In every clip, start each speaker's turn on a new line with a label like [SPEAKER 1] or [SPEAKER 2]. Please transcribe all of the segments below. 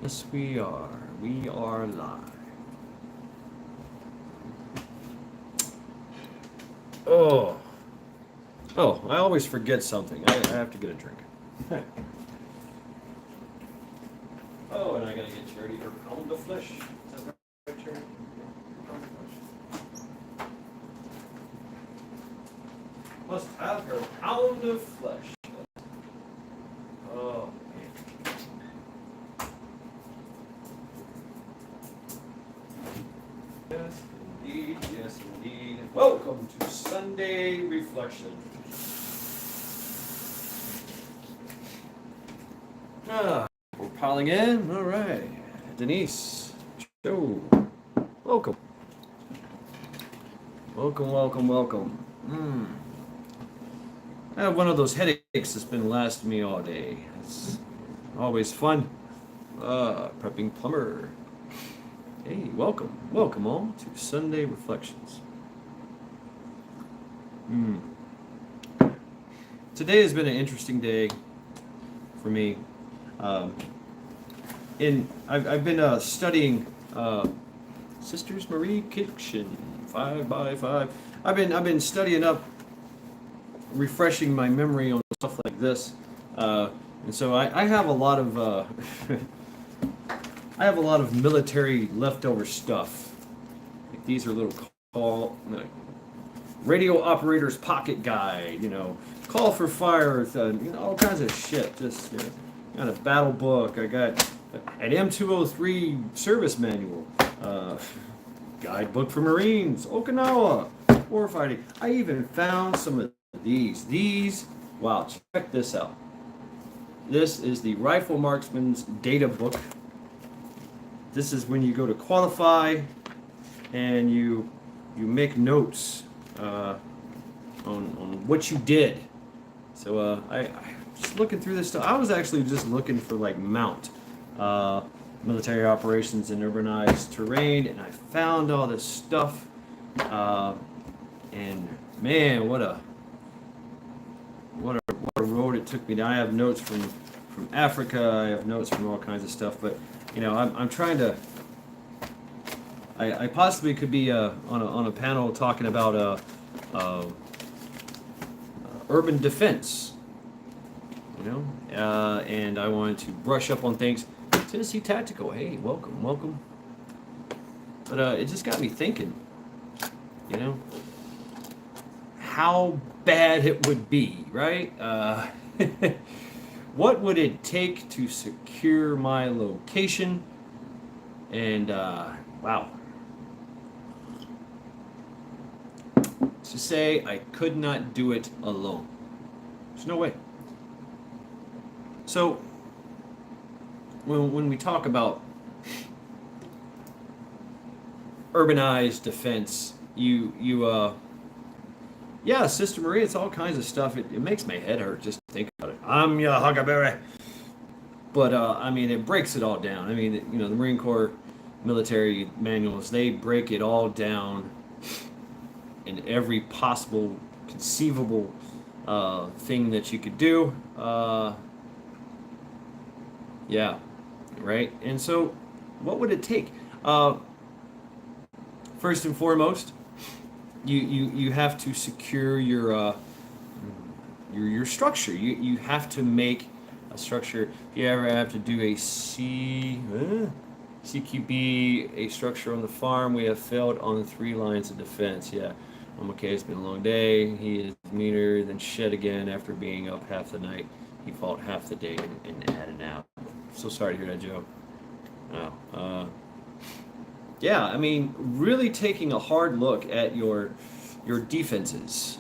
[SPEAKER 1] Yes, we are. We are live. Oh, oh! I always forget something. I have to get a drink. Oh, and I gotta get Charity her pound of flesh. Is that right, Charity? Pound of flesh. Must have her pound of flesh. Oh man. Yes, indeed. Yes, indeed. Welcome to Sunday Reflection. Ah, we're piling in. All right. Denise, Joe, welcome. Welcome, welcome, welcome. I have one of those headaches that's been lasting me all day. It's always fun. Prepping plumber. Hey, welcome. Welcome all to Sunday Reflections. Today has been an interesting day for me. I've been studying Sisters Marie Kitchen 5x5. I've been studying up, refreshing my memory on stuff like this, and so I have a lot of I have a lot of military leftover stuff. Like these are little radio operator's pocket guide, call for fire, all kinds of shit. Just got a battle book. I got an M203 service manual, guidebook for Marines, Okinawa, warfighting. I even found some of these. Wow, check this out. This is the Rifle Marksman's data book. This is when you go to qualify and you make notes on what you did. So I just looking through this stuff. I was actually just looking for like mount military operations in urbanized terrain, and I found all this stuff. And man, what a road it took me down. I have notes from Africa. I have notes from all kinds of stuff, but I'm trying to. I possibly could be on a panel talking about urban defense, and I wanted to brush up on things. Tennessee Tactical, hey, welcome. But it just got me thinking, how bad it would be, right? What would it take to secure my location? And wow. To say I could not do it alone. There's no way. So when we talk about urbanized defense, yeah, Sister Marie, it's all kinds of stuff. It makes my head hurt just to think about it. I'm your huckleberry. But it breaks it all down. The Marine Corps military manuals, they break it all down in every possible conceivable thing that you could do. Yeah, right. And so, what would it take? First and foremost, you have to secure your structure. You have to make a structure. If you ever have to do a CQB, a structure on the farm, we have failed on 3 lines of defense. Yeah. Okay, it's been a long day. He is meaner than shit again after being up half the night. He fought half the day and had a nap. So sorry to hear that, Joe. Yeah, really taking a hard look at your defenses.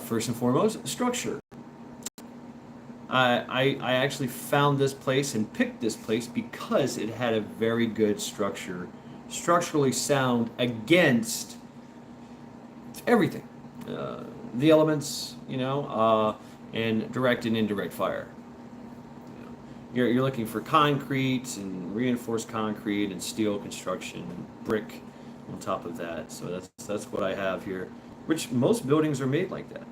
[SPEAKER 1] First and foremost, structure. I actually found this place and picked this place because it had a very good structure, structurally sound against everything, the elements, and direct and indirect fire. You're looking for concrete and reinforced concrete and steel construction and brick on top of that. So that's what I have here, which most buildings are made like that.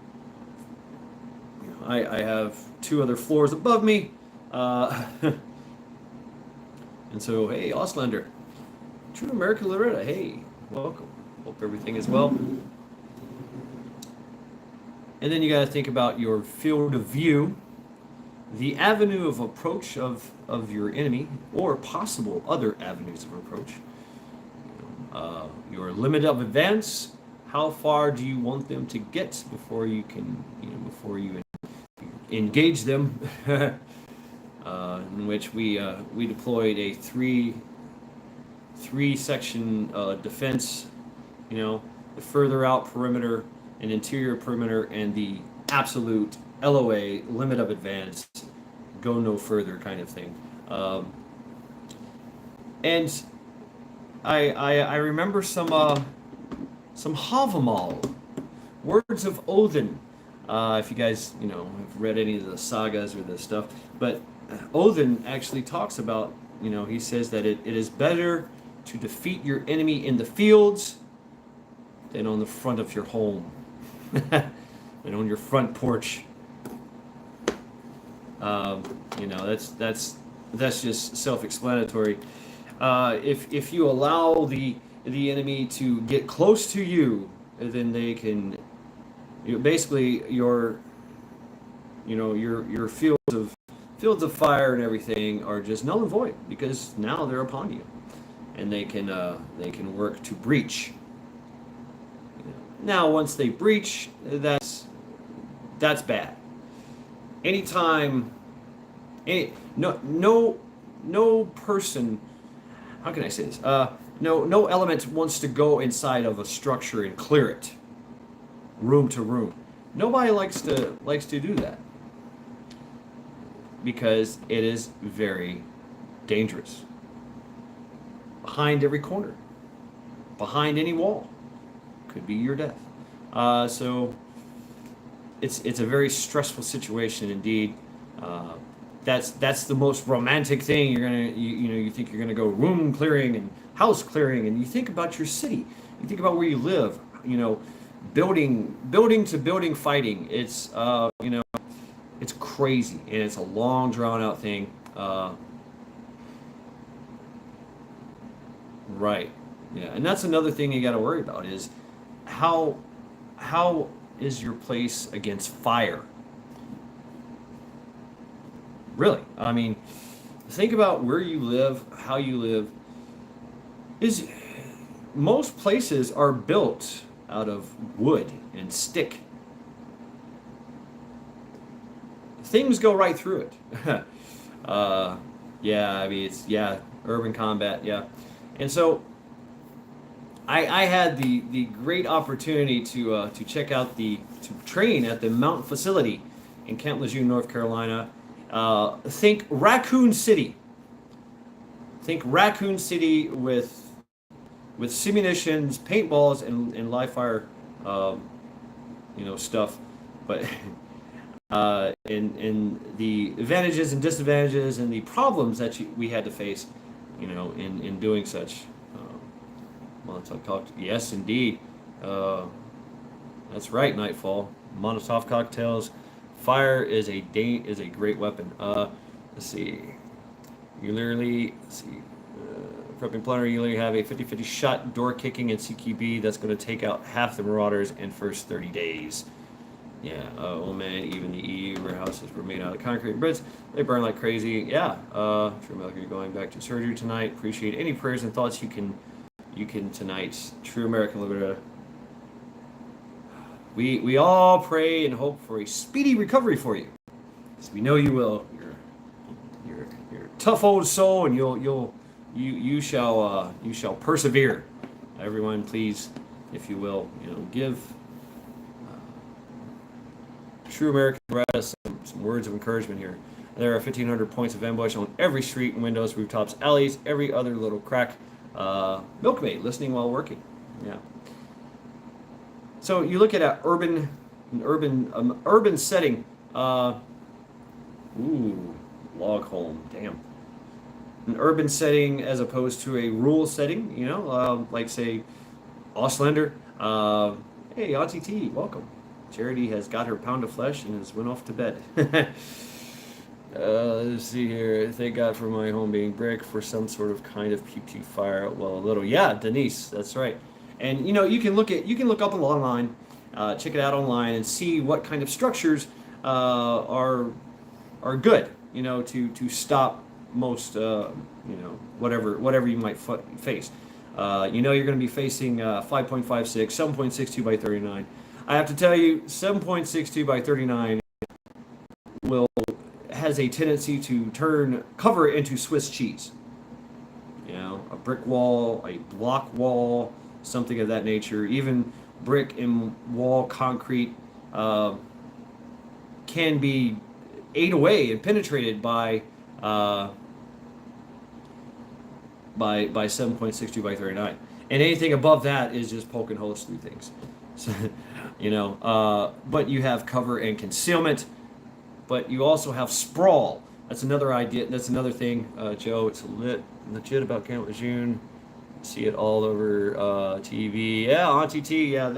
[SPEAKER 1] I have 2 other floors above me. And so, hey, Auslander, True American Loretta, hey, welcome. Hope everything is well. And then you got to think about your field of view, the avenue of approach of your enemy, or possible other avenues of approach. Your limit of advance. How far do you want them to get before you can, before you engage them? In which we deployed a three section defense. The further out perimeter, an interior perimeter, and the absolute LOA, limit of advance, go no further kind of thing. And I remember some Havamal, Words of Odin. If you guys have read any of the sagas or this stuff, but Odin actually talks about, he says that it is better to defeat your enemy in the fields than on the front of your home, than on your front porch. That's just self-explanatory. If you allow the enemy to get close to you, then they can, basically your fields of fire and everything are just null and void, because now they're upon you, and they can work to breach. Now, once they breach, that's bad. Anytime, no person, how can I say this? No element wants to go inside of a structure and clear it, room to room. Nobody likes to do that, because it is very dangerous. Behind every corner, behind any wall, could be your death. So it's a very stressful situation indeed. That's the most romantic thing. You think you're gonna go room clearing and house clearing, and you think about your city. You think about where you live. Building to building fighting. It's it's crazy, and it's a long drawn out thing. Right. Yeah, and that's another thing you got to worry about is how is your place against fire? Really, I mean, think about where you live, how you live. Most places are built out of wood and stick. Things go right through it. Yeah, I mean, urban combat, yeah. And so I had the great opportunity to check out to train at the Mountain facility in Camp Lejeune, North Carolina. Think Raccoon City. Think Raccoon City with simunitions, paintballs, and live fire, stuff. But in the advantages and disadvantages and the problems that we had to face, in doing such. Molotov cocktails. Yes, indeed. That's right, Nightfall. Molotov cocktails. Fire is a great weapon. Let's see. Prepping Plunder, you literally have a 50-50 shot door kicking and CQB that's going to take out half the Marauders in first 30 days. Yeah, oh man, even the EU warehouses were made out of concrete and bricks. They burn like crazy. Yeah, True America, you're going back to surgery tonight. Appreciate any prayers and thoughts you can tonight. True American Liberator. We all pray and hope for a speedy recovery for you, because we know you will. You're a tough old soul, and you shall persevere. Everyone, please, if you will, give True American Liberator some words of encouragement here. There are 1,500 points of ambush on every street and windows, rooftops, alleys, every other little crack. Milkmaid, listening while working. Yeah. So you look at an urban setting. Log home. Damn. An urban setting as opposed to a rural setting. Like say, Auslander. Hey, Auntie T, welcome. Charity has got her pound of flesh and has went off to bed. Let's see here. Thank God for my home being brick for some sort of kind of PP fire. Well, a little. Yeah, Denise, that's right. And you can look up online, check it out online, and see what kind of structures are good. To stop most whatever you might face. You're going to be facing 5.56, 7.62 by 39. I have to tell you, 7.62 by 39 will has a tendency to turn cover into Swiss cheese. A brick wall, a block wall, something of that nature. Even brick and wall concrete can be ate away and penetrated by 7.62 by 39, and anything above that is just poking holes through things. So, but you have cover and concealment, but you also have sprawl. That's another idea. That's another thing, Joe. It's legit about Camp Lejeune. See it all over TV. Yeah, Auntie T. Yeah,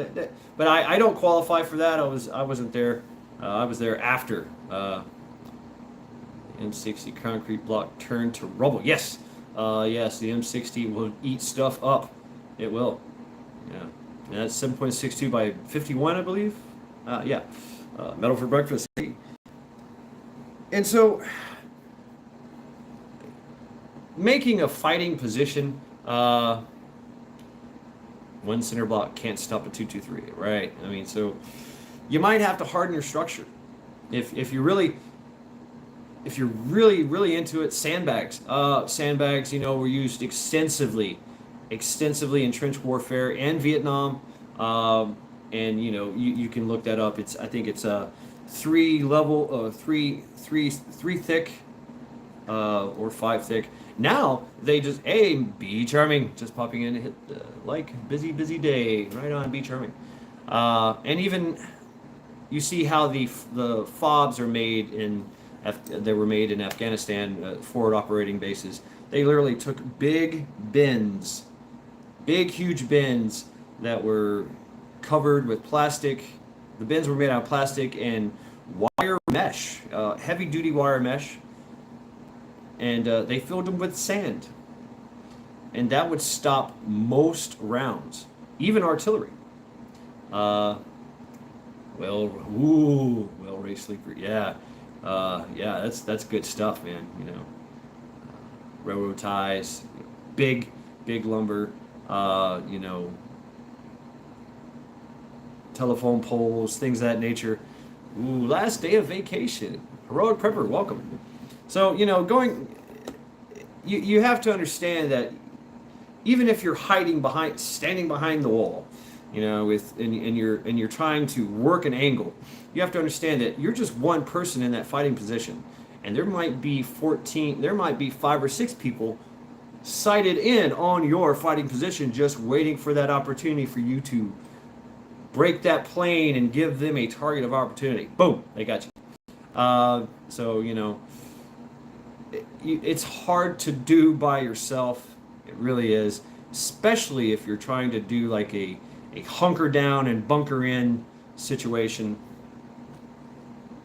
[SPEAKER 1] but I don't qualify for that. I wasn't there. I was there after M60 concrete block turned to rubble. Yes, yes, the M60 will eat stuff up. It will. Yeah, and that's 7.62 by 51, I believe. Yeah, metal for breakfast. And so, making a fighting position, one center block can't stop a 2-2-3, right? I mean, so you might have to harden your structure. If you're really into it. Sandbags, were used extensively in trench warfare and Vietnam, and you can look that up. I think it's a three thick, or five thick. Now they just be charming, just popping in, hit like busy day, right on, be charming, and even you see how the fobs are made they were made in Afghanistan, forward operating bases. They literally took big huge bins that were covered with plastic. The bins were made out of plastic and wire mesh, heavy duty wire mesh, and they filled them with sand. And that would stop most rounds, even artillery. Ray Sleeper, yeah. That's good stuff, man. Railroad ties, big lumber, telephone poles, things of that nature. Ooh, last day of vacation. Heroic Prepper, welcome. So, you have to understand that even if you're standing behind the wall, and you're trying to work an angle, you have to understand that you're just one person in that fighting position, and there might be 5 or 6 people sighted in on your fighting position, just waiting for that opportunity for you to break that plane and give them a target of opportunity. Boom, they got you. It's hard to do by yourself. It really is, especially if you're trying to do like a hunker down and bunker in situation.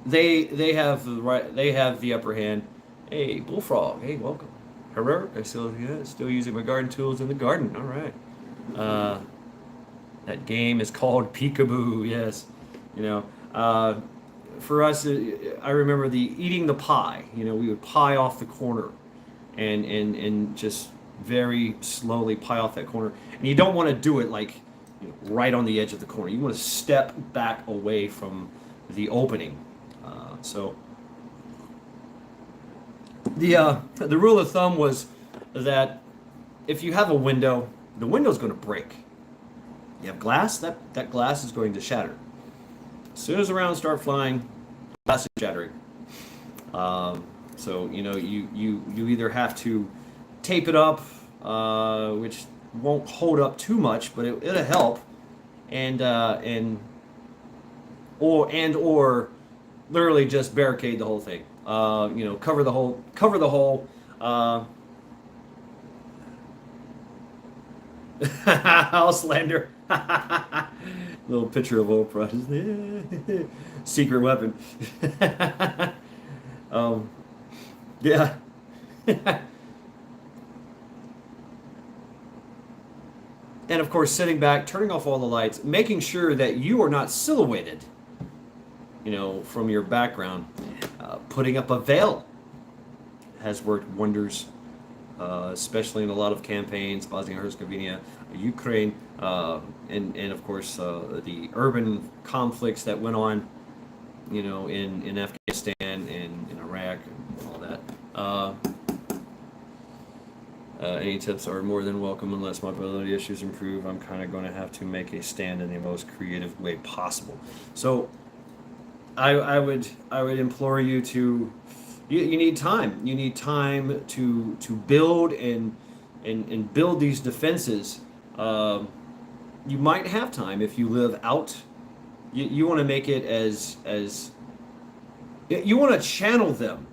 [SPEAKER 1] They have the upper hand. Hey, Bullfrog. Hey, welcome. Heroic. I still using my garden tools in the garden. All right. That game is called Peekaboo. Yes. For us, I remember eating the pie. We would pie off the corner, and just very slowly pie off that corner. And you don't want to do it like right on the edge of the corner. You want to step back away from the opening. So the rule of thumb was that if you have a window, the window's going to break. You have glass, that glass is going to shatter. As soon as the rounds start flying, glass is shattering. So you either have to tape it up, which won't hold up too much, but it'll help, or literally just barricade the whole thing. Cover the hole. Houselander. Little picture of Oprah. Secret weapon. Yeah. And of course, sitting back, turning off all the lights, making sure that you are not silhouetted, from your background. Putting up a veil has worked wonders, especially in a lot of campaigns, Bosnia and Herzegovina, Ukraine, and of course the urban conflicts that went on, in Afghanistan and in Iraq and all that. Any tips are more than welcome unless mobility issues improve. I'm kind of going to have to make a stand in the most creative way possible. So I would implore you to you need time. You need time to build and build these defenses. You might have time if you live out. You want to make it as you want to channel them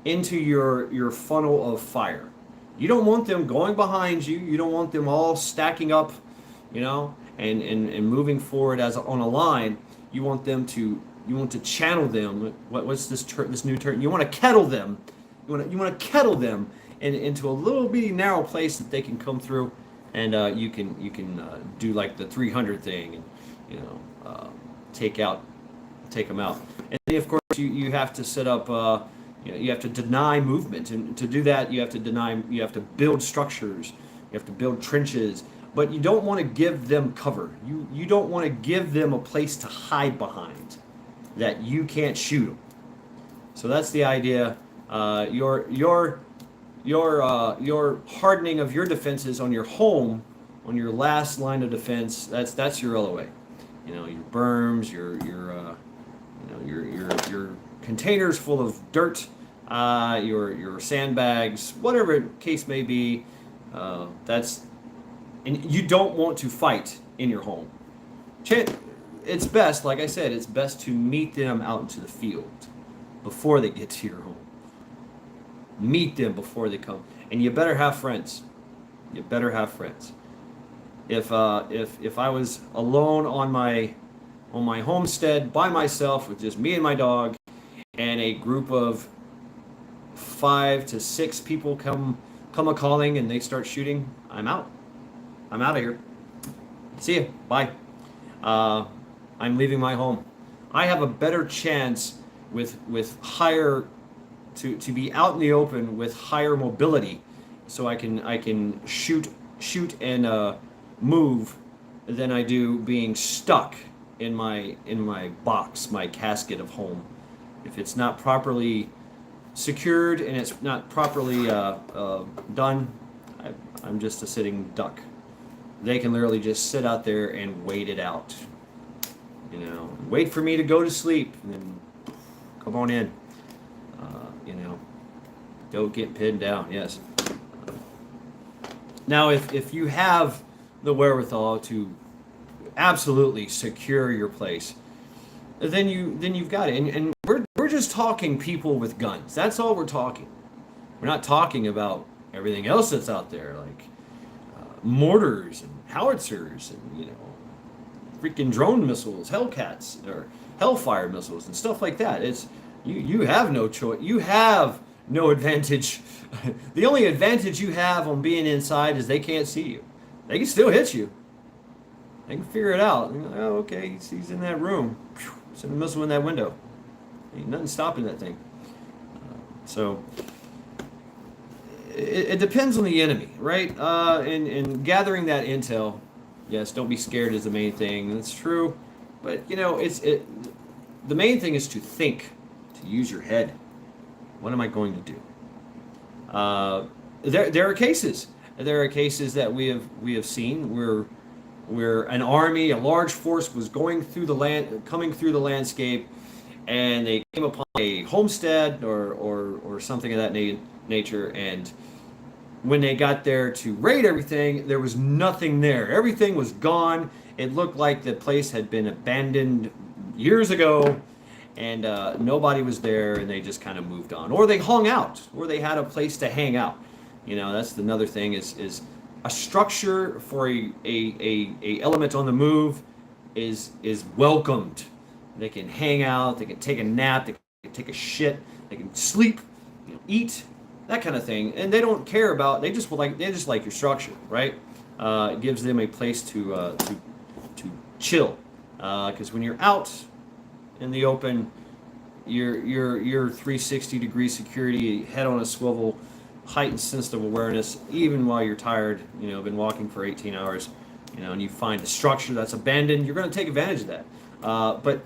[SPEAKER 1] into your funnel of fire. You don't want them going behind you. You don't want them all stacking up, and moving forward as on a line. You want to channel them. What's this new term? You want to kettle them. You want to kettle them into a little bitty narrow place that they can come through, and you can do like the 300 thing, and take them out. And then of course you have to set up. You have to deny movement, and to do that, you have to build structures, you have to build trenches, but you don't want to give them cover. You don't want to give them a place to hide behind that you can't shoot them. So that's the idea. Your hardening of your defenses on your home, on your last line of defense. That's your LOA. Your berms, your containers full of dirt, your sandbags, whatever case may be. And you don't want to fight in your home. It's best, like I said, it's best to meet them out into the field before they get to your home. Meet them before they come, and you better have friends. You better have friends. If I was alone on my homestead by myself with just me and my dog, and a group of 5 to 6 people come a calling and they start shooting, I'm out. I'm out of here. See ya. Bye. I'm leaving my home. I have a better chance with higher to be out in the open with higher mobility, so I can shoot and move than I do being stuck in my box, my casket of home. If it's not properly secured and it's not properly done, I'm just a sitting duck. They can literally just sit out there and wait it out. Wait for me to go to sleep, and then come on in. Don't get pinned down. Yes. Now, if you have the wherewithal to absolutely secure your place, then you've got it. And we're just talking people with guns. That's all we're talking. We're not talking about everything else that's out there, like mortars and howitzers and freaking drone missiles, Hellcats or Hellfire missiles and stuff like that. It's you have no choice. You have no advantage. The only advantage you have on being inside is they can't see you. They can still hit you. They can figure it out. Oh, okay, he's in that room. Send a missile in that window. Ain't nothing stopping that thing. So it depends on the enemy, right? And gathering that intel. Yes, don't be scared is the main thing. That's true, but the main thing is to think, to use your head. What am I going to do? There are cases. There are cases that we have seen where an army, a large force, was coming through the landscape, and they came upon a homestead or something of that nature, and when they got there to raid everything, there was nothing there. Everything was gone. It looked like the place had been abandoned years ago, and nobody was there, and they just kind of moved on. Or they hung out, or they had a place to hang out. That's another thing is a structure for a element on the move is welcomed. They can hang out, they can take a nap, they can take a shit, they can sleep, eat, that kind of thing. And they don't care about. They just like your structure, right? It gives them a place to chill. Because when you're out in the open, you're 360-degree security, head on a swivel, heightened sense of awareness, even while you're tired. Been walking for 18 hours. And you find a structure that's abandoned, you're going to take advantage of that. But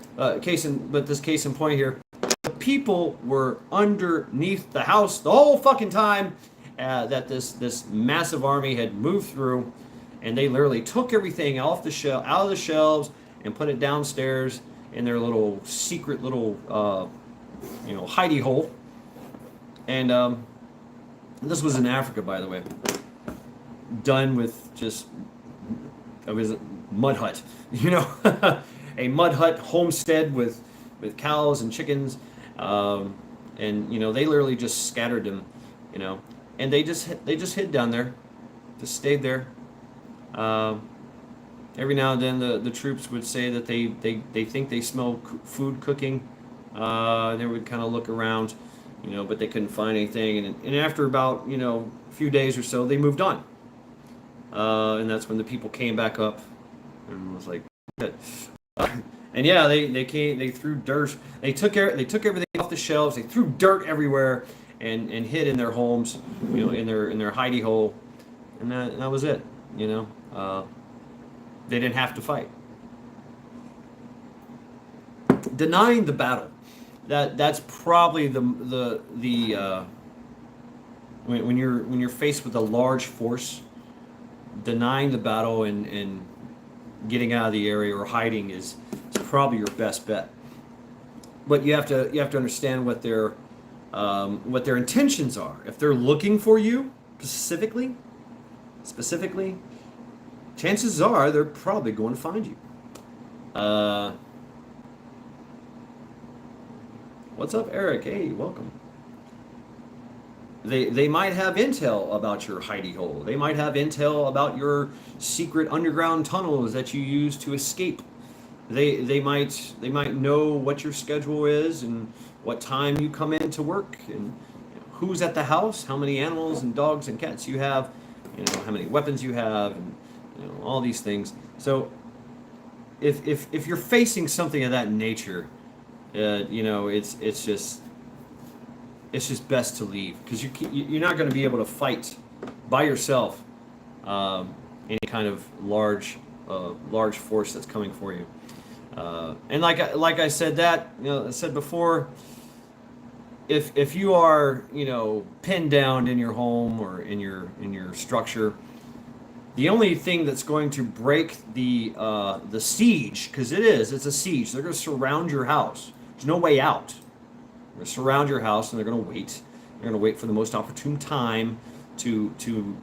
[SPEAKER 1] this case in point here, the people were underneath the house the whole fucking time that this massive army had moved through, and they literally took everything out of the shelves, and put it downstairs in their little secret little hidey hole. And this was in Africa, by the way, done with just. It was a mud hut, a mud hut homestead with cows and chickens, and they literally just scattered them, and they just hid down there, just stayed there. Every now and then the troops would say that they think they smell food cooking. They would kind of look around, but they couldn't find anything, and after about a few days or so, they moved on. And that's when the people came back up and was like, and yeah, they threw dirt. They took everything off the shelves. They threw dirt everywhere and hid in their homes, in their hidey hole, and that was it. They didn't have to fight. Denying the battle, that's probably the when you're faced with a large force. Denying the battle and getting out of the area or hiding is probably your best bet. But you have to understand what their intentions are. If they're looking for you specifically, chances are they're probably going to find you. What's up, Eric? Hey, welcome. They might have intel about your hidey hole. They might have intel about your secret underground tunnels that you use to escape. They might know what your schedule is and what time you come in to work and who's at the house, how many animals and dogs and cats you have, how many weapons you have, and all these things. So if you're facing something of that nature, it's just best to leave, because you're not going to be able to fight by yourself any kind of large force that's coming for you. And like I said I said before, if you are pinned down in your home or in your structure, the only thing that's going to break the siege, because it's a siege, they're going to surround your house. There's no way out. They're going to surround your house, and they're going to wait. They're going to wait for the most opportune time to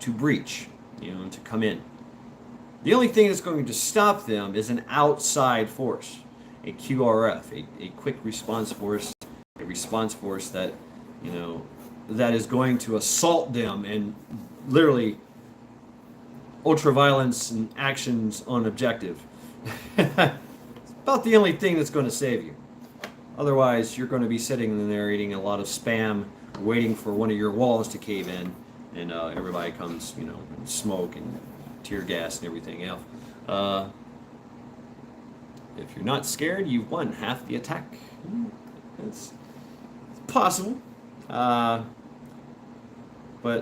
[SPEAKER 1] breach, to come in. The only thing that's going to stop them is an outside force, a QRF, a quick response force, a response force that that is going to assault them and literally ultraviolence and actions on objective. It's about the only thing that's going to save you. Otherwise, you're going to be sitting in there eating a lot of spam, waiting for one of your walls to cave in, and everybody comes, and smoke and tear gas and everything else. If you're not scared, you've won half the attack. It's possible, but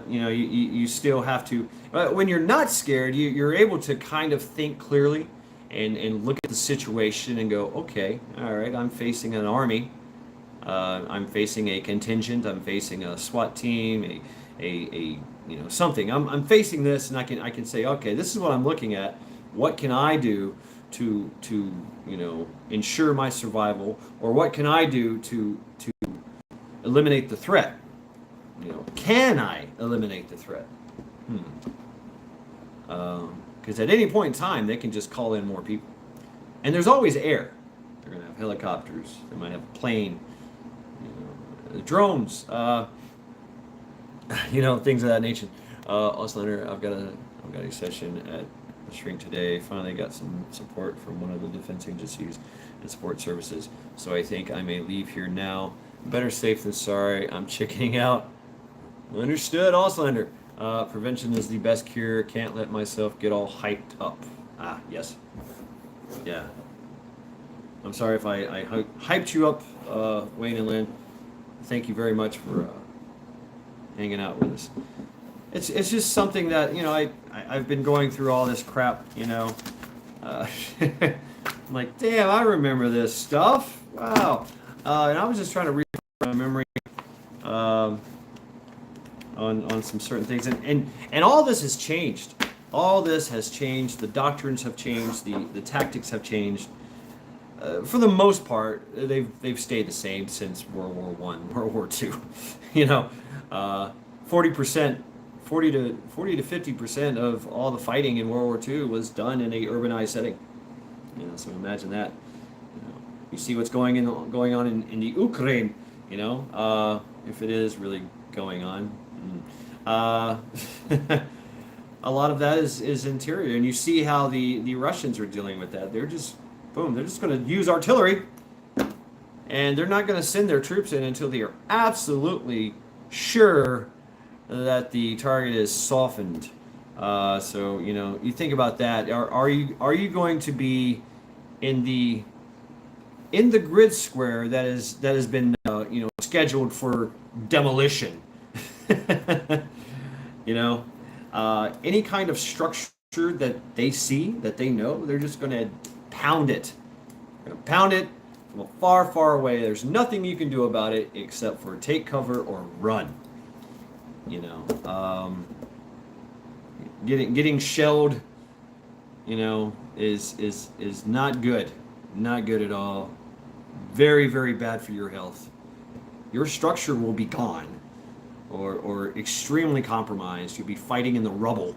[SPEAKER 1] you still have to. When you're not scared, you're able to kind of think clearly. And look at the situation and go, okay, all right, I'm facing an army, I'm facing a contingent, I'm facing a SWAT team, a something. I'm facing this, and I can say, okay, this is what I'm looking at. What can I do to ensure my survival, or what can I do to eliminate the threat? Can I eliminate the threat? Because at any point in time, they can just call in more people. And there's always air. They're going to have helicopters. They might have a plane. Drones. Things of that nature. Auslander, I've got a session at the Shrink today. Finally got some support from one of the defense agencies and support services. So I think I may leave here now. Better safe than sorry. I'm chickening out. Understood, Auslander. Prevention is the best cure. Can't let myself get all hyped up. Ah, yes. Yeah. I'm sorry if I hyped you up, Wayne and Lynn. Thank you very much for hanging out with us. It's just something that, I've been going through all this crap, I'm like, damn, I remember this stuff. Wow. And I was just trying to refresh my memory on some certain things. And all this has changed. All this has changed. The doctrines have changed. The tactics have changed. For the most part, they've stayed the same since World War One, World War Two. 40%, 40 to 50% of all the fighting in World War Two was done in a urbanized setting. So imagine that. You see what's going on in the Ukraine. If it is really going on. A lot of that is interior, and you see how the Russians are dealing with that. They're just boom. They're just going to use artillery, and they're not going to send their troops in until they are absolutely sure that the target is softened. So you think about that. Are you going to be in the grid square that has been scheduled for demolition? Any kind of structure that they see, that they know, they're just going to pound it. They're going to pound it from far, far away. There's nothing you can do about it except for take cover or run. Getting shelled, is not good. Not good at all. Very, very bad for your health. Your structure will be gone. Or extremely compromised. You'll be fighting in the rubble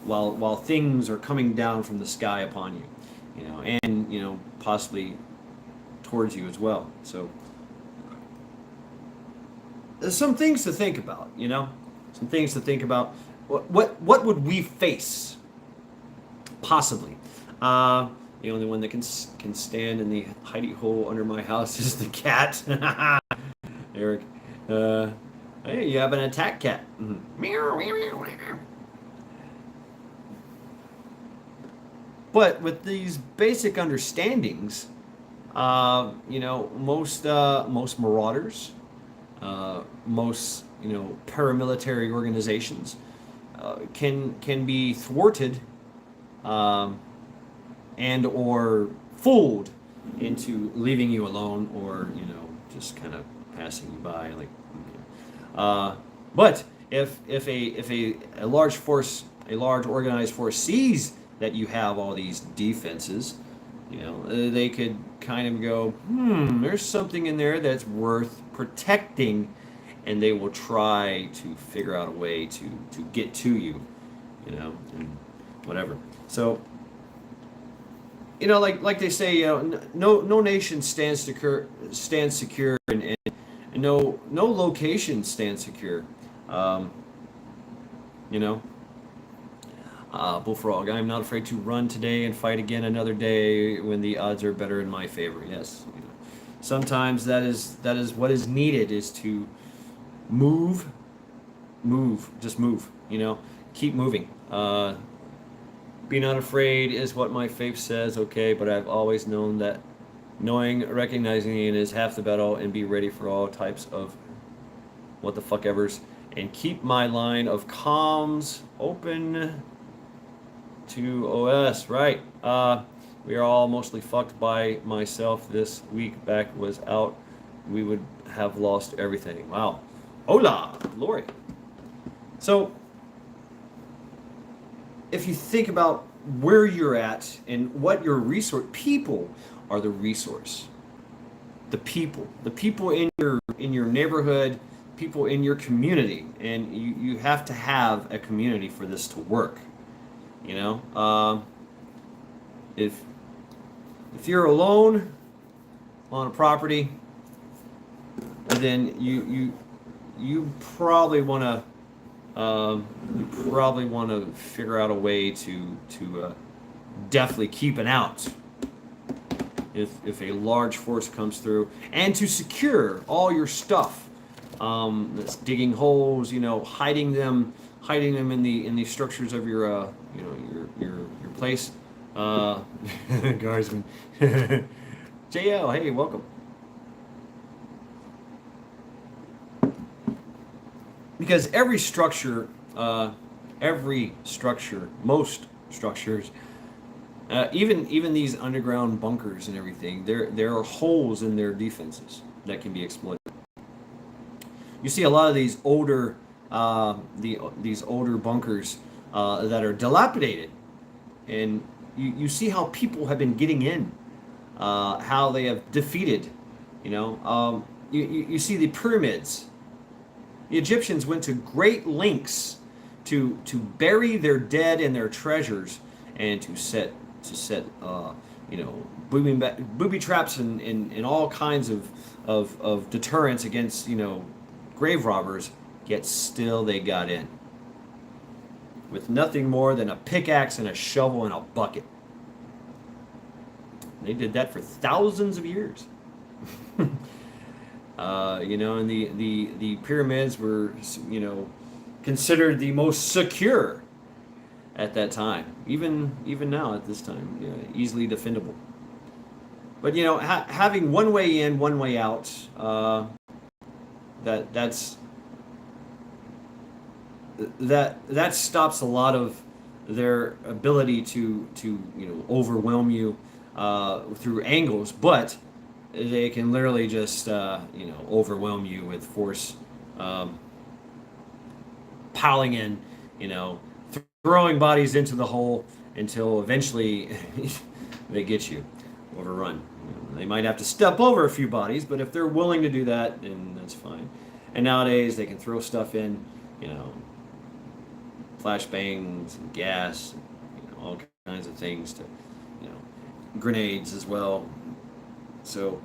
[SPEAKER 1] while things are coming down from the sky upon you, and possibly towards you as well. So there's some things to think about. Some things to think about. What would we face? Possibly. The only one that can stand in the hidey hole under my house is the cat. Eric. Hey, you have an attack cat. Mm-hmm. But with these basic understandings, most marauders, most paramilitary organizations can be thwarted and or fooled into leaving you alone, or just kind of passing you by, like. But if a large force, a large organized force sees that you have all these defenses, they could kind of go, there's something in there that's worth protecting, and they will try to figure out a way to get to you, and whatever. So, like they say, no nation stands secure, and no location stands secure. Bullfrog, I am not afraid to run today and fight again another day when the odds are better in my favor. Yes. Sometimes that is what is needed, is to move, just move, keep moving. Be not afraid is what my faith says, okay, but I've always known that recognizing it is half the battle, and be ready for all types of what the fuck evers, and keep my line of comms open to OS, right? We are all mostly fucked. By myself this week back was out, we would have lost everything. Wow. Hola, Lori. So, if you think about where you're at and what your resource, people are the resource. The people in your neighborhood, people in your community, and you have to have a community for this to work. If you're alone on a property, then you probably want to figure out a way to definitely keep an out if a large force comes through, and to secure all your stuff. that's digging holes, hiding them in the structures of your your place. Guardsman. JL, hey, welcome. Because most structures, even these underground bunkers and everything, there are holes in their defenses that can be exploited. You see a lot of these older these older bunkers that are dilapidated, and you see how people have been getting in, how they have defeated. You see the pyramids. The Egyptians went to great lengths to bury their dead and their treasures, and to set booby traps and all kinds of deterrence against grave robbers. Yet still they got in with nothing more than a pickaxe and a shovel and a bucket. They did that for thousands of years. And the pyramids were, considered the most secure at that time. Even now at this time, easily defendable. But having one way in, one way out, that stops a lot of their ability to overwhelm you through angles, but they can literally just overwhelm you with force, piling in, throwing bodies into the hole until eventually they get you overrun. They might have to step over a few bodies, but if they're willing to do that, then that's fine. And nowadays they can throw stuff in, flashbangs and gas, and, all kinds of things to, grenades as well. So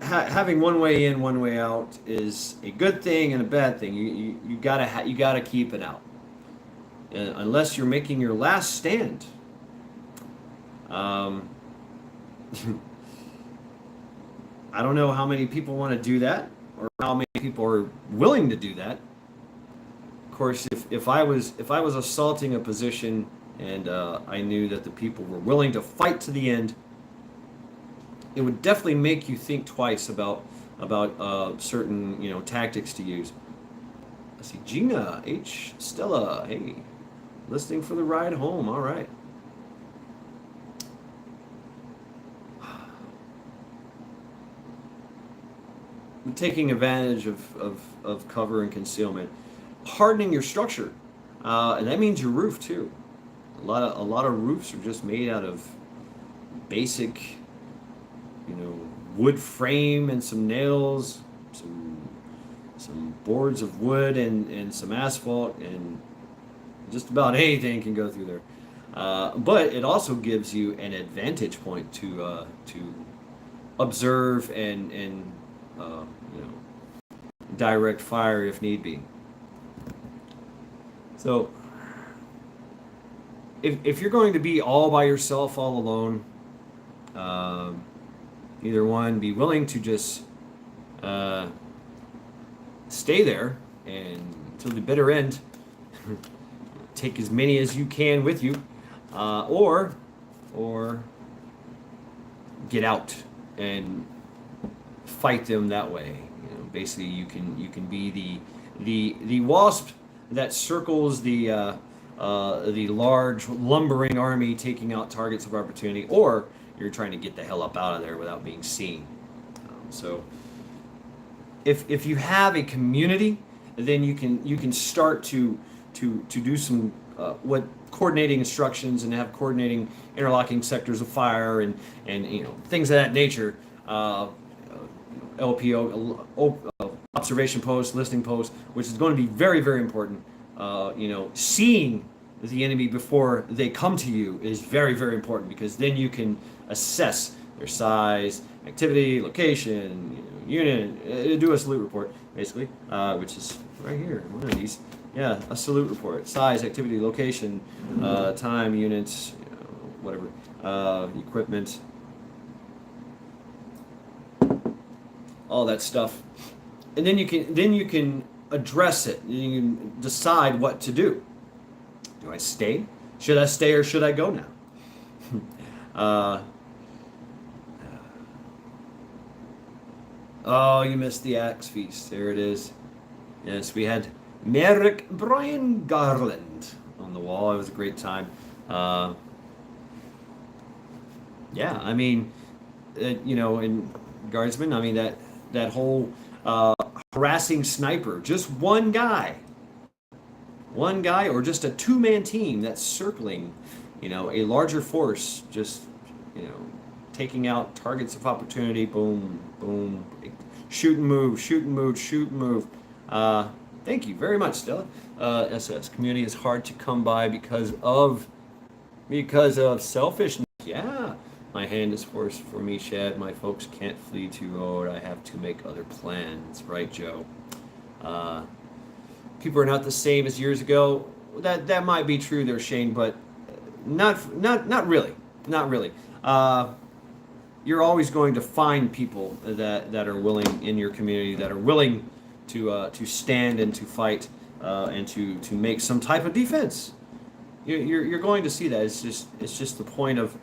[SPEAKER 1] having one way in, one way out is a good thing and a bad thing. You gotta keep it out, unless you're making your last stand. I don't know how many people want to do that, or how many people are willing to do that. Of course, if I was assaulting a position and I knew that the people were willing to fight to the end, it would definitely make you think twice about certain tactics to use. I see Gina H. Stella. Hey, listening for the ride home. All right. Taking advantage of cover and concealment, hardening your structure, and that means your roof too. A lot of roofs are just made out of basic, wood frame and some nails, some boards of wood and some asphalt, and just about anything can go through there. But it also gives you an advantage point to observe and direct fire if need be. So if you're going to be all by yourself, all alone, either one, be willing to just stay there and until the bitter end, take as many as you can with you, or get out and fight them that way. Basically, you can be the wasp that circles the large lumbering army taking out targets of opportunity, or you're trying to get the hell up out of there without being seen. So if you have a community, then you can start to do some what coordinating instructions and have coordinating interlocking sectors of fire and things of that nature. LPO, observation post, listening post, which is going to be very, very important. Seeing the enemy before they come to you is very, very important, because then you can assess their size, activity, location, unit, do a salute report, basically, which is right here, one of these. Yeah, a salute report, size, activity, location, time, units, whatever, equipment, all that stuff. and then you can address it. You can decide what to do. Do I stay? Should I stay or should I go now? uh, oh, you missed the Axe Feast. There it is. Yes, we had Merrick Brian Garland on the wall. It was a great time. Uh, yeah, I mean, in Guardsman, I mean that whole harassing sniper, just one guy, or just a two-man team that's circling, a larger force, just you know, taking out targets of opportunity. Boom, boom, shoot and move, shoot and move, shoot and move. Thank you very much, Stella. SS community is hard to come by because of selfishness. Yeah, my hand is forced for me, Shad. My folks can't flee to road. I have to make other plans. Right, Joe. People are not the same as years ago. That might be true there, Shane, but not really. Not really. You're always going to find people that are willing in your community, that are willing to stand and to fight and to make some type of defense. You're going to see that. It's just the point of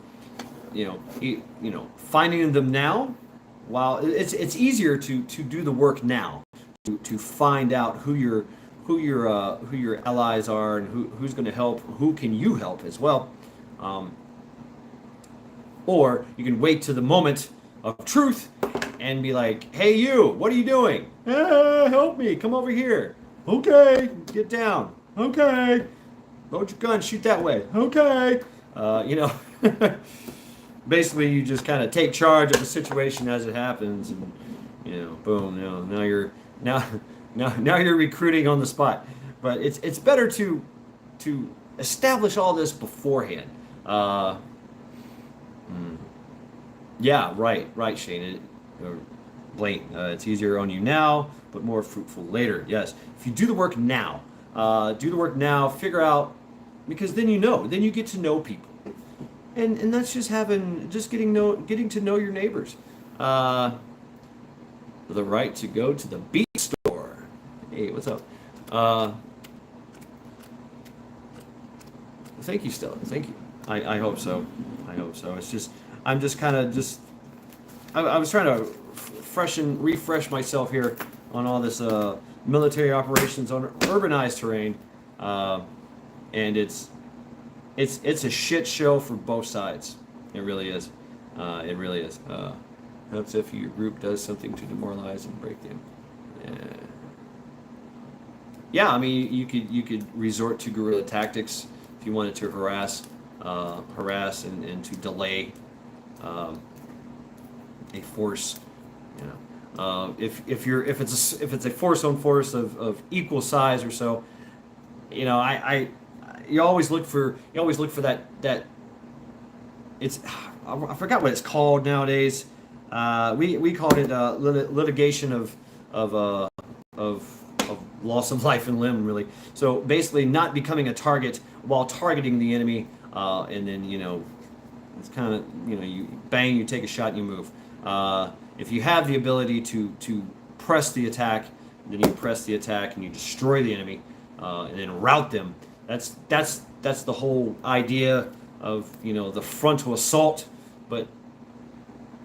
[SPEAKER 1] finding them now. While it's easier to do the work now, to find out who your allies are and who's going to help, who can you help as well. Or you can wait to the moment of truth and be like, hey, you, what are you doing? Help me, come over here. Okay, get down. Okay, load your gun, shoot that way. Okay. Basically you just kind of take charge of the situation as it happens, and boom, now you're recruiting on the spot. But it's better to establish all this beforehand. Yeah, right, Shane. Blaine, it's easier on you now, but more fruitful later. Yes, if you do the work now, figure out, because then then you get to know people, and that's just getting to know your neighbors. The right to go to the beat store. Hey, what's up? Thank you, Stella. Thank you. I hope so. It's just I was trying to refresh myself here on all this military operations on urbanized terrain, and it's a shit show for both sides. It really is. It really is. Helps if your group does something to demoralize and break them. Yeah, I mean you could resort to guerrilla tactics if you wanted to harass and to delay a force. If it's a force on force of equal size or so, you always look for that. It's I forgot what it's called nowadays. We called it litigation of loss of life and limb, really. So basically, not becoming a target while targeting the enemy, and then it's kind of you bang, you take a shot, and you move. If you have the ability to press the attack, then you press the attack and you destroy the enemy, and then rout them. That's the whole idea of the frontal assault. But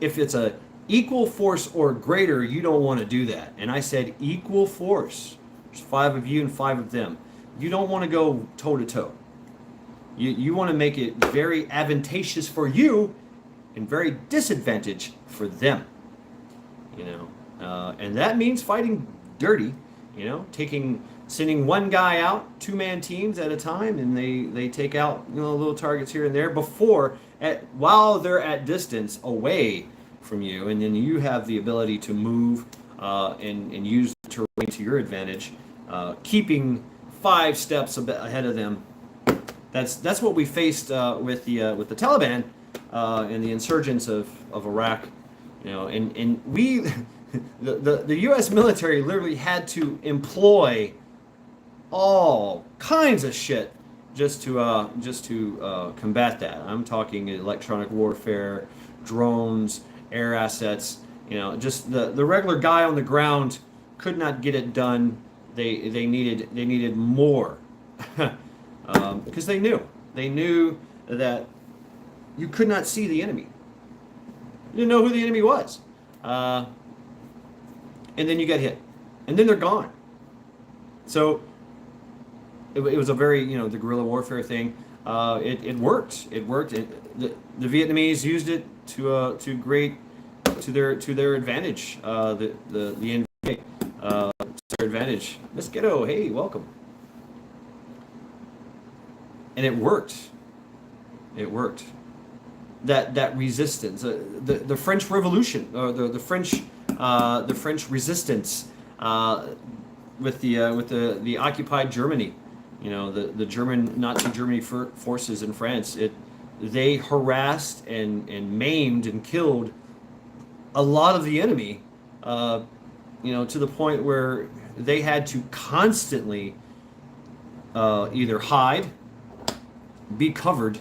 [SPEAKER 1] if it's a equal force or greater, you don't want to do that. And I said equal force. There's 5 of you and 5 of them. You don't want to go toe to toe. You want to make it very advantageous for you and very disadvantageous for them. And that means fighting dirty. Sending one guy out, 2-man teams at a time, and they take out little targets here and there while they're at distance away from you, and then you have the ability to move and use the terrain to your advantage, keeping 5 steps ahead of them. That's what we faced with the Taliban and the insurgents of Iraq. And we the U.S. military literally had to employ all kinds of shit just to combat that. I'm talking electronic warfare, drones, air assets. Just the regular guy on the ground could not get it done. They needed more because they knew that you could not see the enemy. You didn't know who the enemy was, and then you get hit, and then they're gone. So it was a very, the guerrilla warfare thing. It worked. It worked. The Vietnamese used it to their advantage. The NVA to their advantage. Miss Ghetto, hey, welcome. And it worked. It worked. That resistance, the French Revolution, or the French resistance with the occupied Germany. The German Nazi Germany forces in France. They harassed and maimed and killed a lot of the enemy, to the point where they had to constantly either hide, be covered,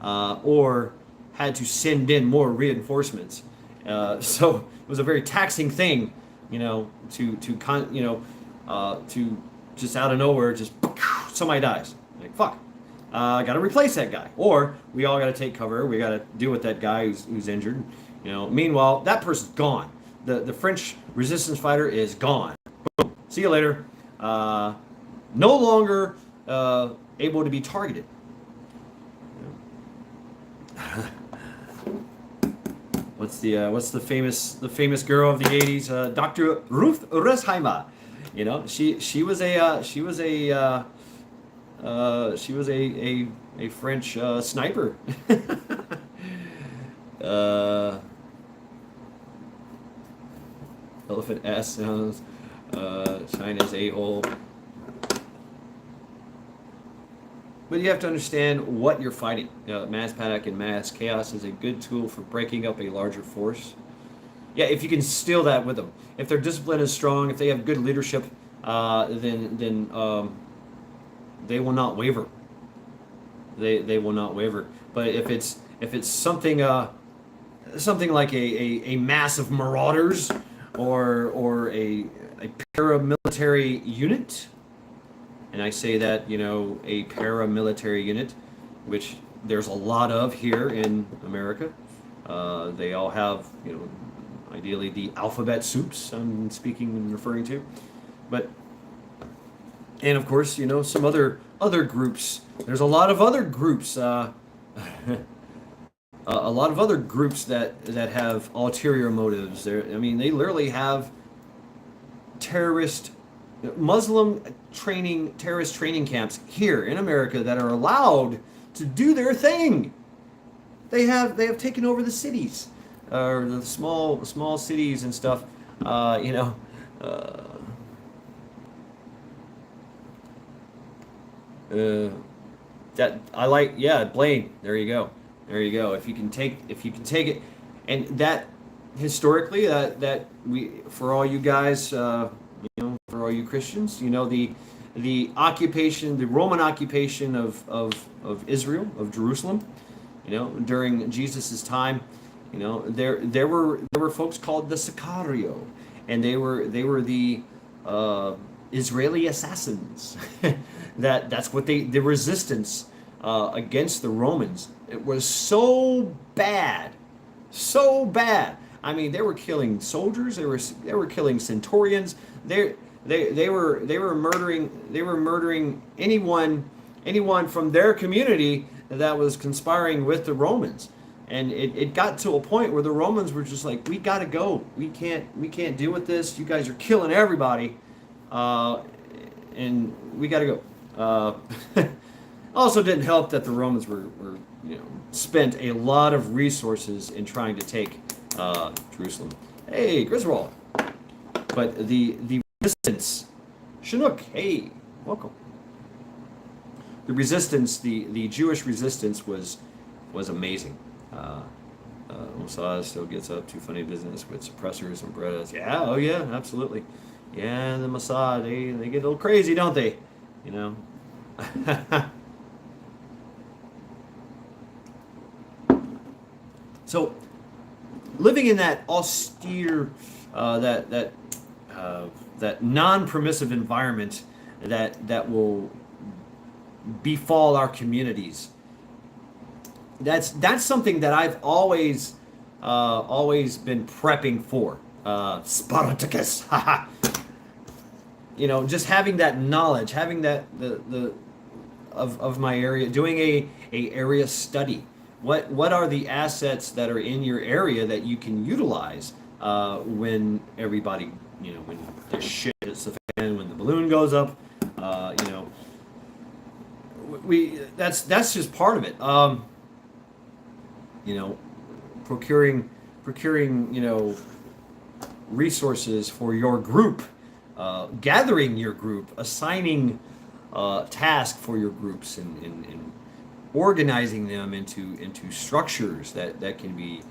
[SPEAKER 1] or had to send in more reinforcements. So it was a very taxing thing, to just out of nowhere, just somebody dies. Like, fuck, I got to replace that guy, or we all got to take cover. We got to deal with that guy who's injured. Meanwhile, that person's gone. The French resistance fighter is gone. Boom. See you later. No longer able to be targeted. What's the famous girl of the '80s? Dr. Ruth Resheimer. She was a French sniper. Elephant ass sounds. China's a-hole. But you have to understand what you're fighting. Mass panic and mass chaos is a good tool for breaking up a larger force. Yeah, if you can steal that with them. If their discipline is strong, if they have good leadership, then they will not waver. They will not waver. But if it's something like a mass of marauders or a paramilitary unit. And I say that, a paramilitary unit, which there's a lot of here in America. They all have, ideally the alphabet soups I'm speaking and referring to. And of course, some other groups. There's a lot of other groups, a lot of other groups that have ulterior motives. They literally have Muslim terrorist training camps here in America that are allowed to do their thing. They have taken over the cities, or the small cities and stuff. That I like. Yeah, Blaine. There you go. If you can take it, and that historically, that we, for all you guys. For all you Christians, the occupation, the Roman occupation of Israel, of Jerusalem, during Jesus' time, there were folks called the Sicario, and they were the Israeli assassins. That's what the resistance against the Romans. It was so bad. They were killing soldiers. They were killing centurions. They were murdering anyone from their community that was conspiring with the Romans. And it got to a point where the Romans were just like, we gotta go. We can't deal with this. You guys are killing everybody, and we gotta go. Also, didn't help that the Romans were spent a lot of resources in trying to take Jerusalem. Hey, Griswold. But the resistance, Chinook, hey, welcome. The resistance, the Jewish resistance was amazing. Mossad still gets up to funny business with suppressors and Berettas. Yeah, oh yeah, absolutely. Yeah, the Mossad, they get a little crazy, don't they? So, living in that austere, that non-permissive environment that will befall our communities. That's something that I've always been prepping for. Spartacus, just having that knowledge, having that the of my area, doing a area study. What are the assets that are in your area that you can utilize when everybody, when the shit hits the fan, when the balloon goes up, that's just part of it. Procuring resources for your group, gathering your group, assigning tasks for your groups, and organizing them into structures that can be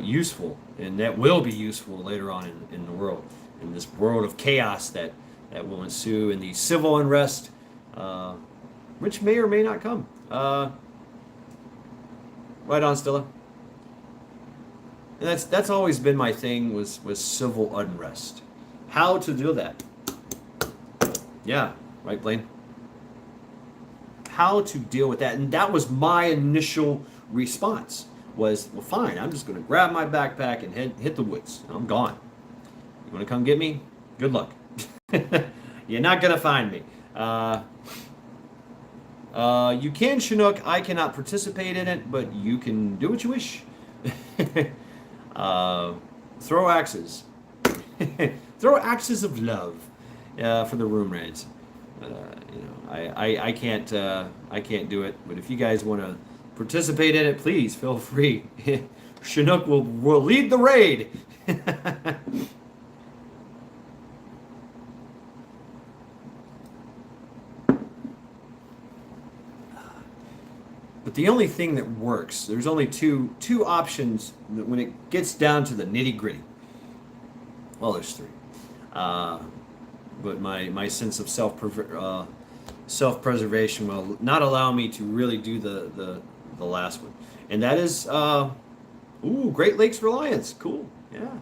[SPEAKER 1] useful and that will be useful later on in the world, in this world of chaos that will ensue, in the civil unrest, which may or may not come. Right on, Stella. And that's always been my thing, was civil unrest. How to do that? Yeah, right, Blaine. How to deal with that, and that was my initial response. Was, well, fine. I'm just going to grab my backpack and hit the woods. I'm gone. You want to come get me? Good luck. You're not going to find me. You can, Chinook. I cannot participate in it, but you can do what you wish. Throw axes. Throw axes of love for the room raids. I can't do it. But if you guys want to participate in it, please feel free. Chinook will lead the raid. But the only thing that works, there's only two options when it gets down to the nitty gritty. Well, there's three. But my sense of self-preservation will not allow me to really do the last one, and that is Great Lakes Reliance. Cool, yeah.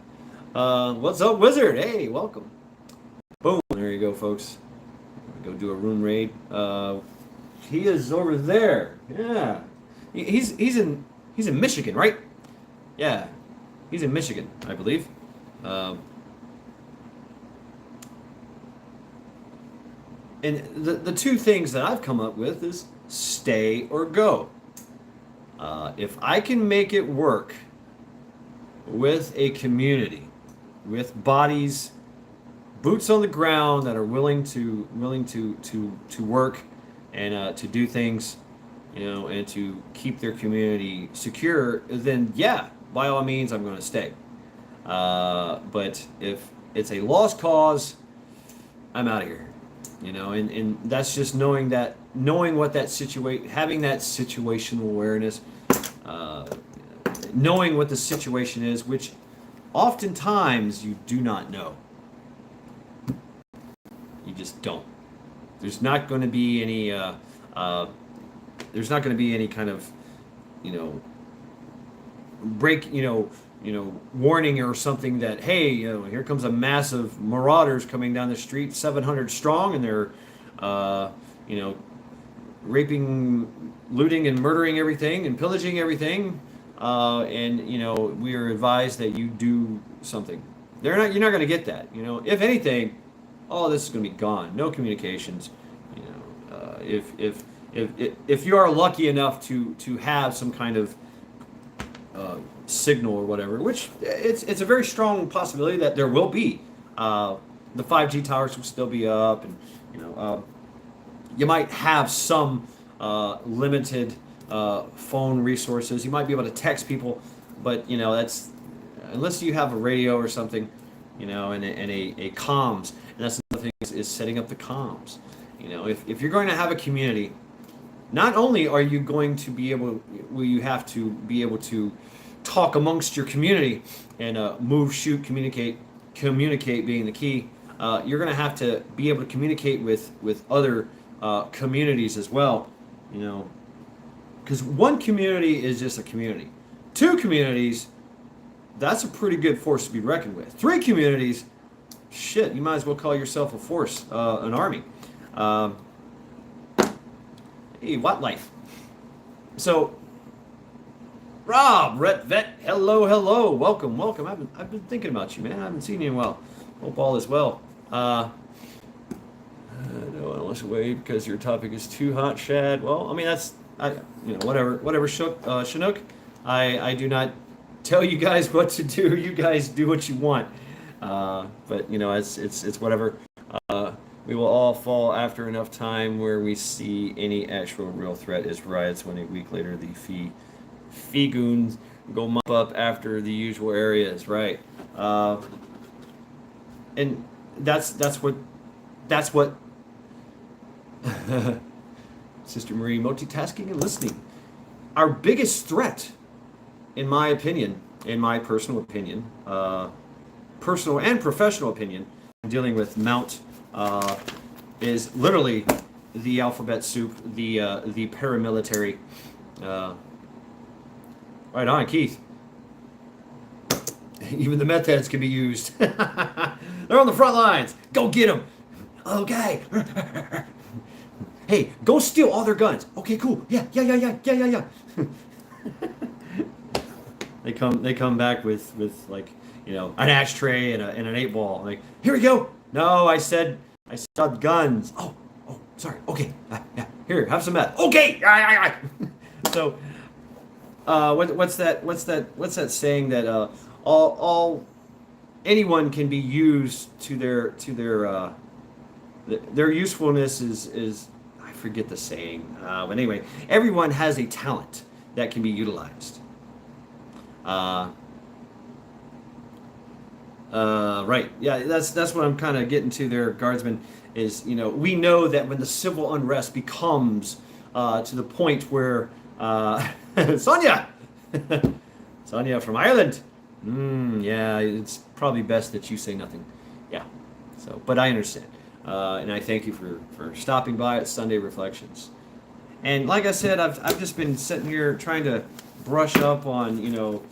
[SPEAKER 1] What's up, Wizard? Hey, welcome. Boom. There you go, folks. Go do a rune raid. He is over there. Yeah, he's in Michigan, right? Yeah, he's in Michigan, I believe. And the two things that I've come up with is stay or go. If I can make it work with a community, with bodies, boots on the ground that are willing to work and to do things, and to keep their community secure, then yeah, by all means, I'm going to stay. But if it's a lost cause, I'm out of here. And that's just knowing what that situation, having that situational awareness, knowing what the situation is, which oftentimes you do not know. You just don't. There's not going to be any. There's not going to be any kind of, break. Warning or something that, hey, here comes a mass of marauders coming down the street, 700 strong, and they're, raping, looting, and murdering everything and pillaging everything, and we are advised that you do something. You're not going to get that. If anything, all this is going to be gone. No communications. If you are lucky enough to have some kind of signal or whatever, which it's a very strong possibility that there will be. The 5G towers will still be up, and you might have some limited phone resources. You might be able to text people, but that's unless you have a radio or something, and a comms. And that's another thing is setting up the comms. If you're going to have a community, not only are you going to be able, will you have to be able to talk amongst your community and move, shoot, communicate being the key. You're going to have to be able to communicate with other communities as well, because one community is just a community. Two communities, that's a pretty good force to be reckoned with. Three communities, shit, you might as well call yourself a force, an army. Um, hey, what life? So, Rob, Rhett Vet, hello, welcome. I've been thinking about you, man. I haven't seen you in a while. Hope all is well. No, unless away because your topic is too hot, Shad. Well, I mean whatever, Chinook. I do not tell you guys what to do. You guys do what you want. But it's whatever. We will all fall after enough time where we see any actual real threat is riots when a week later the fee goons go mop up after the usual areas, right? And that's what Sister Marie, multitasking and listening. Our biggest threat, in my opinion, in my personal opinion, personal and professional opinion, dealing with Mount, is literally the alphabet soup, the paramilitary. Right on, Keith. Even the meth heads can be used. They're on the front lines. Go get them. Okay. Hey, go steal all their guns. Okay, cool. Yeah. They come back with like, an ashtray and an 8-ball. Like, here we go. No, I said guns. Oh, sorry. Okay. Yeah. Here, have some meth. Okay. So, what's that saying that all anyone can be used to their usefulness is I forget the saying, but anyway, everyone has a talent that can be utilized. Right, yeah, that's what I'm kind of getting to there, Guardsman. Is we know that when the civil unrest becomes to the point where Sonia from Ireland. Yeah, it's probably best that you say nothing. Yeah. So, but I understand. And I thank you for stopping by at Sunday Reflections. And like I said, I've just been sitting here trying to brush up on,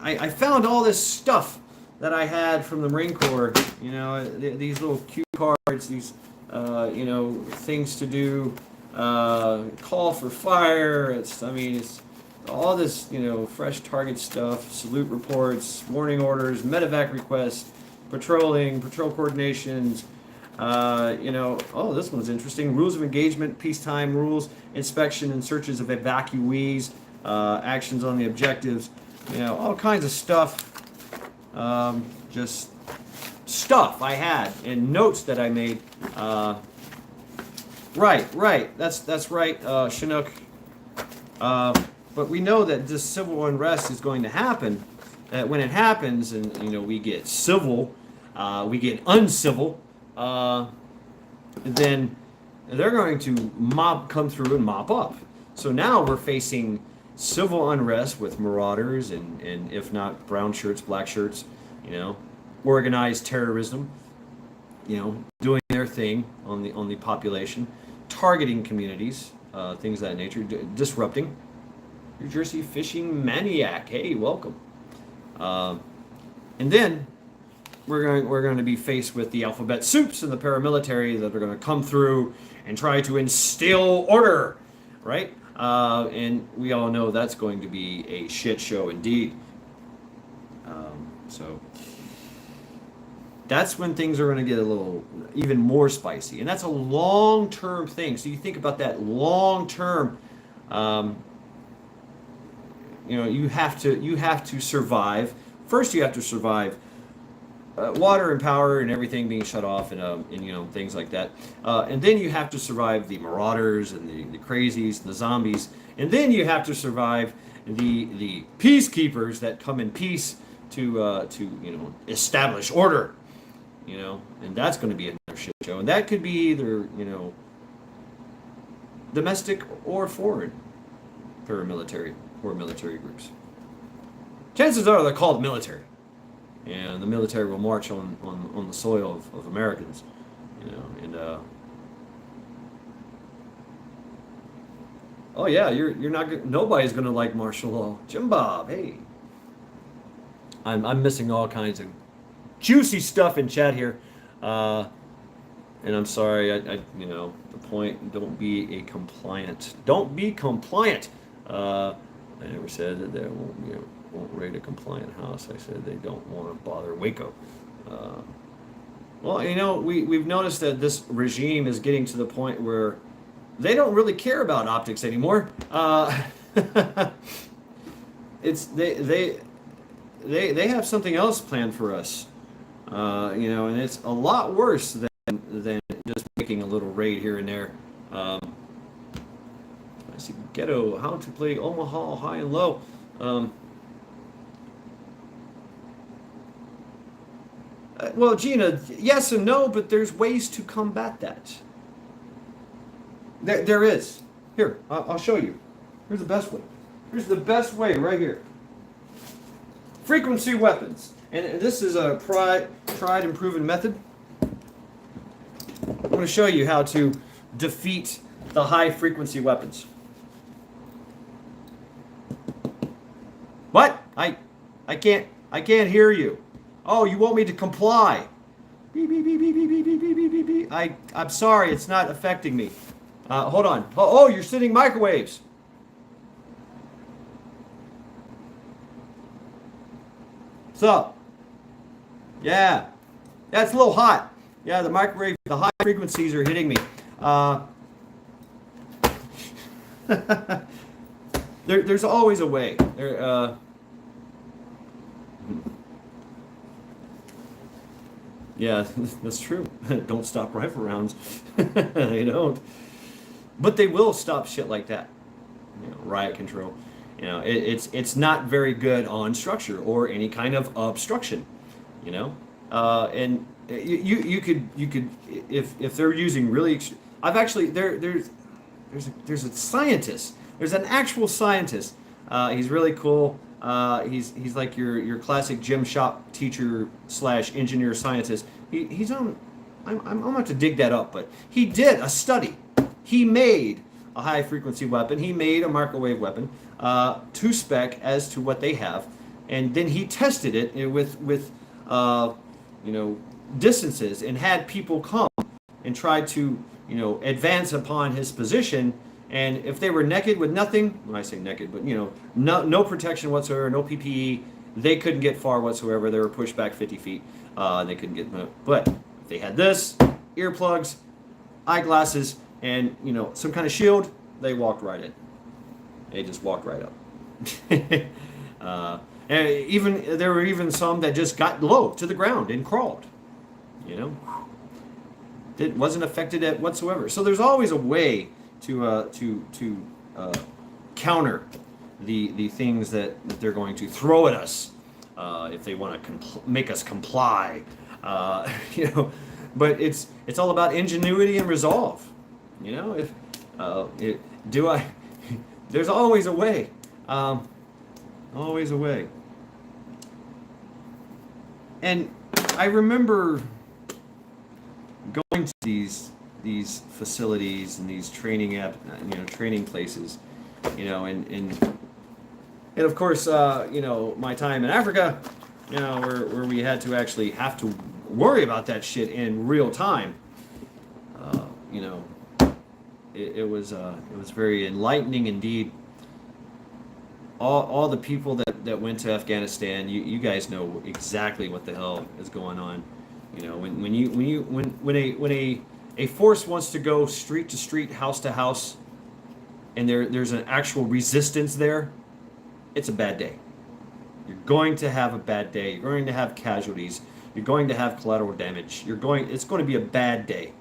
[SPEAKER 1] I found all this stuff that I had from the Marine Corps, these little cue cards, these, things to do, call for fire. It's all this, fresh target stuff, salute reports, warning orders, medevac requests, patrol coordinations, this one's interesting. Rules of engagement, peacetime rules, inspection and searches of evacuees, actions on the objectives, all kinds of stuff. Just stuff I had and notes that I made. Right. That's right, Chinook. But we know that this civil unrest is going to happen. When it happens, and we get civil, we get uncivil, then they're going to come through and mop up. So now we're facing civil unrest with marauders and if not brown shirts, black shirts, organized terrorism, doing their thing on the population, targeting communities, things of that nature, disrupting. New Jersey fishing maniac. Hey, welcome. And then we're going to be faced with the alphabet soups and the paramilitary that are going to come through and try to instill order, right? And we all know that's going to be a shit show indeed. So that's when things are going to get a little even more spicy, and that's a long-term thing. So you think about that long-term. You have to survive. First, you have to survive water and power and everything being shut off and things like that. And then you have to survive the marauders and the crazies, the zombies, and then you have to survive the peacekeepers that come in peace to establish order. And that's going to be another shit show, and that could be either domestic or foreign paramilitary or military groups. Chances are they're called military, and the military will march on the soil of Americans, oh yeah, you're not, nobody's gonna like martial law. Jim Bob, hey, I'm missing all kinds of juicy stuff in chat here. And I'm sorry, the point, don't be a compliant. Don't be compliant. I never said that they won't raid a compliant house. I said they don't want to bother Waco. Uh, well, we've noticed that this regime is getting to the point where they don't really care about optics anymore. It's they have something else planned for us. And it's a lot worse than just making a little raid here and there. I see Ghetto, how to play Omaha high and low. Well, Gina, yes and no, but there's ways to combat that. There is. Here, I'll show you. Here's the best way. Here's the best way right here. Frequency weapons. And this is a tried and proven method. I'm going to show you how to defeat the high frequency weapons. What? I can't hear you. Oh, you want me to comply? Beep, beep, beep, beep, beep, beep, beep, beep, beep, beep. I'm sorry, it's not affecting me. Hold on. Oh, you're sending microwaves. What's up? Yeah. It's a little hot. Yeah, the microwave, the high frequencies are hitting me. There's always a way. Yeah, that's true. Don't stop rifle rounds. They don't. But they will stop shit like that. Riot control. It's not very good on structure or any kind of obstruction. And you could if they're using really. I've actually there's a scientist. There's an actual scientist. He's really cool. He's like your classic gym shop teacher / engineer scientist. He's on. I'm gonna have to dig that up, but he did a study. He made a high frequency weapon. He made a microwave weapon to spec as to what they have, and then he tested it with distances and had people come and try to advance upon his position. And if they were naked with nothing, when I say naked, but no protection whatsoever, no PPE, they couldn't get far whatsoever. They were pushed back 50 feet. They couldn't get. But if they had this, earplugs, eyeglasses, and some kind of shield, they walked right in. They just walked right up. And even there were even some that just got low to the ground and crawled. It wasn't affected at whatsoever. So there's always a way to counter the things that they're going to throw at us if they want to make us comply. But it's all about ingenuity and resolve. There's always a way. Always a way. And I remember going to these facilities and these training places, and of course, my time in Africa, where we had to actually have to worry about that shit in real time. It was very enlightening indeed. All the people that went to Afghanistan, you guys know exactly what the hell is going on. When a force wants to go street to street, house to house, and there's an actual resistance there, it's a bad day. You're going to have a bad day. You're going to have casualties. You're going to have collateral damage. It's going to be a bad day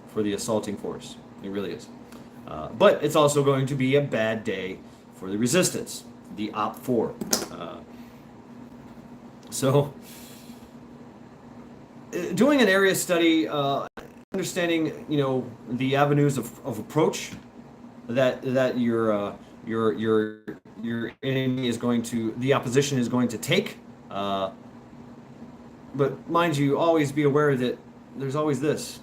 [SPEAKER 1] for the assaulting force. It really is. But it's also going to be a bad day for the resistance, the OPFOR. So, doing an area study, understanding the avenues of approach that your enemy is going to, the opposition is going to take. But mind you, always be aware that there's always this.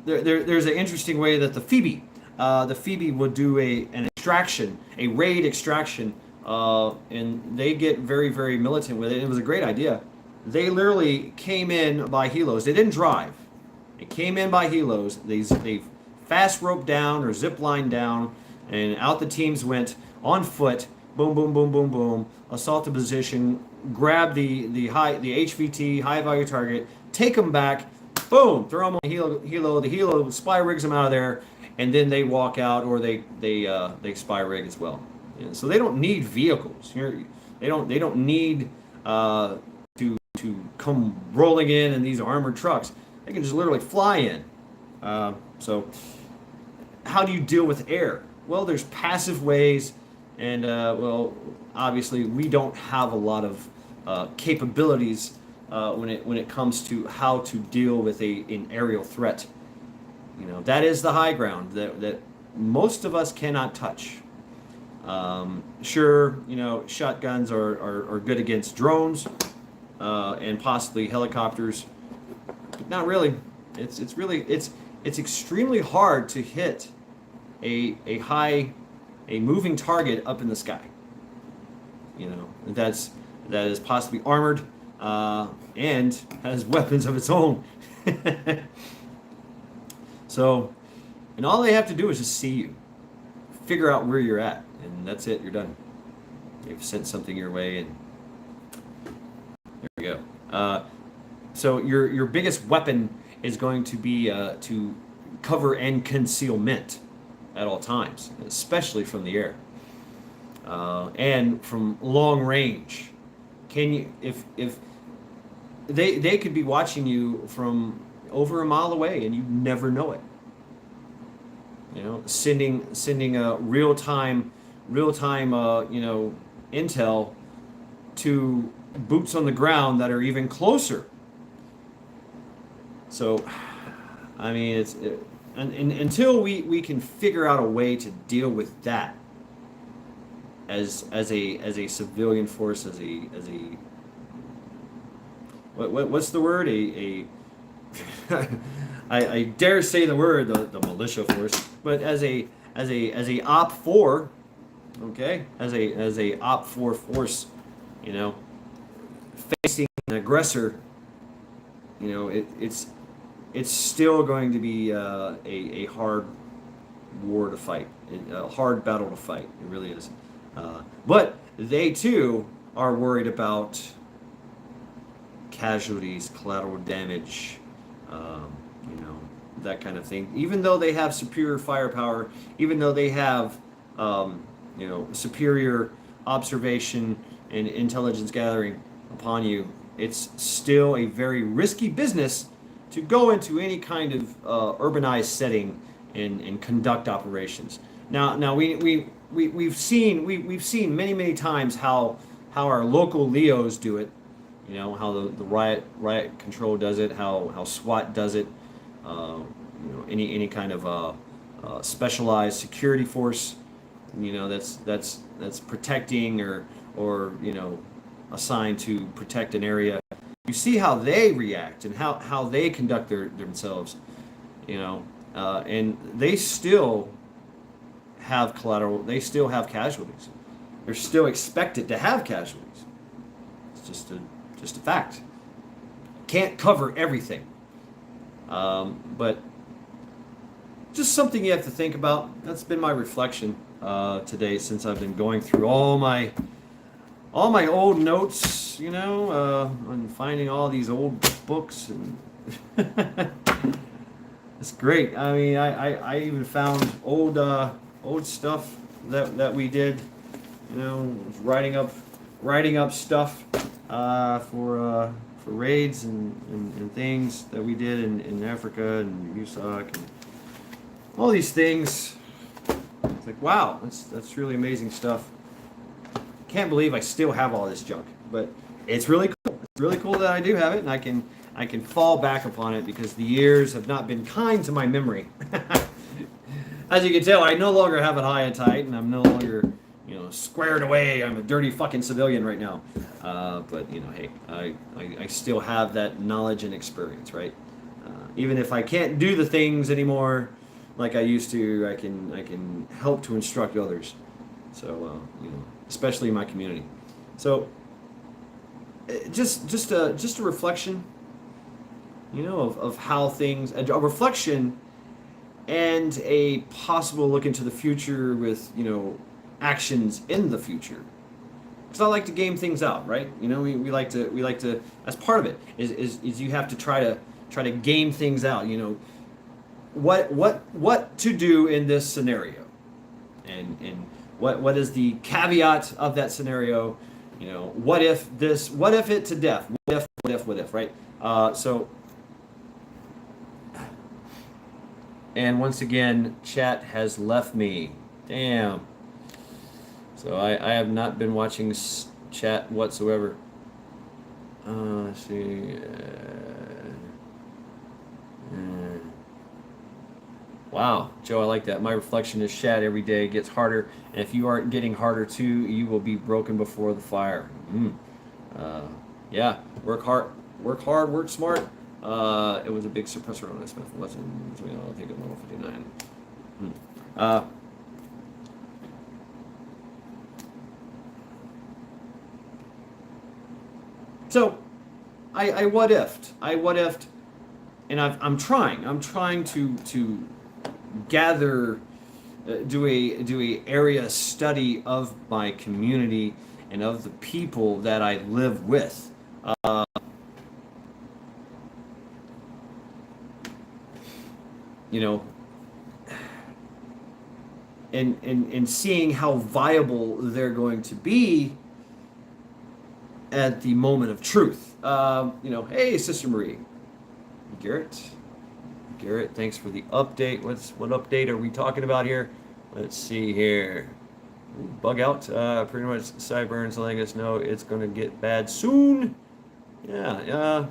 [SPEAKER 1] There's an interesting way that the Phoebe would do an extraction, a raid extraction and they get very, very militant with it. It was a great idea. They literally came in by helos. They didn't drive. They came in by helos. They fast roped down or zip line down, and out the teams went on foot. Boom, boom, boom, boom, boom. Assault the position. Grab the HVT, high value target. Take them back. Boom. Throw them on the helo. The helo spy rigs them out of there, and then they walk out, or they spy rig as well. Yeah, so they don't need vehicles. They don't need to come rolling in these armored trucks. They can just literally fly in. So how do you deal with air? Well, there's passive ways, and well, obviously we don't have a lot of capabilities when it comes to how to deal with an aerial threat. That is the high ground that most of us cannot touch. Sure, shotguns are good against drones and possibly helicopters, but not really. It's extremely hard to hit a moving target up in the sky. That is possibly armored and has weapons of its own. So, and all they have to do is just see you, figure out where you're at, and that's it. You're done. They've sent something your way, and there we go. So your biggest weapon is going to be to cover and concealment at all times, especially from the air and from long range. Can you, if they could be watching you from over a mile away and you never know it. Sending a real time intel to boots on the ground that are even closer. So, I mean, until we can figure out a way to deal with that as a civilian force, as a what's the word? I dare say the word, the militia force, but as a OP4, okay, as a OP4 force, facing an aggressor, it's still going to be a hard war to fight, a hard battle to fight. It really is. But they too are worried about casualties, collateral damage, that kind of thing. Even though they have superior firepower, even though they have superior observation and intelligence gathering upon you, it's still a very risky business to go into any kind of urbanized setting and conduct operations. Now we've seen many times how our local Leos do it. How the riot control does it, how SWAT does it, any kind of specialized security force, that's protecting or assigned to protect an area. You see how they react and how they conduct themselves, and they still have collateral. They still have casualties. They're still expected to have casualties. It's just a fact. Can't cover everything, but just something you have to think about. That's been my reflection today, since I've been going through all my old notes, and finding all these old books, and it's great. I mean, I even found old stuff that we did, writing up stuff for raids and things that we did in Africa and USOC and all these things. It's like, wow, that's really amazing stuff. Can't believe I still have all this junk, but it's really cool. It's really cool that I do have it, and I can fall back upon it because the years have not been kind to my memory. As you can tell, I no longer have it high and tight, and I'm no longer squared away. I'm a dirty fucking civilian right now. But hey, I still have that knowledge and experience, right? Even if I can't do the things anymore like I used to, I can help to instruct others. So especially in my community. So just a reflection, of how things, a reflection and a possible look into the future with, actions in the future. Because I like to game things out, right? We like to, that's part of it, is you have to try to game things out, what to do in this scenario, and what is the caveat of that scenario. What if this, what if it to death, what if, right? So, and once again, chat has left me. Damn. So I have not been watching chat whatsoever. Let's see. Wow, Joe, I like that. My reflection is shat every day gets harder, and if you aren't getting harder too, you will be broken before the fire. Yeah, work hard, work smart. It was a big suppressor on this Smith Wesson. I think it was 59. So, I what ifed, and I'm trying to gather, do a area study of my community and of the people that I live with. And seeing how viable they're going to be at the moment of truth. Hey, Sister Marie. Garrett, thanks for the update. What update are we talking about here? Let's see here. Bug out. Pretty much Cyburns letting us know it's going to get bad soon. Yeah.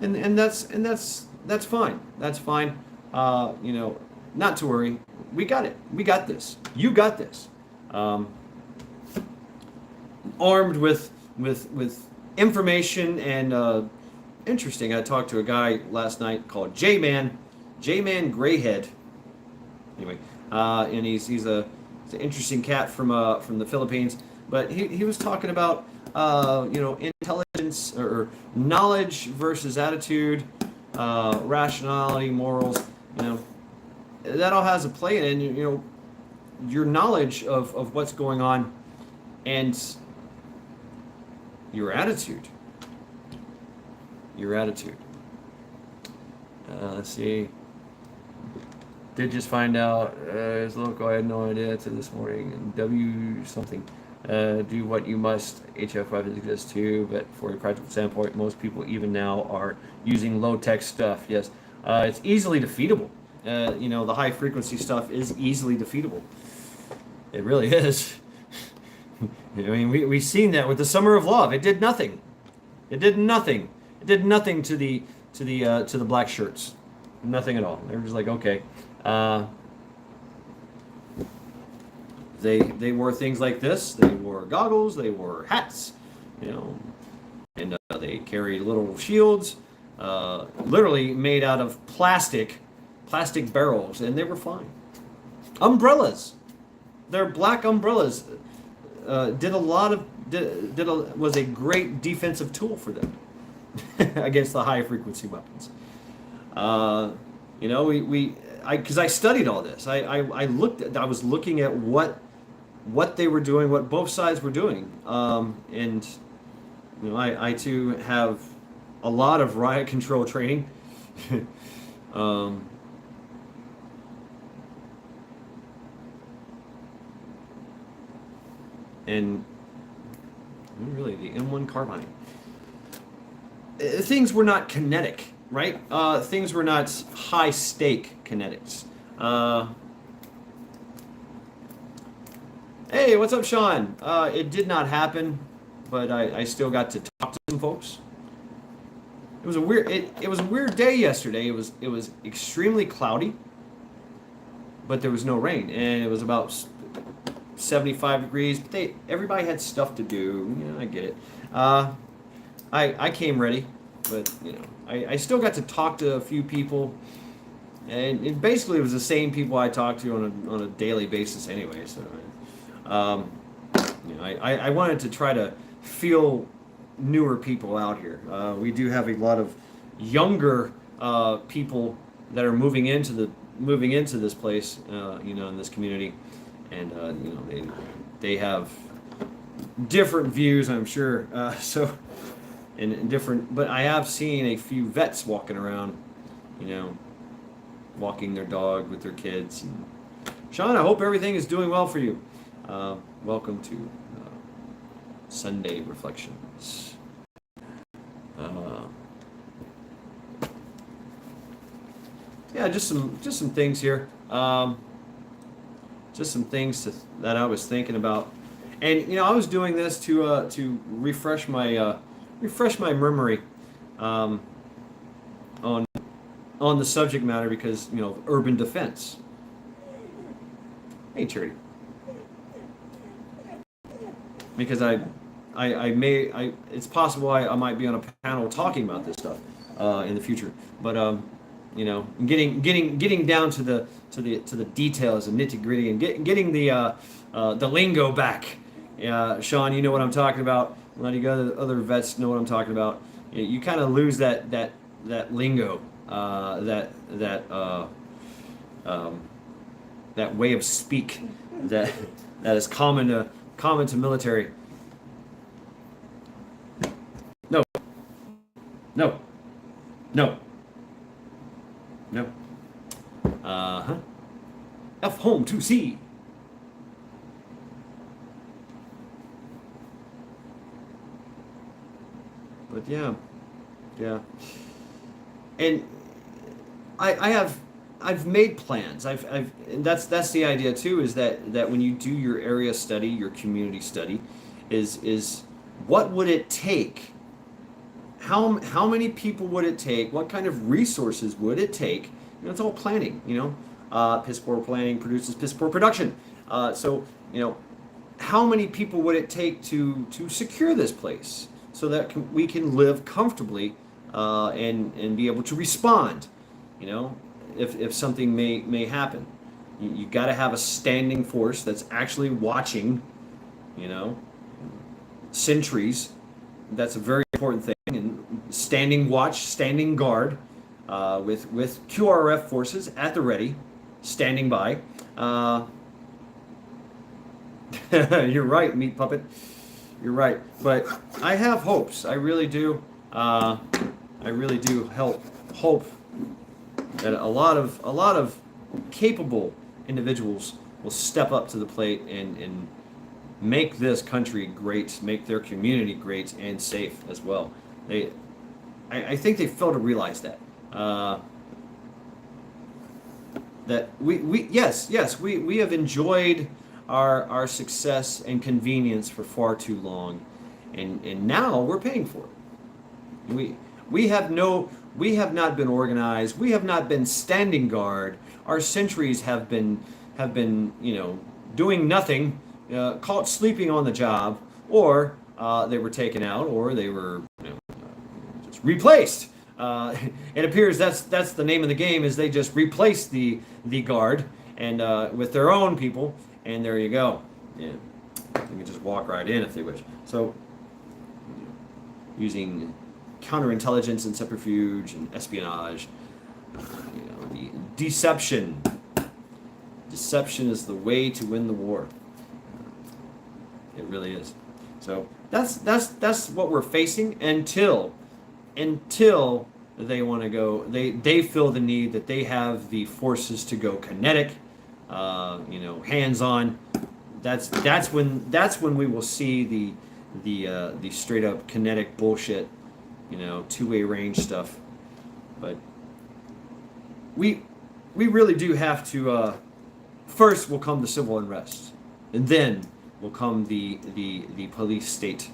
[SPEAKER 1] And that's fine. That's fine. Not to worry. We got it. We got this. You got this. Armed with information and interesting. I talked to a guy last night called J-Man Grayhead. Anyway, and he's an interesting cat from the Philippines. But he was talking about intelligence or knowledge versus attitude, rationality, morals. That all has a play in it. Your knowledge of what's going on and your attitude. Let's see. Did just find out his local, I had no idea until this morning. W something. Do what you must. HF5 exists too, but for a practical standpoint, most people even now are using low-tech stuff. Yes, it's easily defeatable. The high frequency stuff is easily defeatable. It really is. We've seen that with the Summer of Love. It did nothing. It did nothing to the black shirts. Nothing at all. They were just like, okay. They wore things like this. They wore goggles. They wore hats. And they carried little shields, literally made out of plastic barrels, and they were fine. Umbrellas. Their black umbrellas was a great defensive tool for them against the high frequency weapons. Because I studied all this. I was looking at what they were doing, what both sides were doing, and I too have a lot of riot control training. And really, the M1 carbine. Things were not kinetic, right? Things were not high-stake kinetics. Hey, what's up, Sean? It did not happen, but I still got to talk to some folks. It was a weird day yesterday. It was extremely cloudy, but there was no rain, and it was about 75 degrees, but everybody had stuff to do. I get it. I came ready, but I still got to talk to a few people, and basically it was the same people I talked to on a daily basis anyway. So, I wanted to try to feel newer people out here. We do have a lot of younger people that are moving into this place, in this community, and they have different views, I'm sure. And different, but I have seen a few vets walking around, walking their dog with their kids. And Sean, I hope everything is doing well for you. Welcome to Sunday Reflections. Yeah, just some things here. Just some things that I was thinking about, and I was doing this to refresh my memory on the subject matter, because urban defense. Hey, Charity. Because it's possible I might be on a panel talking about this stuff in the future, but getting down to the details and nitty gritty, and getting the lingo back. Sean, you know what I'm talking about. A lot of you other vets know what I'm talking about. You kind of lose that lingo, that way of speak that is common to military. No. No. No. No. F home to C. But yeah, and I've made plans. And that's the idea too. Is that when you do your area study, your community study, is what would it take? How many people would it take? What kind of resources would it take? It's all planning. Piss poor planning produces piss poor production. So how many people would it take to secure this place so that we can live comfortably and be able to respond? If something may happen, you got to have a standing force that's actually watching. Sentries. That's a very important thing. And standing watch, standing guard, with QRF forces at the ready, standing by. You're right, Meat Puppet. You're right. But I have hopes. I really do. I really do hope that a lot of capable individuals will step up to the plate and make this country great, make their community great and safe as well. I think they fail to realize that. That we have enjoyed our success and convenience for far too long, and now we're paying for it. We have not been organized. We have not been standing guard. Our sentries have been doing nothing. Caught sleeping on the job, or they were taken out, or they were just replaced. It appears that's the name of the game, is they just replace the guard and with their own people, and there you go. Yeah, they can just walk right in if they wish. So using counterintelligence and subterfuge and espionage, the deception. Deception is the way to win the war. It really is. So that's what we're facing until they want to go. They feel the need that they have the forces to go kinetic, hands on. That's when we will see the straight up kinetic bullshit, two-way range stuff. But we really do have to. First will come the civil unrest, and then will come the police state.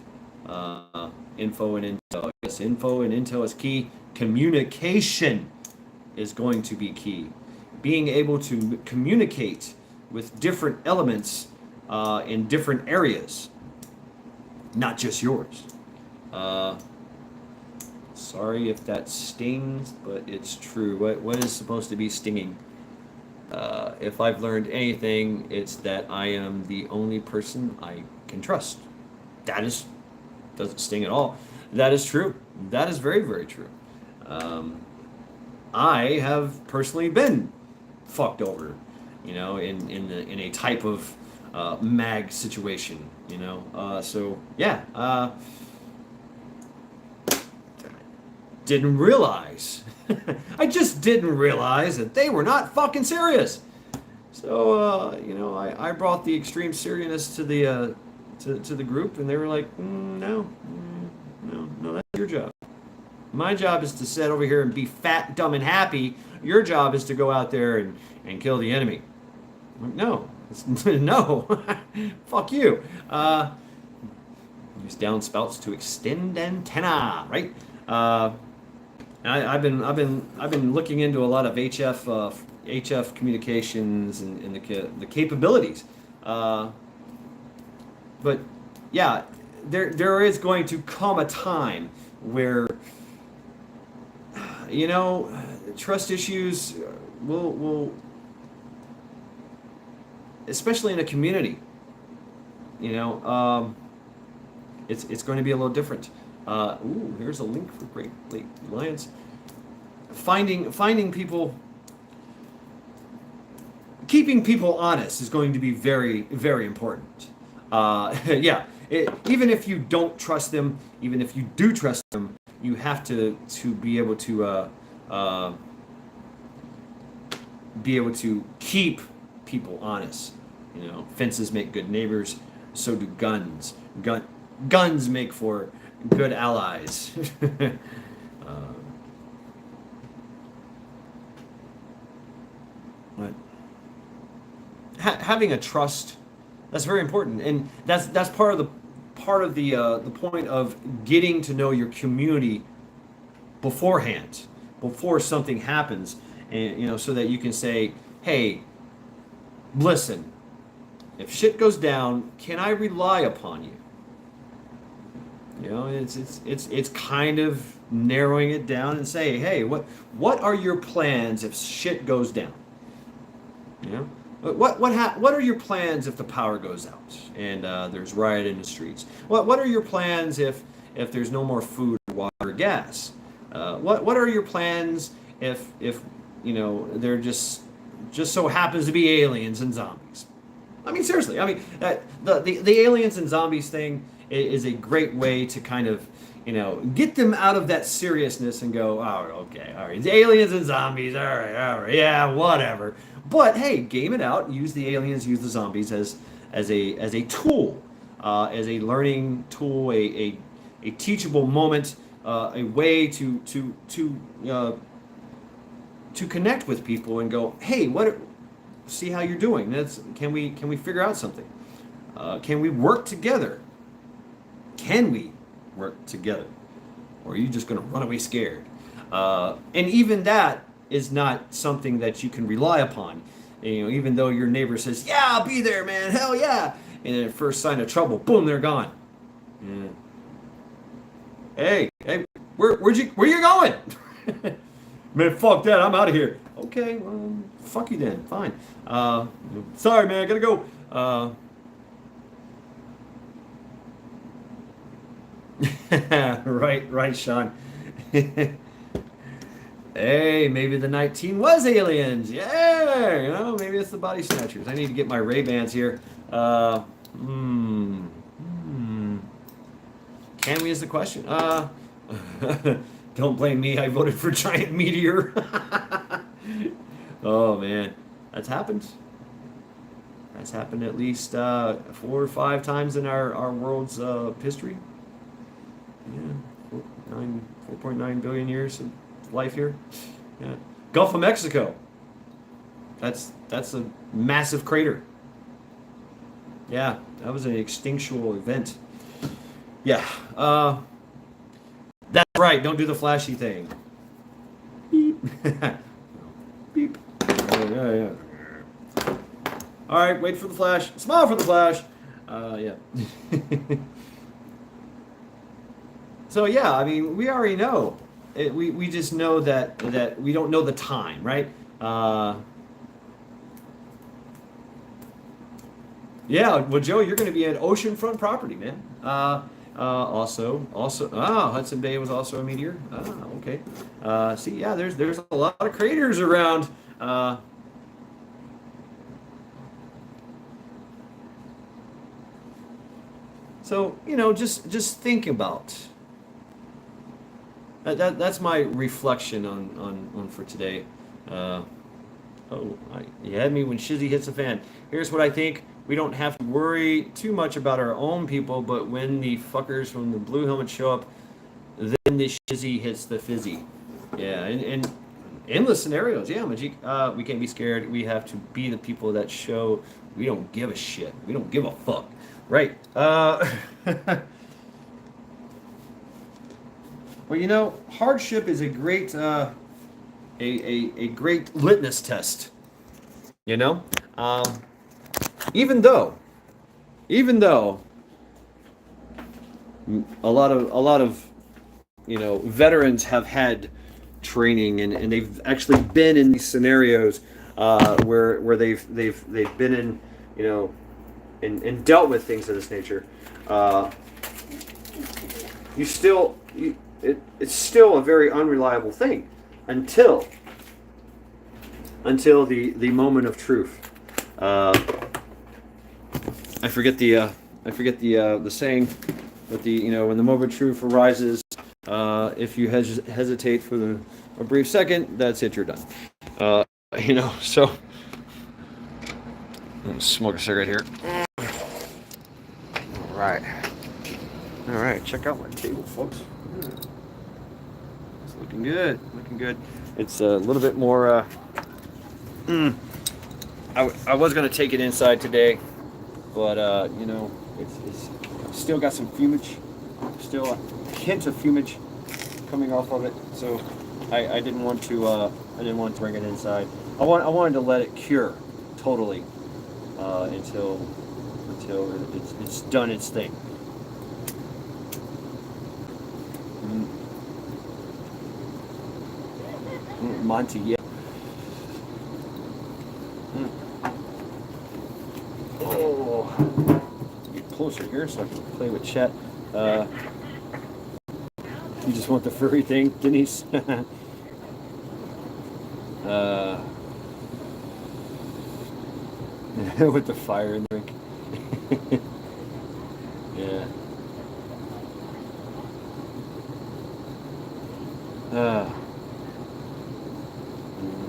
[SPEAKER 1] Info and intel. Yes, info and intel is key. Communication is going to be key. Being able to communicate with different elements in different areas, not just yours. Sorry if that stings, but it's true. What is supposed to be stinging? If I've learned anything, it's that I am the only person I can trust. That is, doesn't sting at all. That is true. That is very, very true. I have personally been fucked over, in a type of mag situation, so yeah. Didn't realize. I just didn't realize that they were not fucking serious. So, I brought the extreme seriousness to the group, and they were like, no, that's your job. My job is to sit over here and be fat, dumb, and happy. Your job is to go out there and kill the enemy. I'm like, no, no, fuck you. Use downspouts to extend antenna, right? I've been looking into a lot of HF communications and the capabilities, but yeah, there is going to come a time where trust issues will especially in a community, it's going to be a little different. Here's a link for Great Lake Alliance. Finding people, keeping people honest is going to be very, very important. Yeah, even if you don't trust them, even if you do trust them, you have to be able to keep people honest. Fences make good neighbors, so do guns. Guns make for good allies. But having a trust, that's very important, and that's part of the point of getting to know your community beforehand, before something happens, and so that you can say, hey, listen, if shit goes down, can I rely upon you? It's kind of narrowing it down and say, hey, what are your plans if shit goes down? What are your plans if the power goes out and there's riot in the streets? What are your plans if there's no more food, water, or gas? What are your plans if there just so happens to be aliens and zombies? I mean, seriously. I mean, the aliens and zombies thing is a great way to kind of, get them out of that seriousness and go, oh, okay, all right, it's aliens and zombies, all right, yeah, whatever. But hey, game it out. Use the aliens, use the zombies as a tool, as a learning tool, a teachable moment, a way to connect with people and go, hey, see how you're doing. Can we figure out something? Can we work together? Can we work together? Or are you just going to run away scared? And even that is not something that you can rely upon. Even though your neighbor says, yeah, I'll be there, man, hell yeah. And then first sign of trouble, boom, they're gone. Yeah. Hey, where you going? Man, fuck that, I'm out of here. Okay, well, fuck you then, fine. Sorry, man, I gotta go. Right, Sean. Hey, maybe the 19 was aliens. Yeah, maybe it's the body snatchers. I need to get my Ray-Bans here. Can we is the question. Don't blame me. I voted for Giant Meteor. Oh, man. That's happened. That's happened at least 4 or 5 times in our world's history. Yeah, 4.9 billion years of life here. Yeah. Gulf of Mexico. That's a massive crater. Yeah, that was an extinctual event. Yeah. That's right. Don't do the flashy thing. Beep. Beep. Yeah. All right. Wait for the flash. Smile for the flash. Yeah. So yeah, I mean, we already know. We just know that we don't know the time, right? Yeah, well, Joe, you're going to be an oceanfront property, man. Hudson Bay was also a meteor. Okay. See, yeah, there's a lot of craters around. Uh, so just think about that's my reflection on for today. Uh, you had me when Shizzy hits the fan. Here's what I think. We don't have to worry too much about our own people, but when the fuckers from the Blue Helmet show up, then the Shizzy hits the fizzy. Yeah, and endless scenarios. Yeah, Majik. We can't be scared. We have to be the people that show we don't give a shit. We don't give a fuck. Right. Well, hardship is a great a great litmus test. You know, um, even though even though a lot of veterans have had training and they've actually been in these scenarios where they've been in and dealt with things of this nature. Uh, you still it's still a very unreliable thing until the moment of truth. Uh, I forget the saying, but when the moment of truth arises, if you hesitate for a brief second, that's it. You're done. So I'm gonna smoke a cigarette here. All right. Check out my table, folks. It's looking good. Looking good. It's a little bit more. I was gonna take it inside today, but it's still got some fumage, still a hint of fumage coming off of it. So I didn't want to bring it inside. I wanted to let it cure totally until it's done its thing. Monty, yeah. Oh, get closer here so I can play with Chet. You just want the furry thing, Denise? With the fire and drink. Yeah.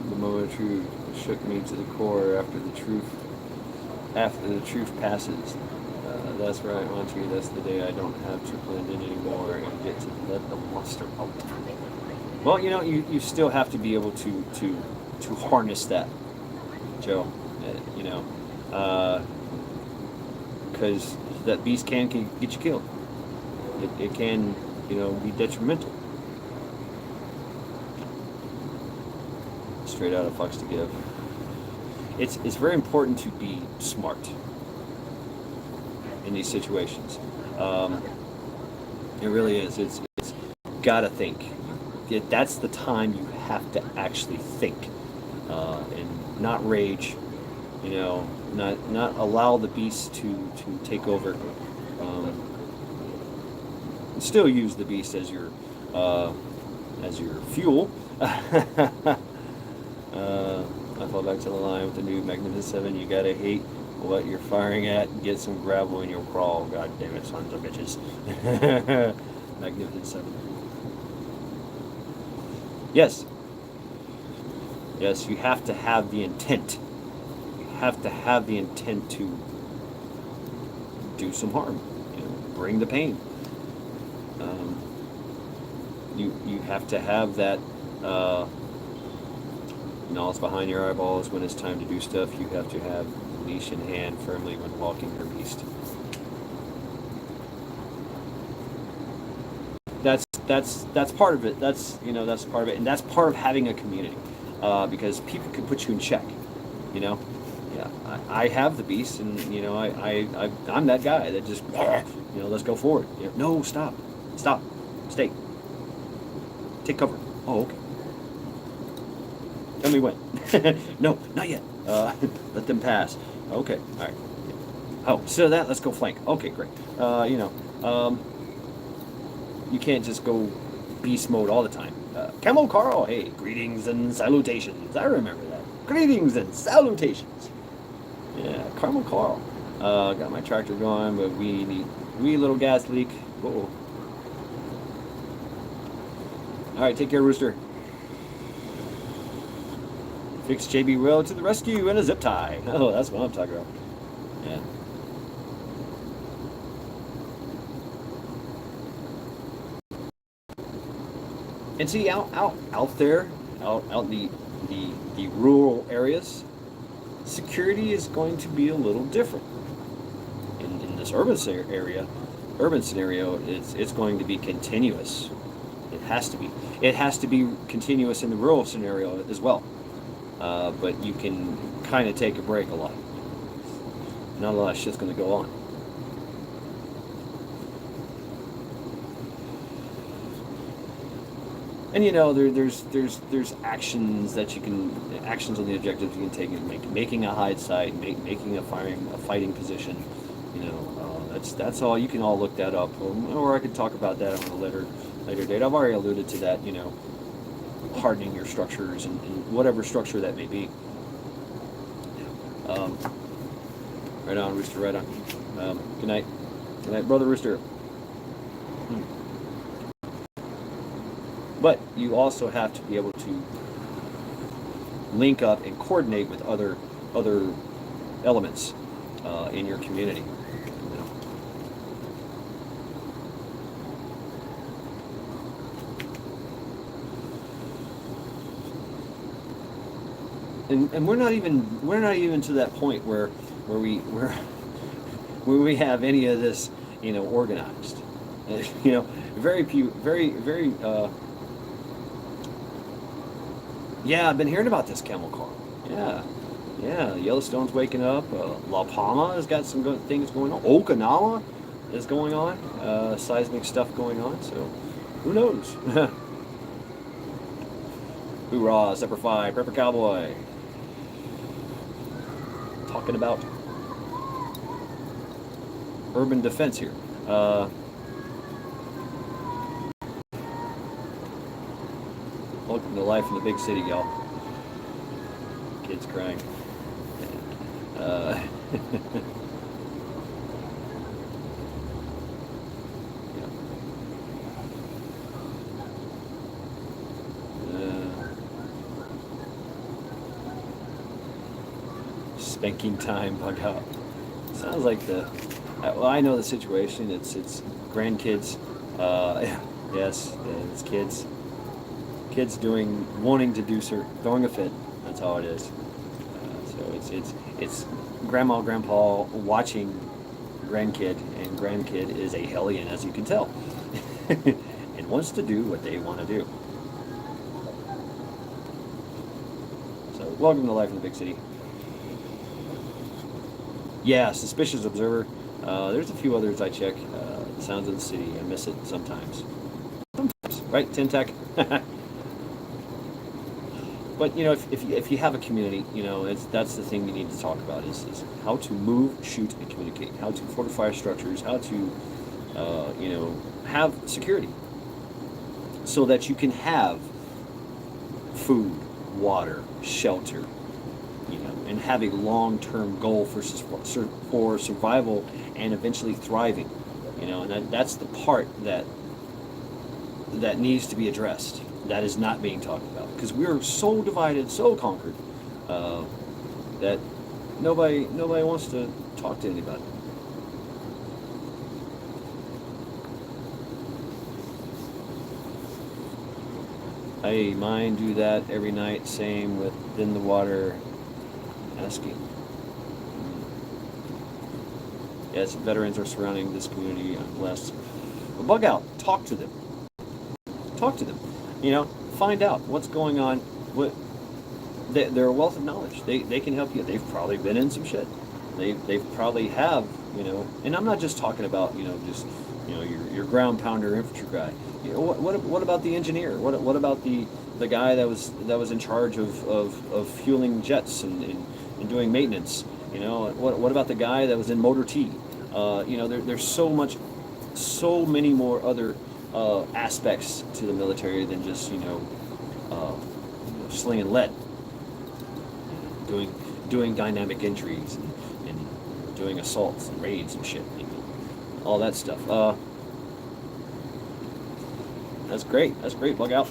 [SPEAKER 1] The moment of truth shook me to the core after the truth passes. That's right, Monty. That's the day I don't have to blend in anymore and get to let the monster out. Well, you still have to be able to harness that, Joe. Because that beast can get you killed. It can, be detrimental. Straight out of Fucks to Give. It's very important to be smart in these situations. It really is. It's gotta think. That's the time you have to actually think and not rage. Not allow the beast to take over. Still use the beast as your fuel. I fall back to the line with the new Magnificent 7. You gotta hate what you're firing at. Get some gravel and you'll crawl. God damn it, sons of bitches. Magnificent 7. Yes. Yes, you have to have the intent. You have to have the intent to do some harm. Bring the pain. You have to have that knowledge behind your eyeballs when it's time to do stuff. You have to have leash in hand firmly when walking your beast. That's part of it. That's part of it, and that's part of having a community, because people can put you in check. Yeah, I have the beast, and I'm that guy that just let's go forward. No, stop, stay, take cover. Oh, okay. Tell me when. No, not yet. Let them pass. Okay, all right. Oh, so that, let's go flank. Okay, great. You know, you can't just go beast mode all the time. Camel Carl, hey, greetings and salutations. I remember that. Greetings and salutations. Yeah, Carmel Carl. Got my tractor going, but we need wee little gas leak. Uh-oh. All right, take care, Rooster. Fix JB Will to the rescue and a zip tie. Oh, that's what I'm talking about. Yeah. And see, out there, out in the rural areas, security is going to be a little different. In this urban scenario, it's going to be continuous. It has to be. It has to be continuous in the rural scenario as well. But you can kind of take a break a lot. Not a lot of shit's going to go on. And you know, there's actions that you can, actions on the objectives you can take, making a hide site, making a fighting position. You know, that's all. You can all look that up, or I could talk about that on a later date. I've already alluded to that. You know, hardening your structures and whatever structure that may be. Right on, Rooster. Right on. Good night, brother Rooster. But you also have to be able to link up and coordinate with other elements in your community. You know. And we're not even to that point where we have any of this, you know, organized. You know, very yeah, I've been hearing about this Camel Car. Yeah, Yellowstone's waking up. La Palma has got some good things going on. Okinawa is going on. Seismic stuff going on. So, who knows? Hoorah, Semper Fi, Prepper Cowboy. Talking about urban defense here. Welcome to life in the big city, y'all. Kids crying. Yeah. Spanking time, bug out. Sounds like well, I know the situation. It's grandkids. Yes, it's kids. Kids wanting to do throwing a fit. That's all it is. So it's grandma, grandpa watching grandkid, and grandkid is a hellion, as you can tell, and wants to do what they want to do. So welcome to life in the big city. Yeah, suspicious observer. There's a few others I check. Sounds of the city. I miss it sometimes. Sometimes, right? Tintech. But you know, if you have a community, you know, that's the thing you need to talk about is how to move, shoot, and communicate. How to fortify structures. How to, you know, have security, so that you can have food, water, shelter, you know, and have a long-term goal for survival and eventually thriving. You know, and that's the part that needs to be addressed. That is not being talked about, because we are so divided, so conquered, that nobody wants to talk to anybody. Mine do that every night. Same with in the water asking. Yes, veterans are surrounding this community. I'm blessed. But bug out. Talk to them. Talk to them. You know, find out what's going on. They're a wealth of knowledge. They can help you. They've probably been in some shit. They've probably have, you know. And I'm not just talking about, you know, just, you know, your ground pounder infantry guy. You know, what about the engineer? What about the guy that was in charge of fueling jets and doing maintenance You know, what about the guy that was in Motor T? You know, there's so many more other aspects to the military than just slinging lead, doing dynamic entries and doing assaults and raids and shit, all that stuff. That's great. That's great. Bug out.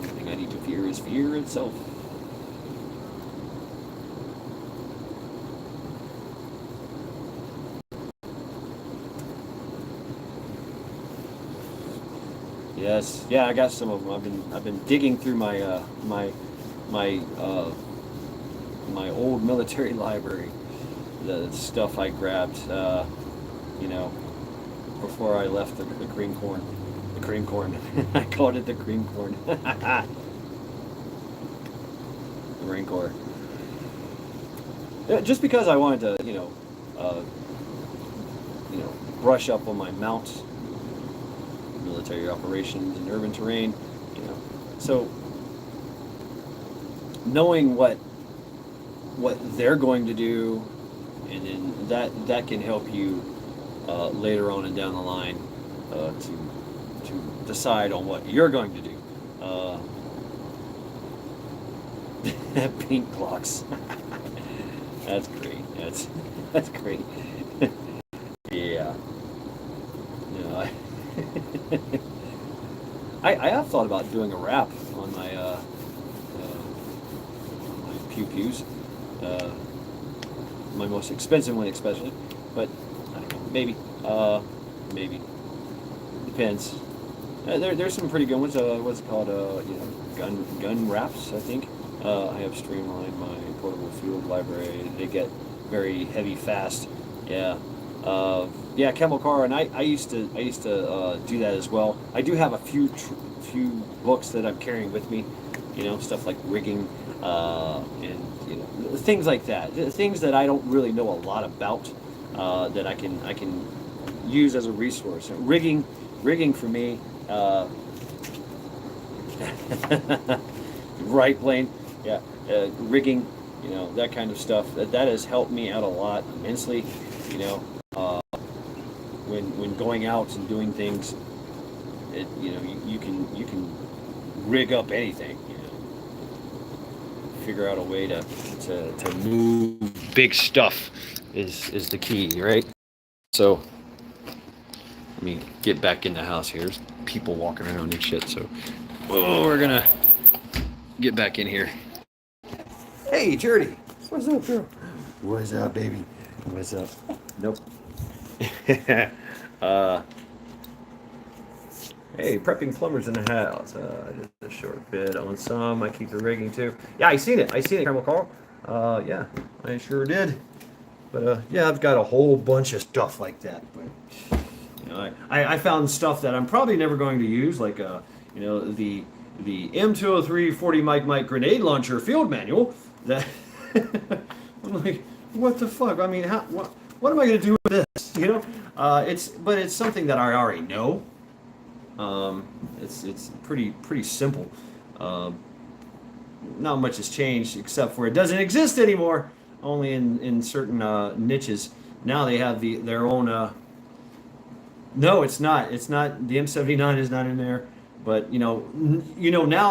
[SPEAKER 1] The thing I need to fear is fear itself. Yes, yeah, I got some of them. I've been digging through my old military library, the stuff I grabbed, you know, before I left the cream corn. The cream corn. I called it the cream corn. The Marine Corps. Yeah, just because I wanted to, brush up on my mount, military operations and urban terrain, So knowing what they're going to do, and then that can help you later on and down the line to decide on what you're going to do. Pink clocks. That's great. That's great. Yeah. I have thought about doing a wrap on my pew-pews, my most expensive one especially, but I don't know, maybe, depends. There's some pretty good ones. What's it called? Gun wraps, I think. I have streamlined my portable field library. They get very heavy fast. Yeah. Camel Car, and I used to do that as well. I do have a few books that I'm carrying with me, stuff like rigging, and things like that. Things that I don't really know a lot about, that I can use as a resource. Rigging for me, right, Blaine? Yeah, rigging, that kind of stuff. That has helped me out a lot immensely, when going out and doing things. You can rig up anything. Figure out a way to move big stuff is the key, right? So let me get back in the house here. There's people walking around and shit. So we're gonna get back in here. Hey, Charity. What's up, girl? What's up, baby? What's up? Nope. Hey, prepping plumbers in the house. Just a short bit on some. I keep the rigging too. Yeah, I seen it, Caramel Carl. Yeah, I sure did. But yeah, I've got a whole bunch of stuff like that. But I found stuff that I'm probably never going to use, like the M203 40 Mike grenade launcher field manual. That I'm like, what the fuck? I mean, what am I going to do with this? It's something that I already know. It's pretty simple. Not much has changed except for it doesn't exist anymore. Only in certain niches. Now they have their own. No, it's not. It's not. The M79 is not in there. But now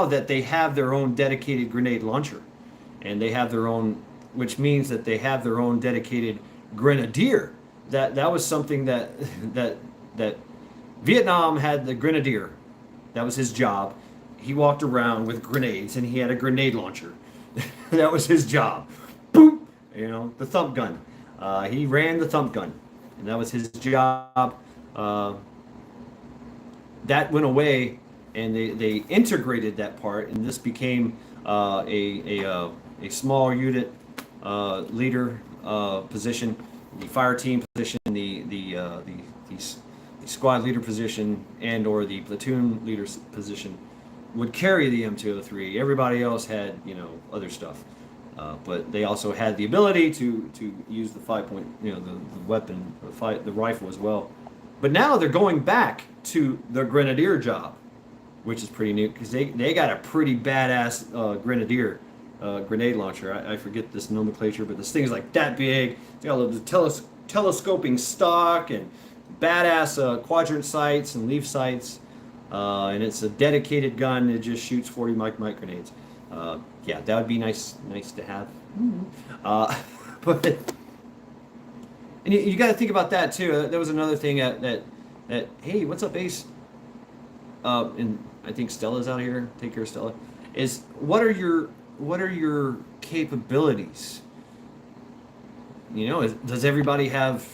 [SPEAKER 1] that they have their own dedicated grenade launcher, and they have their own, which means that they have their own dedicated grenadier. That was something that Vietnam had. The grenadier. That was his job. He walked around with grenades, and he had a grenade launcher. That was his job. Boom! The thump gun. He ran the thump gun, and that was his job. That went away, and they integrated that part, and this became a small unit leader position, the fire team position, the squad leader position, and or the platoon leader position would carry the M203. Everybody else had other stuff, but they also had the ability to use the 5-point the weapon, the rifle as well. But now they're going back to the grenadier job. which is pretty neat because they got a pretty badass grenadier grenade launcher. I forget this nomenclature, but this thing is like that big. It's got the telescoping stock and badass quadrant sights and leaf sights, and it's a dedicated gun. It just shoots 40 mic grenades. Yeah, that would be nice to have. But and you got to think about that too. That was another thing that hey, what's up, Ace? And I think Stella's out here. Take care of Stella. Is what are your capabilities? You know, does everybody have?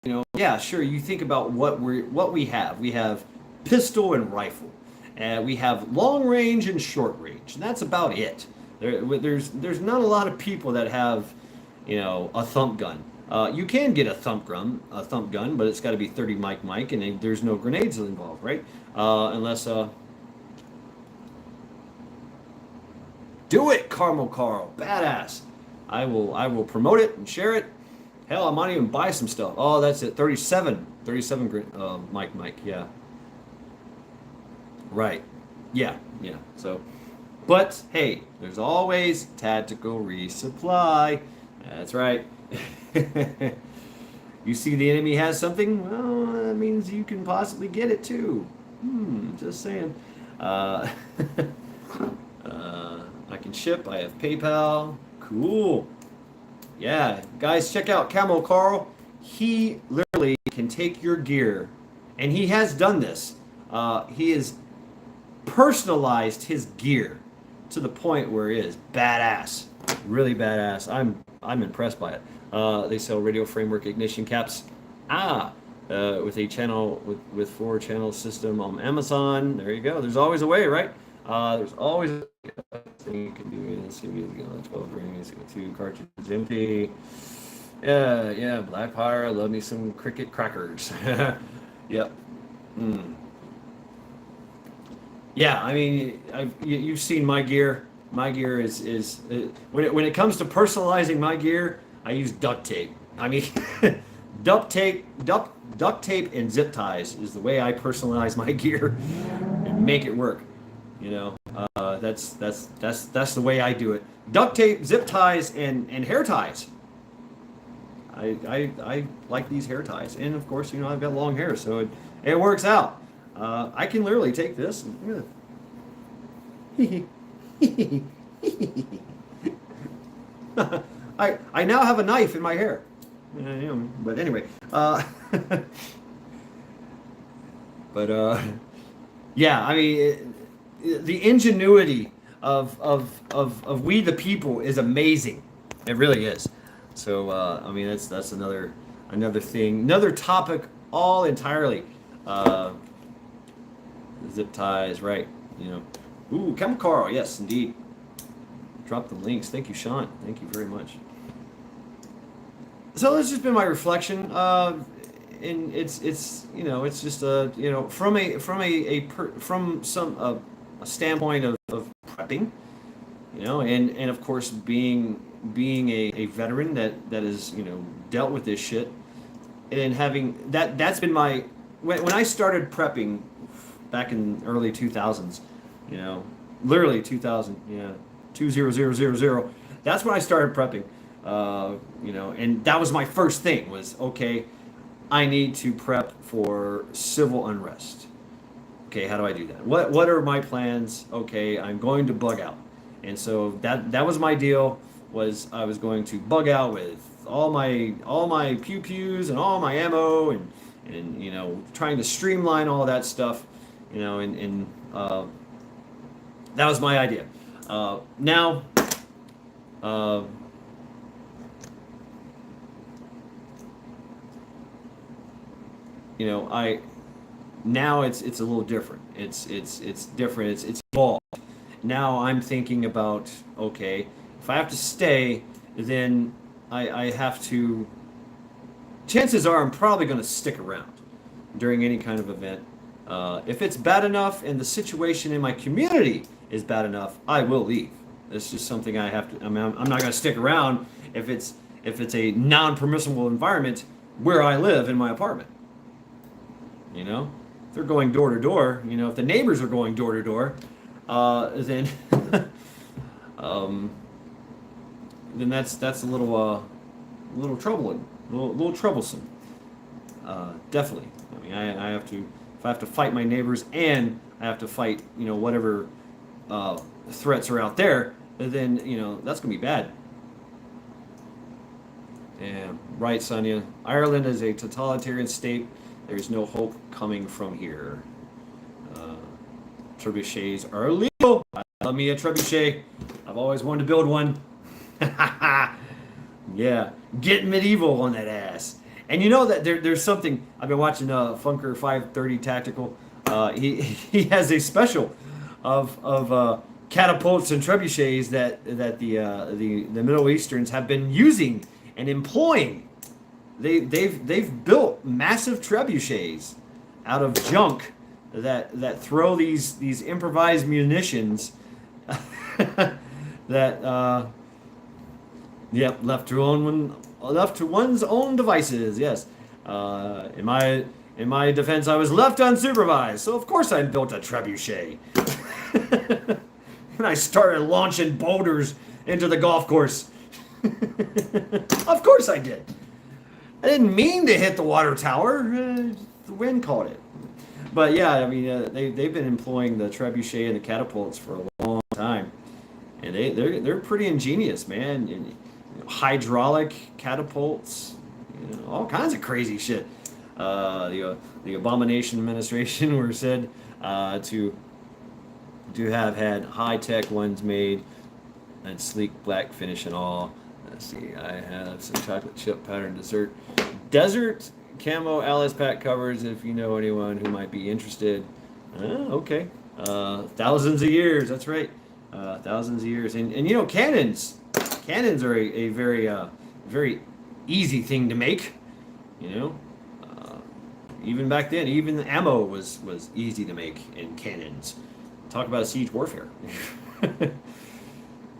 [SPEAKER 1] You know, yeah, sure. You think about what we have. We have pistol and rifle, and we have long range and short range, and that's about it. There's not a lot of people that have, you know, a thump gun. You can get a thump gun, but it's got to be 30 mic, and there's no grenades involved, right? Unless do it, Caramel Carl, badass. I will promote it and share it. Hell, I might even buy some stuff. Oh, that's it. 37 mic, yeah. Right. Yeah. So, but hey, there's always tactical resupply. That's right. You see the enemy has something? Well, that means you can possibly get it too. Just saying. I can ship. I have PayPal. Cool. Yeah, guys, check out Camo Carl. He literally can take your gear, and he has done this. He has personalized his gear to the point where it is badass, really badass. I'm impressed by it. They sell radio framework ignition caps. With a channel with 4-channel system on Amazon. There you go. There's always a way, right? There's always a thing you can do. Let's see, 12 rings, 2 cartridges empty. Yeah, Black Fire. I love me some cricket crackers. Yep. Yeah, I mean, you've seen my gear. My gear is when it comes to personalizing my gear, I use duct tape. I mean, duct tape and zip ties is the way I personalize my gear and make it work. You know, that's the way I do it. Duct tape, zip ties, and hair ties. I like these hair ties, and of course, you know, I've got long hair, so it works out. I can literally take this. I now have a knife in my hair. But anyway, yeah, I mean, the ingenuity of we the people is amazing. It really is. So I mean, that's another thing, another topic all entirely. Zip ties, right? You know. Ooh, Chemical Carl, yes, indeed. Drop the links. Thank you, Sean. Thank you very much. So that's just been my reflection, and it's you know, it's just you know, from a standpoint of prepping, you know, and of course being a veteran that is, you know, dealt with this shit, and having that's been my when I started prepping back in early 2000s, you know, literally 2000, yeah, 20000. That's when I started prepping. You know, and that was my first thing was, okay, I need to prep for civil unrest. Okay, how do I do that? What are my plans? Okay, I'm going to bug out. And so that was my deal, was I was going to bug out with all my pew-pews and all my ammo and you know, trying to streamline all that stuff, you know, and that was my idea. Now you know, now it's a little different. It's different. It's evolved. Now I'm thinking about, okay, if I have to stay, then I have to. Chances are I'm probably going to stick around during any kind of event. If it's bad enough and the situation in my community is bad enough, I will leave. It's just something I have to. I mean, I'm not going to stick around if it's a non-permissible environment where I live in my apartment. You know, they're going door to door, if the neighbors are going door to door, then um, then that's a little troubling, a little troublesome. Definitely. I mean, I have to, if I have to fight my neighbors and I have to fight, whatever threats are out there, then that's gonna be bad. Yeah, right, Sonia. Ireland is a totalitarian state. There is no hope coming from here. Uh, Trebuchets are illegal. I love me a trebuchet. I've always wanted to build one. Yeah, get medieval on that ass. And you know that there's something. I've been watching Funker 530 Tactical. He has a special of catapults and trebuchets that the Middle Easterns have been using and employing. They've built massive trebuchets out of junk that throw these improvised munitions that yep, left to one's own devices. Yes. In my defense, I was left unsupervised, so of course I built a trebuchet. And I started launching boulders into the golf course. Of course I did. I didn't mean to hit the water tower. The wind caught it. But yeah, I mean, they've been employing the trebuchet and the catapults for a long time, and they're pretty ingenious, man. And, hydraulic catapults, all kinds of crazy shit. The Abomination administration were said to have had high-tech ones made and sleek black finish and all. Let's see, I have some chocolate chip pattern desert camo Alice pack covers if you know anyone who might be interested. Okay. Thousands of years, that's right. Thousands of years. And cannons. Cannons are a very easy thing to make. Even back then, even the ammo was easy to make in cannons. Talk about siege warfare.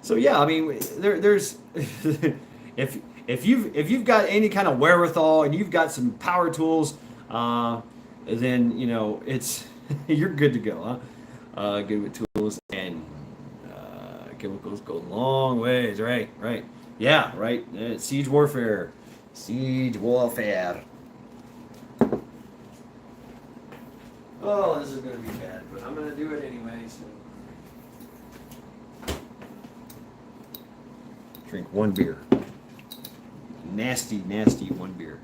[SPEAKER 1] So yeah, I mean, there's if you've got any kind of wherewithal and you've got some power tools, then it's you're good to go, huh? Good with tools, and chemicals go a long ways, right? Right. Yeah, right. Siege warfare. Siege warfare. Oh, this is going to be bad, but I'm going to do it anyway. So. Drink one beer. Nasty, nasty one beer.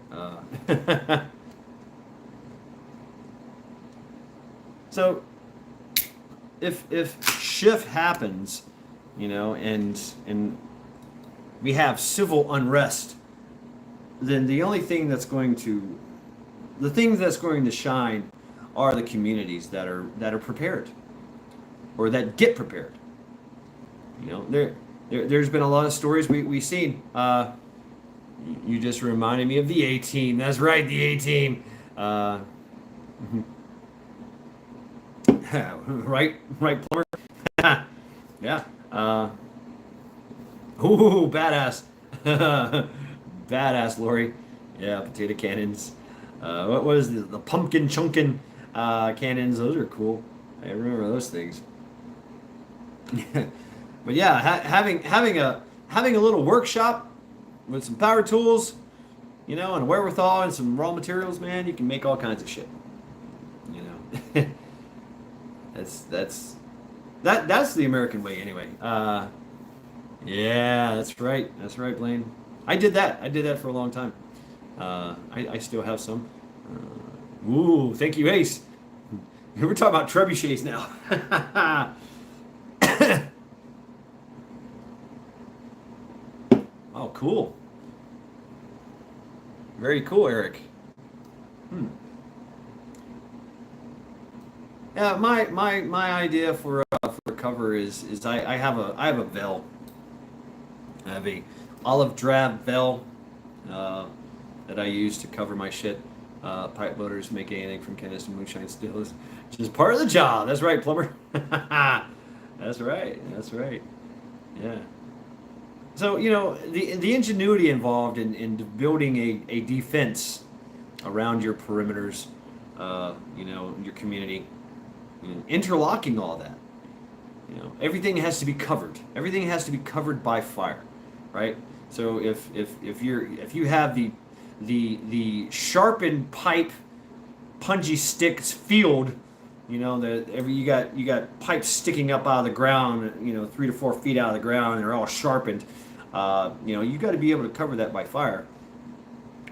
[SPEAKER 1] So, if shift happens, and we have civil unrest, then the thing that's going to shine are the communities that are prepared, or that get prepared. There's been a lot of stories we've seen. You just reminded me of the A Team. That's right, the A Team. Right, Plumber. Yeah. Ooh, badass. Badass, Lori. Yeah, potato cannons. What was the pumpkin chunkin cannons? Those are cool. I remember those things. But yeah, having a little workshop with some power tools, and wherewithal and some raw materials, man, you can make all kinds of shit. That's the American way, anyway. Yeah, that's right. That's right, Blaine. I did that for a long time. I still have some. Ooh, thank you, Ace. We're talking about trebuchets now. Oh, cool. Very cool, Eric. Yeah, my idea for a cover is I have a veil. I have a olive drab veil that I use to cover my shit. Pipe loaders make anything from canister moonshine stills, which is part of the job. That's right, Plumber. That's right. That's right. Yeah. So the ingenuity involved in building a defense around your perimeters your community, interlocking all that. Everything has to be covered. Everything has to be covered by fire, right? So if you have the sharpened pipe, punji sticks field, you got pipes sticking up out of the ground, 3 to 4 feet out of the ground, and they're all sharpened. You got to be able to cover that by fire,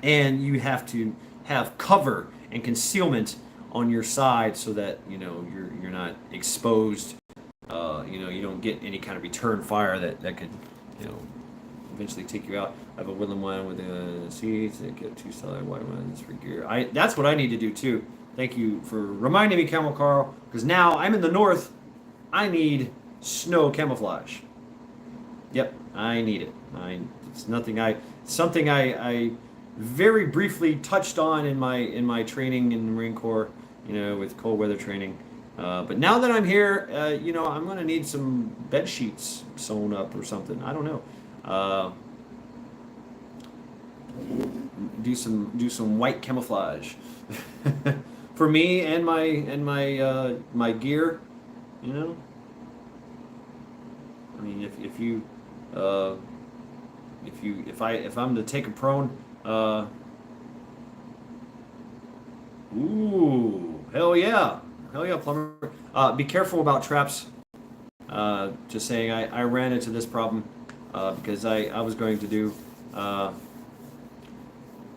[SPEAKER 1] and you have to have cover and concealment on your side so that you're not exposed. You don't get any kind of return fire that could eventually take you out. I have a woodland one with the seeds and get 2 solid white ones for gear. That's what I need to do too. Thank you for reminding me, Camel Carl, because now I'm in the north. I need snow camouflage. Yep, I need it. It's something I very briefly touched on in my training in the Marine Corps, with cold weather training. But now that I'm here, I'm going to need some bed sheets sewn up or something. I don't know. Do some white camouflage for me and my gear. I mean, if I'm to take a prone, ooh, hell yeah, plumber. Be careful about traps. Just saying, I ran into this problem because I was going to do.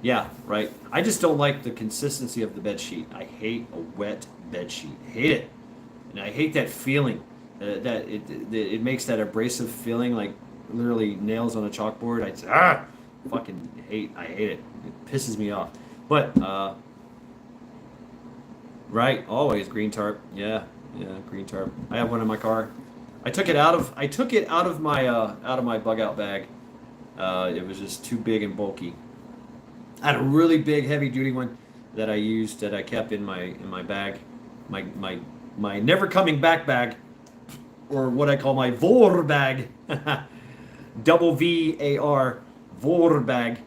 [SPEAKER 1] Yeah, right. I just don't like the consistency of the bed sheet. I hate a wet bed sheet. Hate it, and I hate that feeling. That it makes that abrasive feeling like literally nails on a chalkboard. I hate it. It pisses me off. But right, always green tarp. Yeah, green tarp. I have one in my car. I took it out of my bug out bag. It was just too big and bulky. I had a really big heavy duty one that I kept in my bag, my never coming back bag, or what I call my VOR bag, double VAR, VOR bag,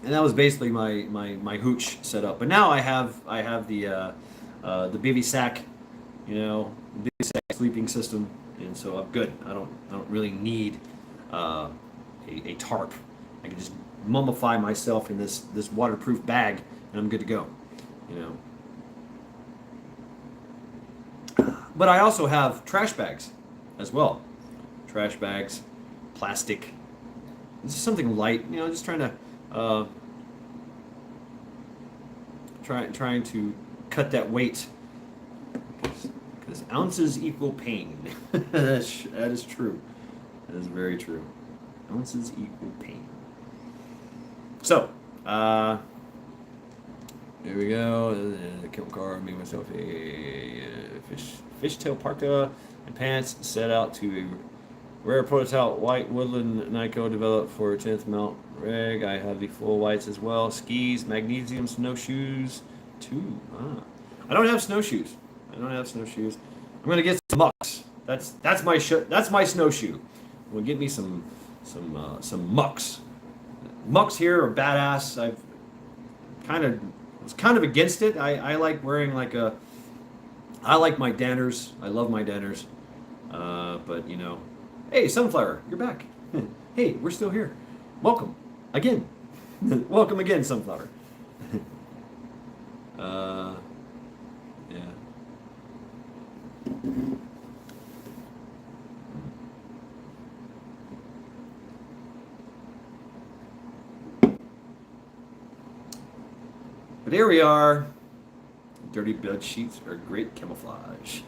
[SPEAKER 1] and that was basically my hooch setup. But now I have the bivy sack, bivy sack sleeping system, and so I'm good. I don't really need a tarp. I can just mummify myself in this waterproof bag, and I'm good to go. But I also have trash bags as well. Trash bags, plastic. This is something light, just trying to trying to cut that weight, because ounces equal pain. That is true. That is very true. Ounces equal pain. So, here we go. Camel car, made myself a fishtail parka and pants, set out to a rare prototype white woodland Nyko developed for 10th Mount Reg. I have the full whites as well. Skis, magnesium snowshoes, too. I don't have snowshoes. I'm gonna get some mucks. That's my snowshoe. I'm gonna get me some mucks. Mucks here are badass. I was kind of against it. I like wearing I like my Danners. I love my Danners. But hey, Sunflower, you're back. Hey, we're still here. Welcome again. Welcome again, Sunflower. Yeah. But here we are. Dirty bed sheets are great camouflage.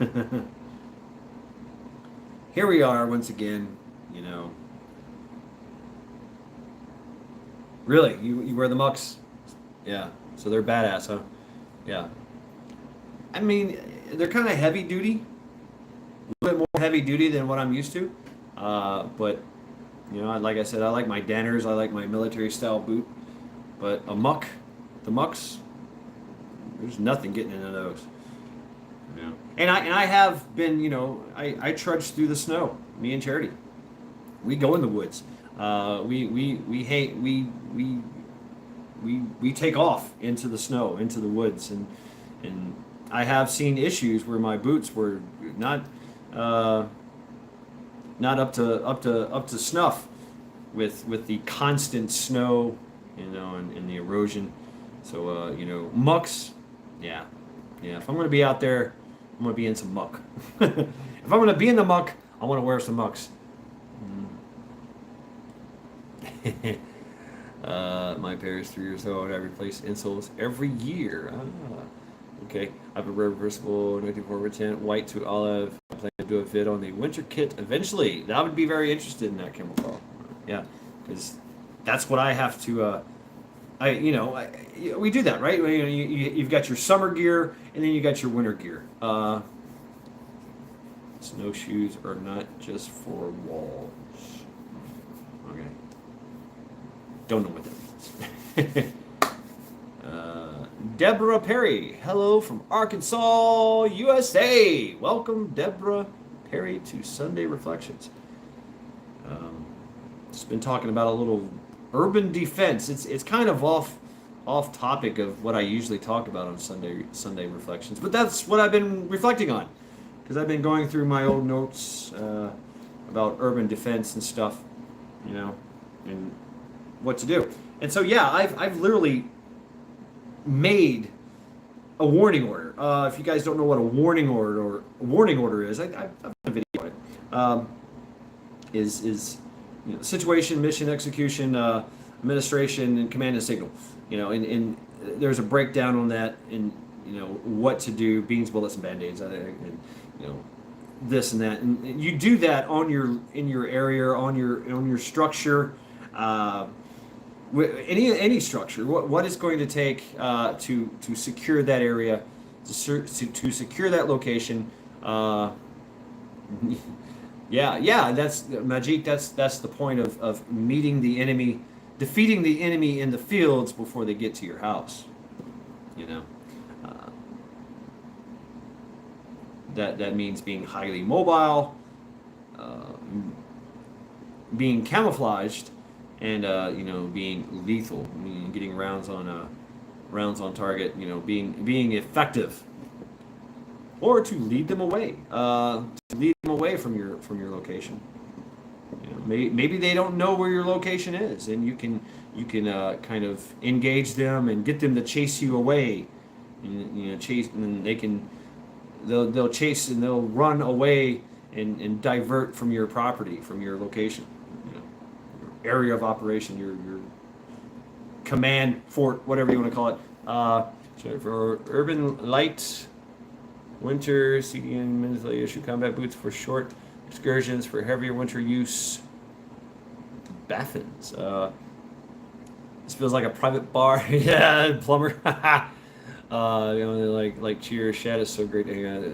[SPEAKER 1] Here we are once again, Really? You wear the mucks? Yeah. So they're badass, huh? Yeah. I mean, they're kind of heavy duty. A little bit more heavy duty than what I'm used to. But, like I said, I like my Danners. I like my military style boot. But the mucks, there's nothing getting into those. Yeah. And I have been, I trudge through the snow. Me and Charity, we go in the woods. We we take off into the snow, into the woods, and I have seen issues where my boots were not not up to snuff with the constant snow, and the erosion. So mucks, yeah, yeah. If I'm gonna be out there, I'm gonna be in some muck. If I'm gonna be in the muck, I want to wear some mucks. My pair is 3 years old. I replace insoles every year. Okay. I have a reversible 94% white to olive. I plan to do a vid on the winter kit eventually. I would be very interested in that, chemical. Yeah, because that's what I have to. We do that, right? You've got your summer gear, and then you got your winter gear. Snowshoes are not just for walls. Okay. Don't know what that means. Deborah Perry, hello from Arkansas, USA. Welcome, Deborah Perry, to Sunday Reflections. Just been talking about a little urban defense. It's kind of off topic of what I usually talk about on Sunday Reflections, but that's what I've been reflecting on, because I've been going through my old notes about urban defense and stuff, and what to do. And so yeah, I've literally made a warning order. If you guys don't know what a warning order is, I've done a video on it. Is situation, mission, execution, administration, and command and signal. And there's a breakdown on that, and what to do: beans, bullets, and band-aids, and this and that. And you do that in your area, on your structure. Any structure, what it's going to take to secure that area, to secure that location. Yeah, that's Majik. That's the point of meeting the enemy, defeating the enemy in the fields before they get to your house. That means being highly mobile, being camouflaged, and being lethal, getting rounds on target, being effective, or to lead them away, from your location. Maybe they don't know where your location is, and you can kind of engage them and get them to chase you away, chase, and they'll chase and they'll run away and divert from your property, from your location. Area of operation, your command fort, whatever you want to call it. So for urban light winter, CDN mentally issue combat boots for short excursions, for heavier winter use, Baffins. This feels like a private bar. Yeah, plumber. Like cheers. Shad is so great to hang out.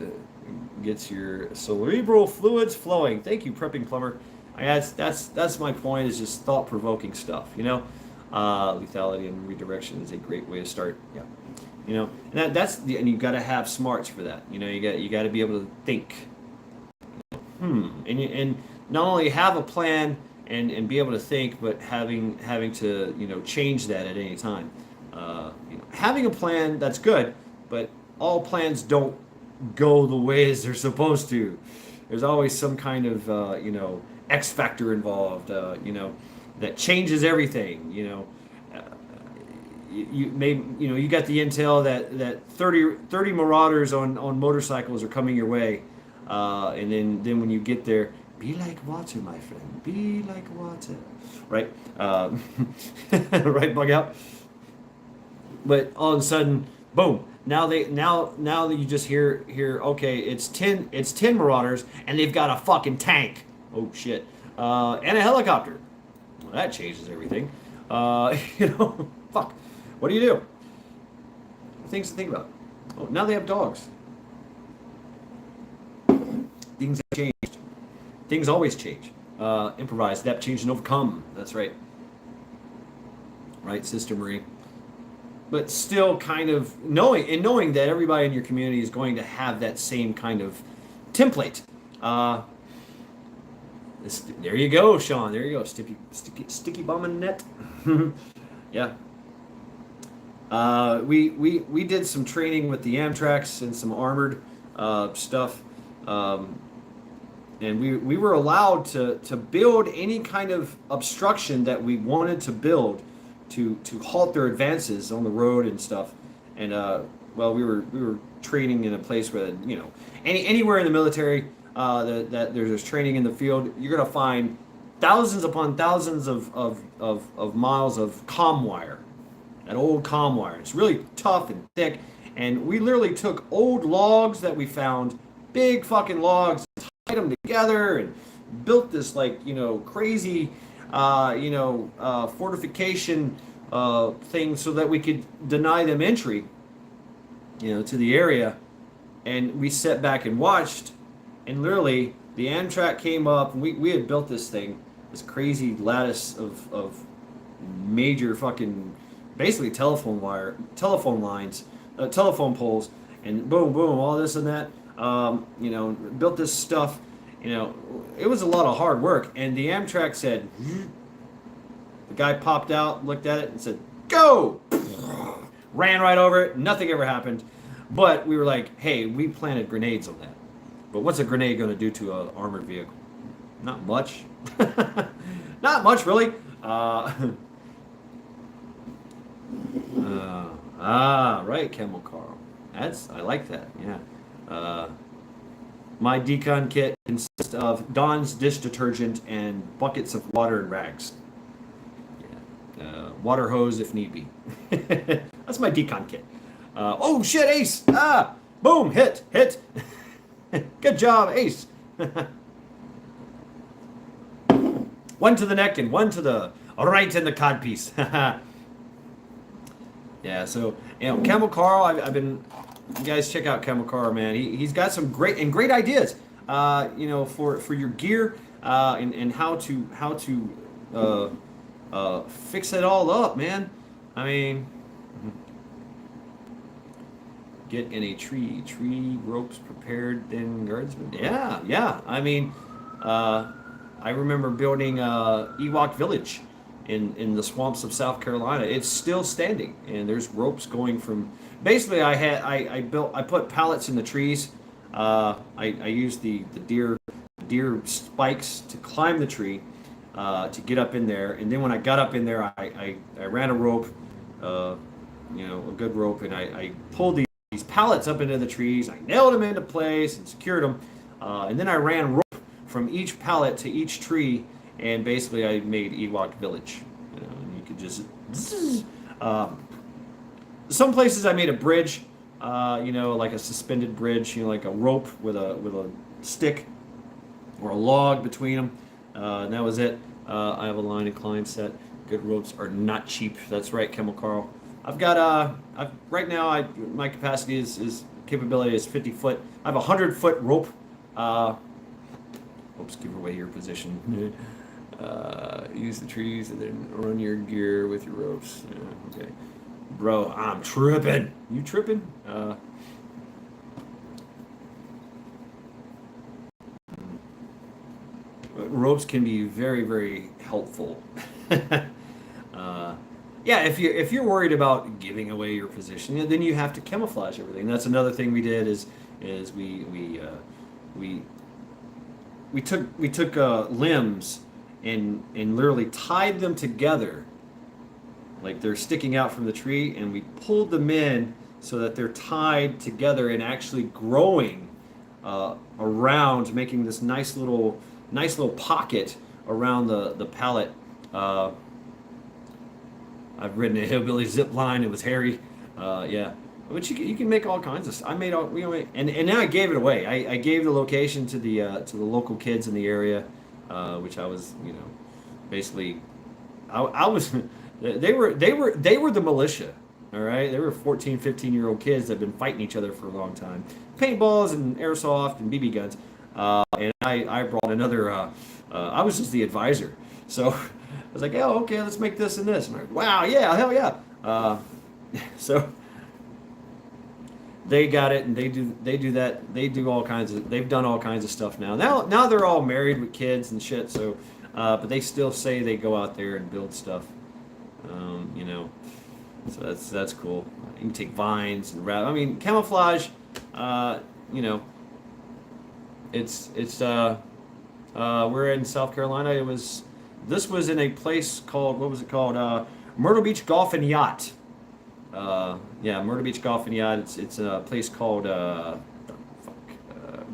[SPEAKER 1] Gets your cerebral fluids flowing. Thank you, prepping plumber. That's my point. Is just thought-provoking stuff. Lethality and redirection is a great way to start. Yeah, and and you've got to have smarts for that. You got to be able to think. And not only have a plan and be able to think, but having to change that at any time. Having a plan, that's good, but all plans don't go the way as they're supposed to. There's always some kind of X factor involved, that changes everything. You got the intel that 30 marauders on motorcycles are coming your way, and then when you get there, be like water, my friend. Be like water, right? Right, bug out. But all of a sudden, boom! Now that you just hear, okay, it's 10 marauders, and they've got a fucking tank. Oh shit! And a helicopter. Well, that changes everything. Fuck. What do you do? Things to think about. Oh, now they have dogs. Things have changed. Things always change. Improvise, adapt, change, and overcome. That's right. Right, Sister Marie. But still kind of knowing that everybody in your community is going to have that same kind of template. There you go, Sean. There you go. Sticky bombing net. Yeah. We did some training with the Amtraks and some armored stuff. Um, and we were allowed to build any kind of obstruction that we wanted to build to halt their advances on the road and stuff. And well, we were training in a place where, you know, anywhere in the military that there's training in the field, you're gonna find thousands upon thousands of miles of comm wire, that old comm wire. It's really tough and thick, and we literally took old logs that we found, big fucking logs, tied them together and built this, like, you know, crazy fortification thing so that we could deny them entry, you know, to the area. And we sat back and watched, and literally the Amtrak came up, and we had built this thing, this crazy lattice of major fucking, basically telephone lines, telephone poles, and boom, boom, all this and that. You know, built this stuff. You know, it was a lot of hard work. And the Amtrak said, the guy popped out, looked at it, and said, "Go!" Ran right over it. Nothing ever happened. But we were like, hey, we planted grenades on that. But what's a grenade going to do to an armored vehicle? Not much. Not much, really. Right, Camel Carl. I like that. Yeah. My decon kit consists of Dawn's dish detergent and buckets of water and rags. Yeah. Water hose if need be. That's my decon kit. Oh shit, Ace! Boom, hit. Good job, Ace. One to the neck and one to the right in the codpiece. Yeah, so, you know, Camel Carl, I've been, you guys check out Camel Carl, man. He's got some great ideas, you know, for your gear, and how to fix it all up, man. I mean, get in a tree ropes prepared, then guardsmen. Yeah. I mean, I remember building Ewok Village in the swamps of South Carolina. It's still standing, and there's ropes going from. Basically, I put pallets in the trees. I used the deer spikes to climb the tree, to get up in there, and then when I got up in there, I ran a rope, you know, a good rope, and I pulled these pallets up into the trees. I nailed them into place and secured them, and then I ran rope from each pallet to each tree, and basically I made Ewok Village. You know, and you could just. Some places I made a bridge, you know, like a suspended bridge, you know, like a rope with a stick or a log between them, and that was it. I have a line incline set. Good ropes are not cheap. That's right, Camel Carl. I've got right now my capacity is capability is 50 foot. I have a 100-foot rope. Oops, give away your position. Use the trees and then run your gear with your ropes. Yeah, okay. Bro, I'm tripping. You tripping? Ropes can be very, very helpful. Yeah, if you're worried about giving away your position, then you have to camouflage everything. That's another thing we did is we took limbs and literally tied them together, like they're sticking out from the tree, and we pulled them in so that they're tied together and actually growing around, making this nice little pocket around the pallet. I've ridden a hillbilly zip line. It was hairy. Yeah, but you can make all kinds of. I made all and now I gave it away. I gave the location to the local kids in the area, which I was, you know, basically, I was. They were the militia. All right, they were 14, 15-year-old kids that have been fighting each other for a long time. Paintballs and airsoft and BB guns. And I brought another. I was just the advisor, so I was like, "Oh, okay, let's make this and this." And I'm like, "Wow, yeah, hell yeah!" So they got it, and they do that. They do all kinds of. They've done all kinds of stuff now. Now they're all married with kids and shit. So, but they still say they go out there and build stuff. You know, So that's cool. You can take vines and wrap. I mean, camouflage. You know, it's we're in South Carolina. This was in a place called, what was it called? Myrtle Beach Golf and Yacht. Yeah, Myrtle Beach Golf and Yacht. It's a place called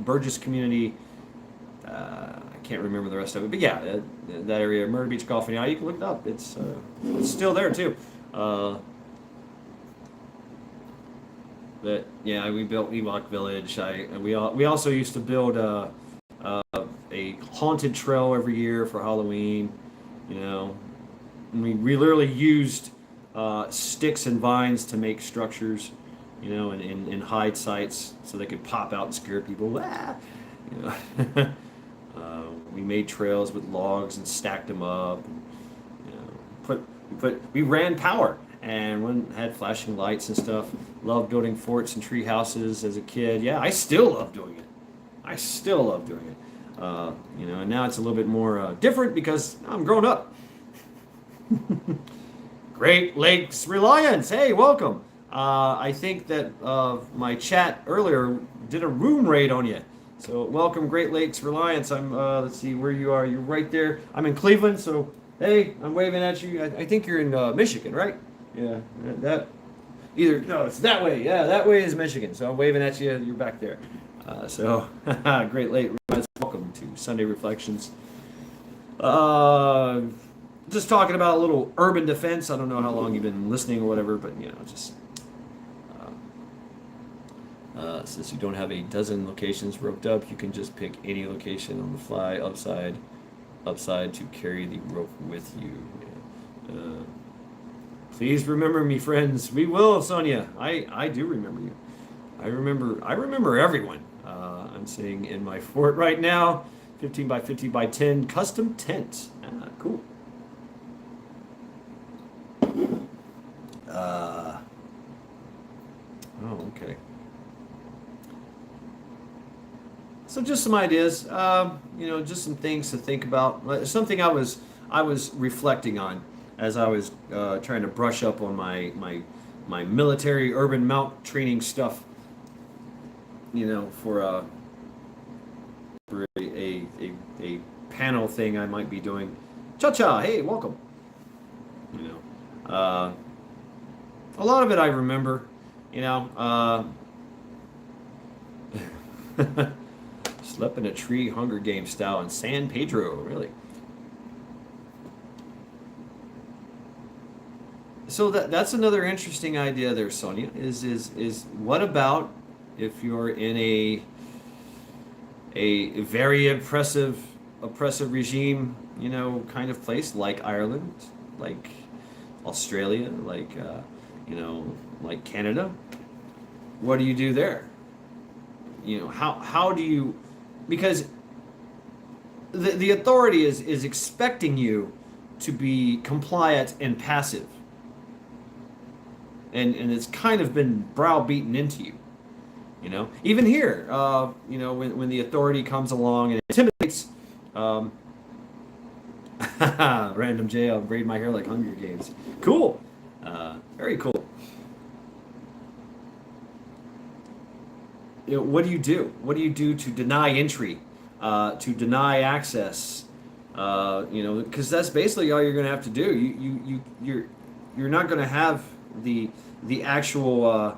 [SPEAKER 1] Burgess Community. I can't remember the rest of it, but yeah, that area, Myrtle Beach Golf and Yacht. You can look it up. It's still there too. But yeah, we built Ewok Village. We also used to build a haunted trail every year for Halloween. You know, and we literally used sticks and vines to make structures. You know, and hide sites so they could pop out and scare people. Ah! You know, we made trails with logs and stacked them up. And, you know, we ran power and had flashing lights and stuff. Loved building forts and tree houses as a kid. Yeah, I still love doing it. I still love doing it. You know, and now it's a little bit more different because I'm grown up. Great Lakes Reliance. Hey, welcome. I think that my chat earlier did a room raid on you. So welcome, Great Lakes Reliance. I'm let's see where you are. You're right there. I'm in Cleveland, so hey, I'm waving at you. I think you're in Michigan, right? Yeah, that either no, it's that way. Yeah, that way is Michigan. So I'm waving at you. You're back there. So Great Lakes Reliance. Welcome to Sunday Reflections. Just talking about a little urban defense. I don't know how long you've been listening or whatever, but you know, just. Since you don't have a dozen locations roped up, you can just pick any location on the fly upside to carry the rope with you. Please remember me, friends. We will, Sonia. I do remember you. I remember everyone. I'm sitting in my fort right now, 15 by 50 by 10 custom tent. Cool. Oh, okay. So just some ideas, you know, just some things to think about. Something I was reflecting on as I was trying to brush up on my military urban mount training stuff. You know, for a panel thing I might be doing. Cha-cha, hey, welcome. You know, a lot of it I remember. You know. Slept in a tree, Hunger Games style in San Pedro, really. So that's another interesting idea there, Sonia. Is what about if you're in a very oppressive regime, you know, kind of place like Ireland, like Australia, like you know, like Canada? What do you do there? You know, how do you, because the authority is expecting you to be compliant and passive, and it's kind of been browbeaten into you. You know, even here, you know, when the authority comes along and intimidates, random J, I'll braid my hair like Hunger Games. Cool, very cool. You know, what do you do? What do you do to deny entry, to deny access? You know, because that's basically all you're going to have to do. You're not going to have the actual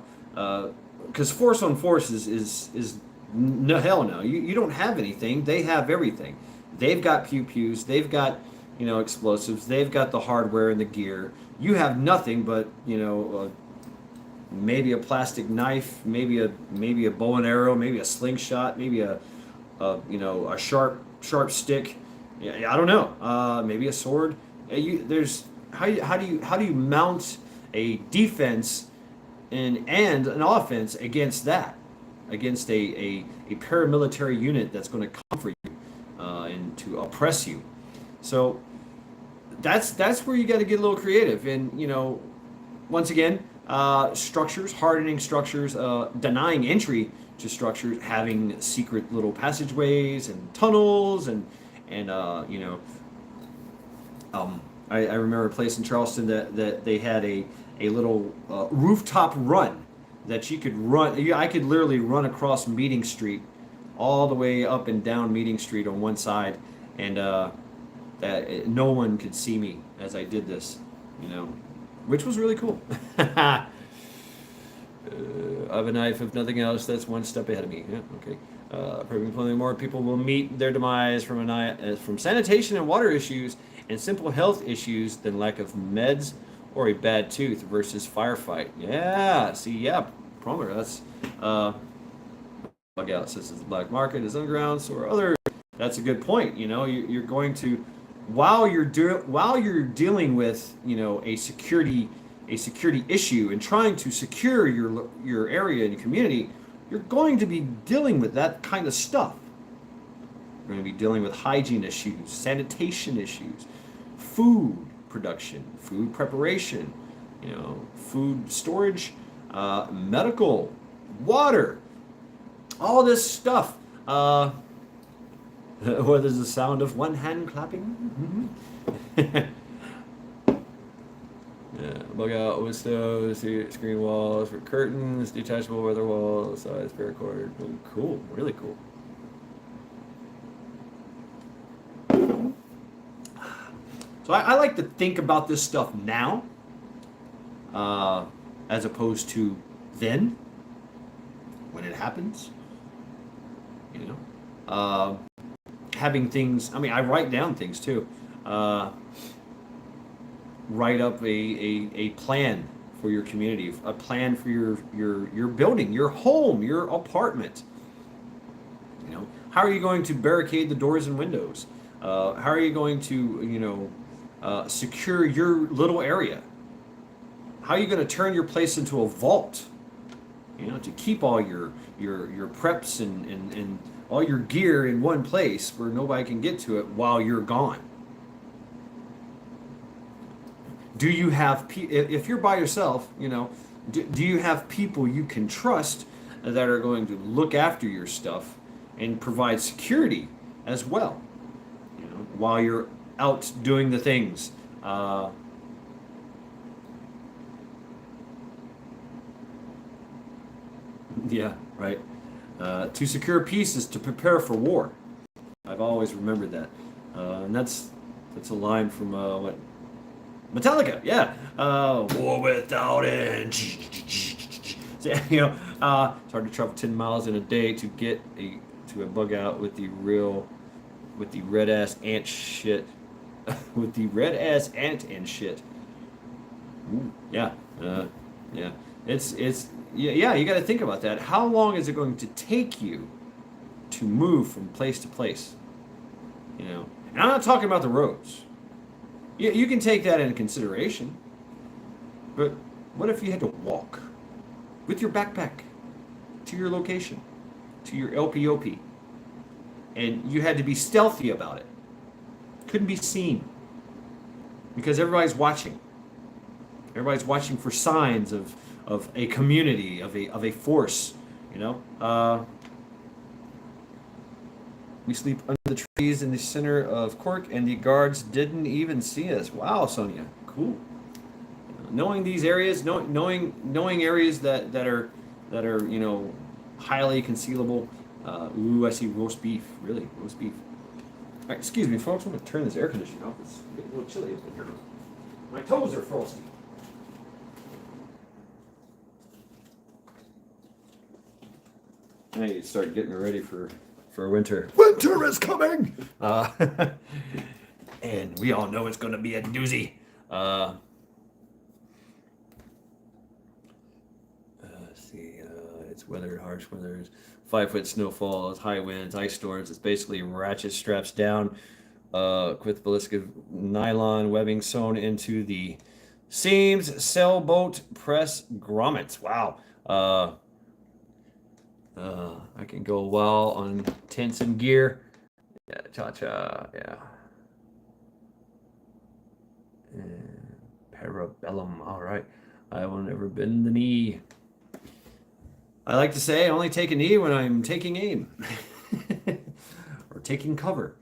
[SPEAKER 1] because force on force is no, hell no. You don't have anything. They have everything. They've got pew-pews. They've got, you know, explosives. They've got the hardware and the gear. You have nothing but, you know, maybe a plastic knife, maybe a bow and arrow, maybe a slingshot, maybe a you know, a sharp stick. Yeah, I don't know. Maybe a sword. There's how do you mount a defense and an offense against that, against a paramilitary unit that's going to come for you and to oppress you. So that's where you got to get a little creative. And you know, once again, structures, hardening structures, denying entry to structures, having secret little passageways and tunnels and you know, I remember a place in Charleston that they had a little rooftop run that you could run. I could literally run across Meeting Street, all the way up and down Meeting Street on one side, and that no one could see me as I did this, you know, which was really cool. I have a knife, if nothing else. That's one step ahead of me. Yeah, okay. Probably more people will meet their demise from sanitation and water issues and simple health issues than lack of meds or a bad tooth versus firefight. Yeah, see, yeah, Promer, that's bug out says the black market is underground, so are other. That's a good point. You know, you're going to while you're dealing with, you know, a security issue and trying to secure your area and your community, you're going to be dealing with that kind of stuff. You're going to be dealing with hygiene issues, sanitation issues, food production, food preparation, you know, food storage, medical, water, all this stuff. Or there's the sound of one hand clapping. Yeah, bug out windows, screen walls for curtains, detachable weather walls, size paracord. Oh, cool, really cool. So I like to think about this stuff now, as opposed to then, when it happens. You know, having things. I mean, I write down things too. Write up a plan for your community, a plan for your building, your home, your apartment. You know, how are you going to barricade the doors and windows? How are you going to, you know, secure your little area? How are you going to turn your place into a vault? You know, to keep all your preps and all your gear in one place where nobody can get to it while you're gone. Do you have, if you're by yourself, you know, do you have people you can trust that are going to look after your stuff and provide security as well, you know, while you're out doing the things? Yeah, right. To secure peace is to prepare for war. I've always remembered that, and that's a line from what Metallica. Yeah, war without end. So, you know, it's hard to travel 10 miles in a day to get a bug out with the red ass ant shit, with the red ass ant and shit. Ooh, yeah, yeah. It's yeah. You got to think about that. How long is it going to take you to move from place to place? You know, and I'm not talking about the roads. You can take that into consideration. But what if you had to walk with your backpack to your location, to your LPOP, and you had to be stealthy about it? Couldn't be seen because everybody's watching. Everybody's watching for signs of a community, of a force, you know. We sleep under the trees in the center of Cork, and the guards didn't even see us. Wow, Sonia, cool. Knowing these areas, knowing areas that are you know, highly concealable. Ooh, I see roast beef. Really, roast beef. All right, excuse me, folks. I'm gonna turn this air conditioning off. It's getting a little chilly up in here. My toes are frosty. I need to start getting ready for winter. Winter is coming! And we all know it's going to be a doozy. Let's see, it's weather, harsh weathers, 5-foot snowfalls, high winds, ice storms. It's basically ratchet straps down with ballistic nylon webbing sewn into the seams, sailboat press grommets. Wow. I can go well on tents and gear. Yeah, cha-cha, yeah. And parabellum, all right. I will never bend the knee. I like to say I only take a knee when I'm taking aim. Or taking cover.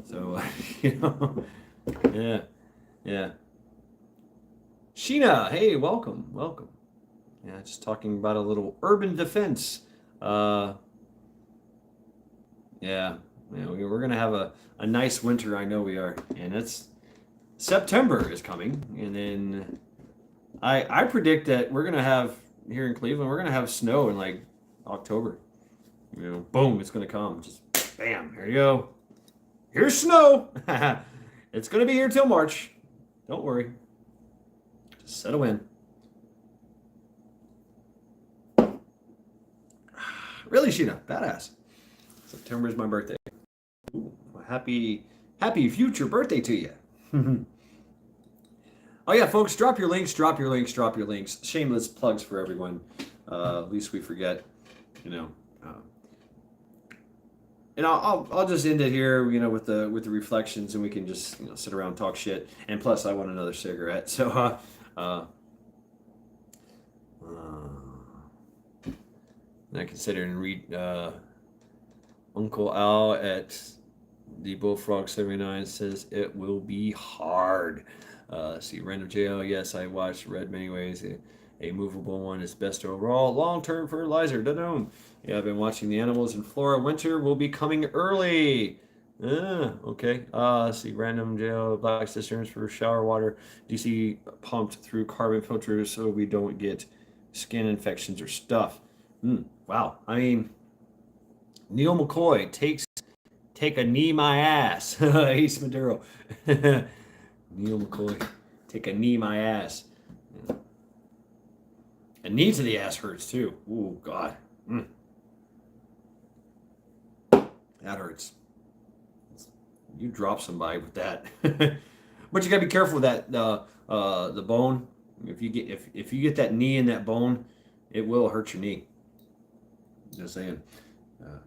[SPEAKER 1] So, you know, yeah. Yeah. Sheena, hey, welcome, welcome. Yeah, just talking about a little urban defense. Uh, yeah, we're gonna have a nice winter. I know we are, and it's September is coming, and then I predict that we're gonna have here in Cleveland, we're gonna have snow in like October. Boom, it's gonna come. Just bam, here you go. Here's snow. It's gonna be here till March. Don't worry. Just settle in. Really, Sheena, badass. September is my birthday. Ooh, happy future birthday to you. Oh yeah, folks, drop your links, drop your links, drop your links. Shameless plugs for everyone. At least we forget, you know. And I'll just end it here, with the reflections, and we can just sit around and talk shit. And plus, I want another cigarette. So, I consider and read Uncle Al at the Bullfrog 79 says it will be hard. See, Random JL, yes, I watched Red many ways. A movable one is best overall. Long-term fertilizer. Da-dum. Yeah, I've been watching the animals in Florida. Winter will be coming early. Okay. See, Random JL, black cisterns for shower water. DC pumped through carbon filters so we don't get skin infections or stuff. Wow. I mean, Neil McCoy take a knee my ass. Ace Maduro. Neil McCoy, take a knee my ass. A knee to the ass hurts too. Ooh, God. That hurts. You drop somebody with that. But you gotta be careful with that the bone. If you get that knee in that bone, it will hurt your knee. Just saying.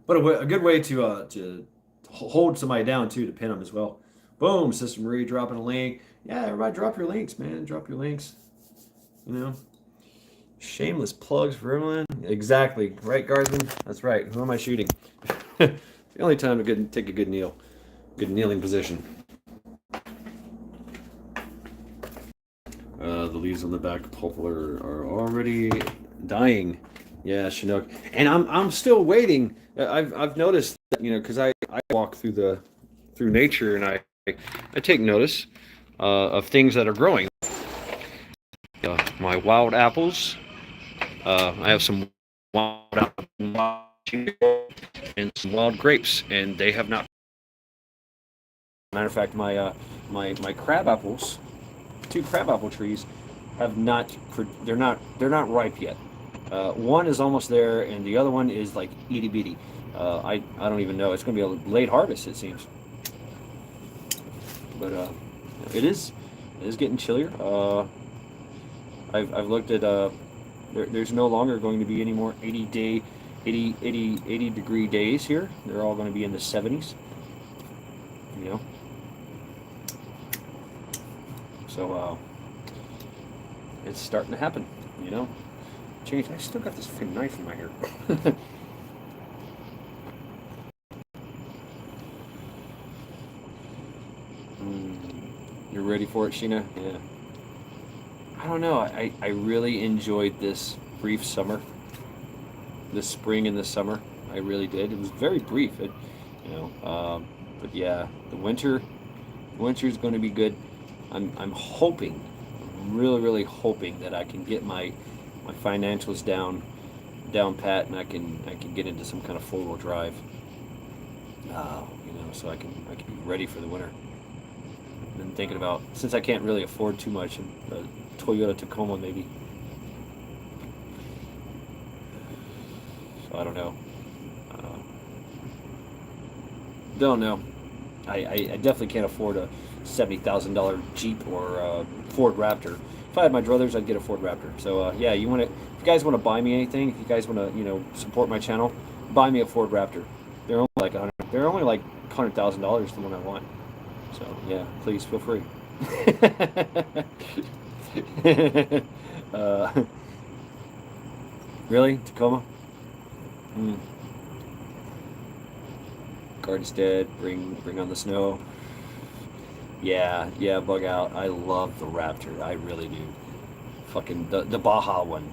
[SPEAKER 1] But a good way to hold somebody down too, to pin them as well. Boom, Sister Marie dropping a link. Yeah, everybody drop your links, man. Drop your links. Shameless plugs for everyone. Exactly. Right, Guardsman? That's right. Who am I shooting? The only time to take a good kneel. Good kneeling position. The leaves on the back poplar are already dying. Yeah, Chinook. And I'm still waiting. I've noticed that, because I walk through nature, and I take notice of things that are growing. My wild apples. I have some wild apples and some wild grapes, and they have not. Matter of fact, my crab apples, 2 crab apple trees, have not. They're not ripe yet. One is almost there, and the other one is like itty bitty. I don't even know. It's going to be a late harvest, it seems. But it is getting chillier. I've looked at there's no longer going to be any more 80 degree days here. They're all going to be in the 70s. So it's starting to happen. Change. I still got this freaking knife in my hair. You're ready for it, Sheena? Yeah. I don't know. I really enjoyed this brief summer. This spring and this summer. I really did. It was very brief. But yeah, the winter is going to be good. I'm hoping, really, really hoping that I can get my financials down pat, and I can get into some kind of 4-wheel drive. So I can be ready for the winter. I've been thinking about, since I can't really afford too much, a Toyota Tacoma maybe. So I don't know. Don't know. I definitely can't afford a $70,000 Jeep or a Ford Raptor. If I had my druthers, I'd get a Ford Raptor. So yeah, if you guys want to buy me anything, if you guys want to support my channel, buy me a Ford Raptor. They're only like $100,000 the one I want. So yeah, please feel free. Really, Tacoma? Gardenstead, bring on the snow.
[SPEAKER 2] Yeah, bug out. I love the Raptor. I really do. Fucking the Baja one,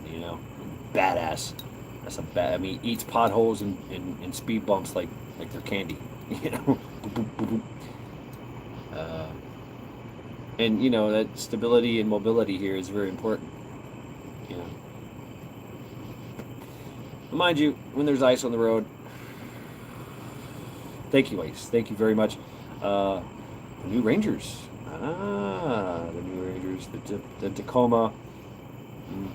[SPEAKER 2] badass. That's a bad. I mean, eats potholes and speed bumps like they're candy. You know, boop, boop, boop, boop. Uh, and that stability and mobility here is very important. You know, but mind you, when there's ice on the road, thank you, Ice. Thank you very much. Uh, the new Rangers. The new Rangers. The Tacoma. Mm.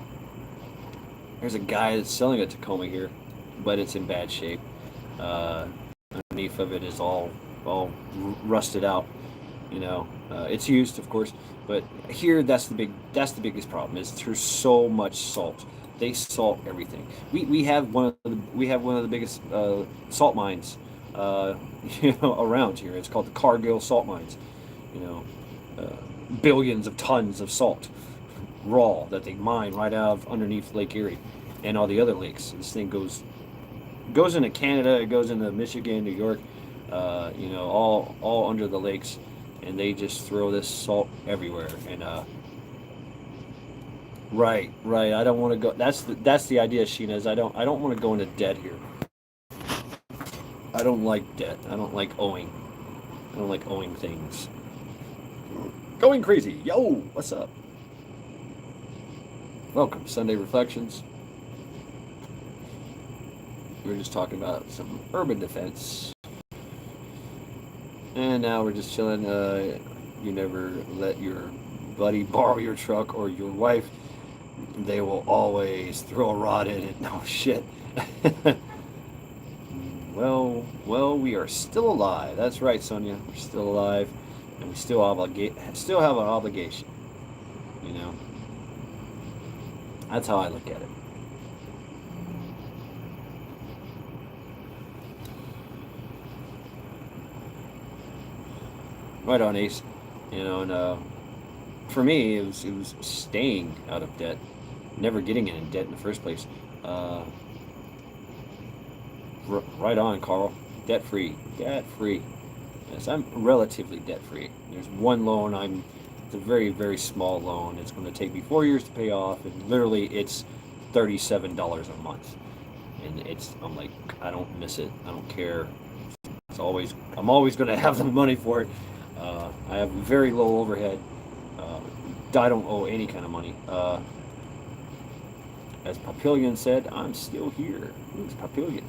[SPEAKER 2] There's a guy that's selling a Tacoma here, but it's in bad shape. Uh, Underneath of it is all rusted out. It's used, of course, but here that's the biggest problem is there's so much salt. They salt everything. We have one of the biggest salt mines around here. It's called the Cargill Salt Mines. You know, Billions of tons of salt, raw, that they mine right out of underneath Lake Erie and all the other lakes. This thing goes into Canada, it goes into Michigan, New York, all under the lakes, and they just throw this salt everywhere. And right. I don't want to go. That's the idea, Sheena. Is I don't want to go into debt here. I don't like debt. I don't like owing. I don't like owing things. Going crazy. Yo, what's up? Welcome, Sunday Reflections. We were just talking about some urban defense. And now we're just chilling. You never let your buddy borrow your truck or your wife. They will always throw a rod in it. No shit. well, we are still alive. That's right, Sonia. We're still alive, and we still have an obligation. You know, that's how I look at it. Right on, Ace. And for me, it was staying out of debt, never getting in debt in the first place. Uh, right on, Carl. Debt free, debt free. Yes, I'm relatively debt free. There's one loan. It's a very very small loan. It's going to take me 4 years to pay off, and literally it's $37 a month. And I'm like, I don't miss it. I don't care. I'm always going to have the money for it. I have very low overhead. Uh, I don't owe any kind of money. As Papillion said, I'm still here. Who's Papillion?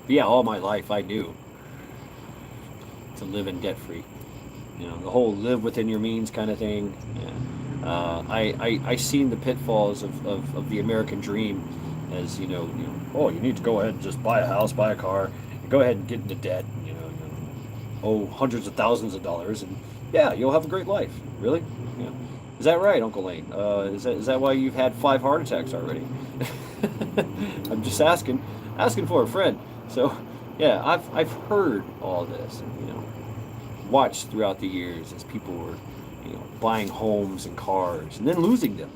[SPEAKER 2] But yeah, all my life I knew to live in debt free. The whole live within your means kind of thing. Yeah. I seen the pitfalls of the American dream as oh, you need to go ahead and just buy a house, buy a car, and go ahead and get into debt. Owe hundreds of thousands of dollars, and yeah, you'll have a great life. Really? Yeah. Is that right, Uncle Lane? Is that why you've had 5 heart attacks already? I'm just asking for a friend. So, yeah, I've heard all this, and watched throughout the years as people were, buying homes and cars and then losing them.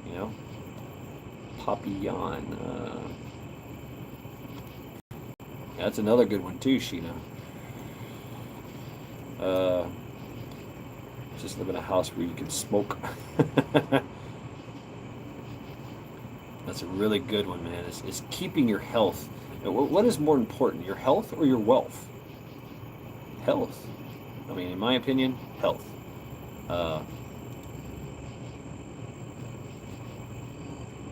[SPEAKER 2] You know, Papillon. That's another good one too, Sheena. Uh, just live in a house where you can smoke. That's a really good one, man. Is keeping your health. What is more important, your health or your wealth? Health. I mean, in my opinion, health. Uh,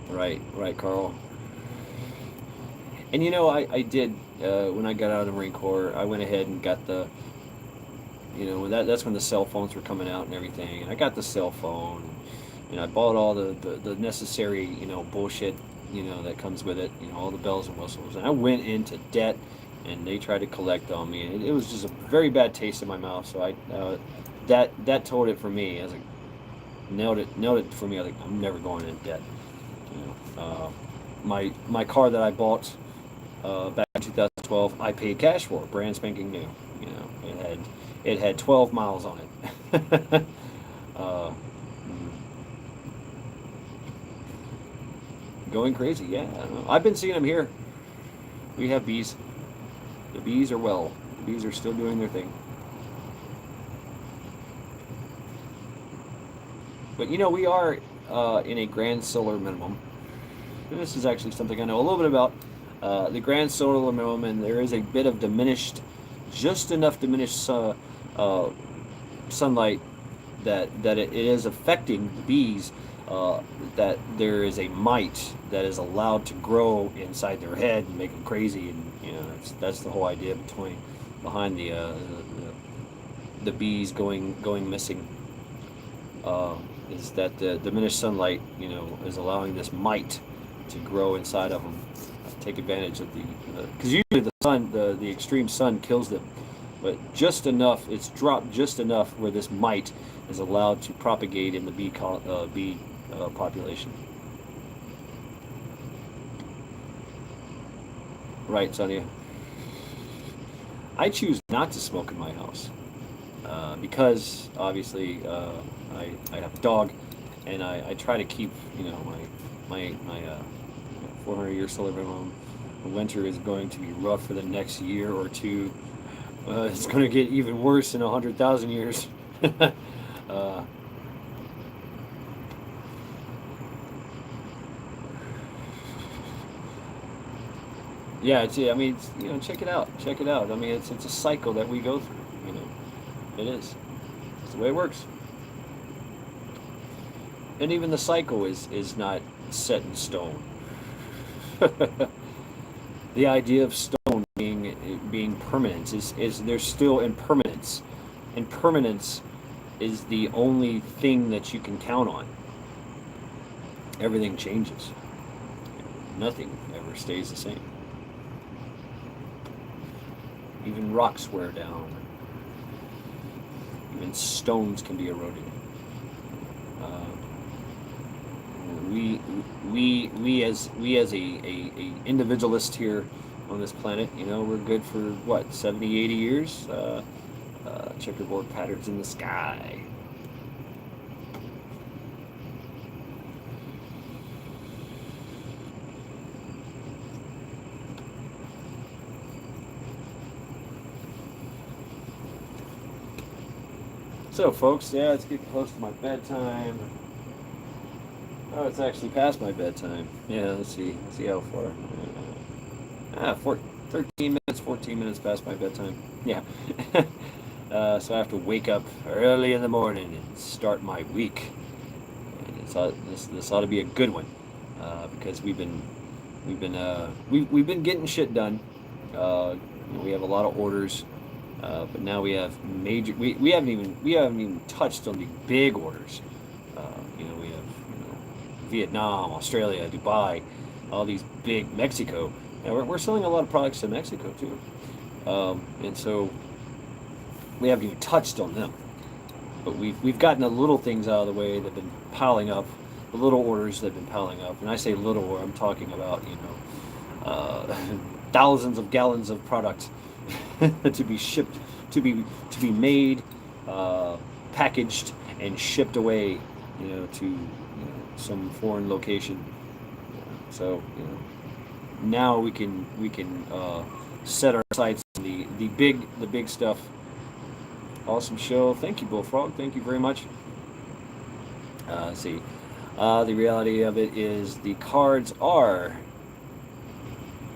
[SPEAKER 2] right, Carl. And I did, when I got out of the Marine Corps, I went ahead and got that's when the cell phones were coming out and everything. And I got the cell phone, and I bought all the necessary, bullshit, that comes with it, all the bells and whistles. And I went into debt, and they tried to collect on me. And it was just a very bad taste in my mouth. So that told it for me. I was like, nailed it for me. I was like, I'm never going into debt. My car that I bought back in 2012, I paid cash for, brand spanking new. It had 12 miles on it. uh, Going crazy, yeah. I've been seeing them here. We have bees. The bees are well. The bees are still doing their thing. But we are in a grand solar minimum. And this is actually something I know a little bit about. The grand solar minimum, and there is a bit of just enough diminished sunlight that it is affecting the bees. That there is a mite that is allowed to grow inside their head and make them crazy, and that's the whole idea behind the bees going missing. Is that the diminished sunlight, is allowing this mite to grow inside of them, take advantage of because usually the extreme sun kills them, but just enough, it's dropped just enough where this mite is allowed to propagate in the bee population. Right, Sonia. I choose not to smoke in my house because obviously I have a dog, and I try to keep my 400-year solar minimum. Winter is going to be rough for the next year or two. It's going to get even worse in 100,000 years. Yeah, check it out. Check it out. I mean, it's a cycle that we go through. It is. It's the way it works. And even the cycle is not set in stone. The idea of stone being permanent is there's still impermanence. Impermanence is the only thing that you can count on. Everything changes. Nothing ever stays the same. Even rocks wear down. Even stones can be eroded. We as a individualist here on this planet, we're good for what, 70, 80 years. Checkerboard patterns in the sky. So, folks, yeah, it's getting close to my bedtime. Oh, it's actually past my bedtime. Yeah, let's see how far. 13 minutes, 14 minutes past my bedtime. Yeah. So I have to wake up early in the morning and start my week. And this ought to be a good one, because we've been getting shit done. We have a lot of orders. But now we have major. We haven't even touched on the big orders. We have Vietnam, Australia, Dubai, all these big Mexico. And we're selling a lot of products to Mexico too, and so we haven't even touched on them. But we've gotten the little things out of the way that've been piling up, the little orders that've been piling up. And I say little, I'm talking about thousands of gallons of product to be shipped, to be made, packaged, and shipped away, to some foreign location. So now we can set our sights on the big stuff. Awesome show. Thank you, Bullfrog. Thank you very much. Let's see. The reality of it is the cards are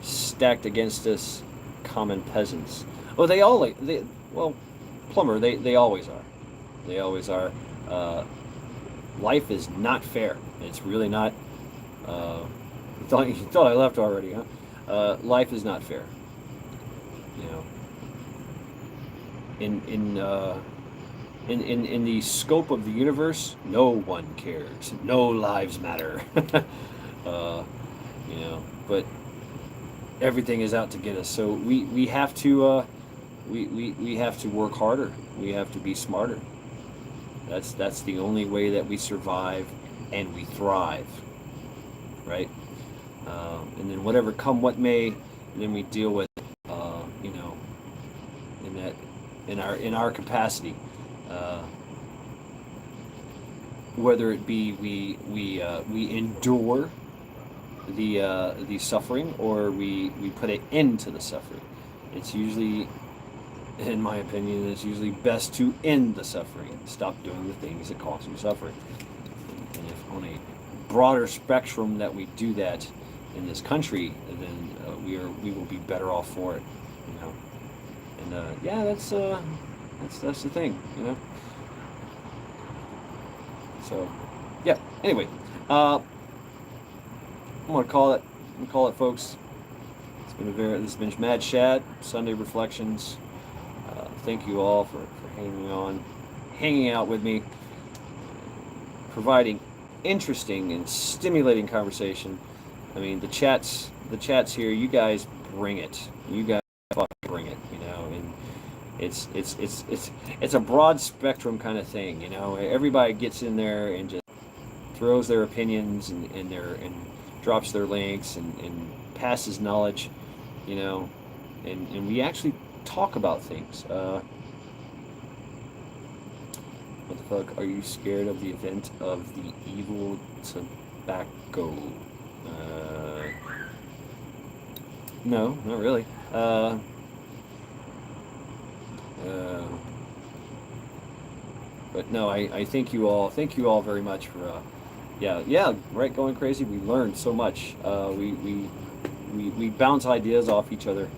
[SPEAKER 2] stacked against us, common peasants. Oh, Plumber, they always are. They always are. Life is not fair. It's really not. You thought I left already, huh? Life is not fair. In the scope of the universe, no one cares. No lives matter. But everything is out to get us. So we have to we have to work harder. We have to be smarter. That's the only way that we survive and we thrive, right? And then whatever come what may, then we deal with it, in our capacity. Whether it be we endure the suffering, or we put an end to the suffering. It's usually, in my opinion, it's usually best to end the suffering. Stop doing the things that cause you suffering. And if on a broader spectrum that we do that in this country, then we will be better off for it, you know. And yeah, that's the thing, you know. So, yeah. Anyway, I'm gonna call it. Folks. This has been Mad Shad Sunday Reflections. Thank you all for hanging out with me, providing interesting and stimulating conversation. I mean, the chats here. You guys bring it. You guys fucking bring it. You know, and it's a broad spectrum kind of thing. You know, everybody gets in there and just throws their opinions and drops their links and passes knowledge. You know, and we actually talk about things. What the fuck? Are you scared of the event of the evil tobacco? No, not really. But no, I thank you all. Thank you all very much for. Yeah, right. Going crazy. We learned so much. We bounce ideas off each other,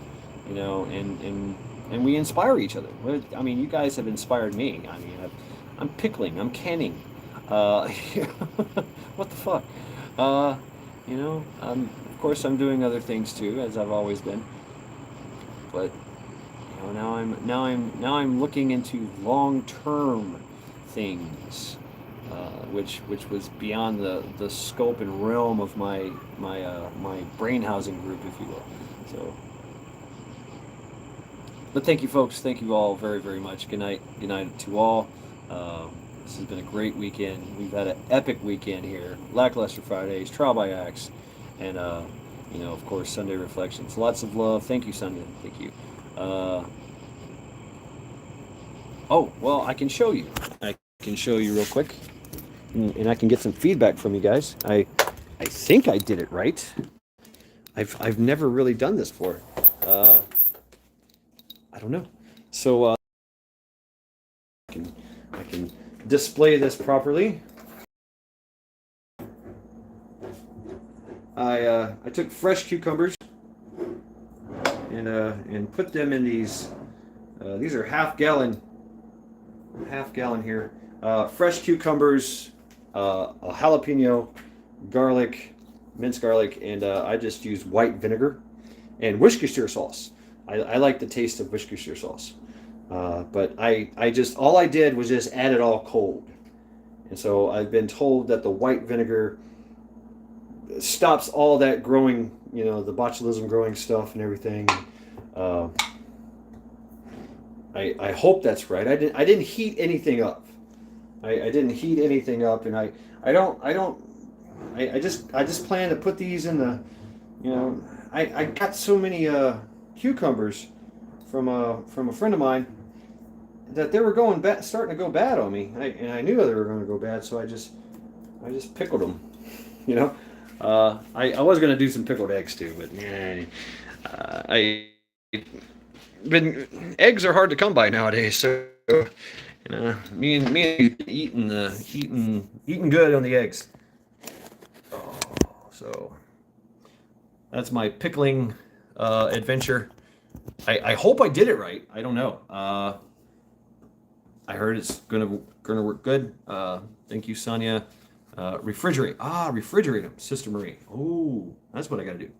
[SPEAKER 2] you know, and we inspire each other. I mean, you guys have inspired me. I mean, I'm pickling. I'm canning. What the fuck? You know, of course I'm doing other things too, as I've always been. But you know, now I'm looking into long-term things, which was beyond the scope and realm of my brain housing group, if you will. So, but thank you, folks. Thank you all very, very much. Good night. Good night to all. This has been a great weekend. We've had an epic weekend here. Lackluster Fridays, Trial by Axe, and you know, of course, Sunday Reflections. Lots of love. Thank you, Sunday. Thank you. Oh, well, I can show you. I can show you real quick, and I can get some feedback from you guys. I think I did it right. I've never really done this before. I don't know. So I can display this properly. I took fresh cucumbers and put them in these. These are half gallon here. Fresh cucumbers, a jalapeno, garlic, minced garlic, and I just used white vinegar and Worcestershire sauce. I like the taste of Worcestershire sauce. But I just, all I did was just add it all cold. And so I've been told that the white vinegar stops all that growing, you know, the botulism growing stuff and everything. I hope that's right. I didn't heat anything up. I didn't heat anything up, and I just plan to put these in the, you know, I got so many cucumbers from a friend of mine that they were going bad, starting to go bad on me, and I knew they were going to go bad, so I just pickled them, you know. I was going to do some pickled eggs too, but eggs are hard to come by nowadays, so you know, me and eating good on the eggs. Oh, so that's my pickling adventure. I hope I did it right. I don't know. I heard it's gonna work good. Thank you, Sonia. Refrigerate. Refrigerate them, Sister Marie. Oh, that's what I gotta do.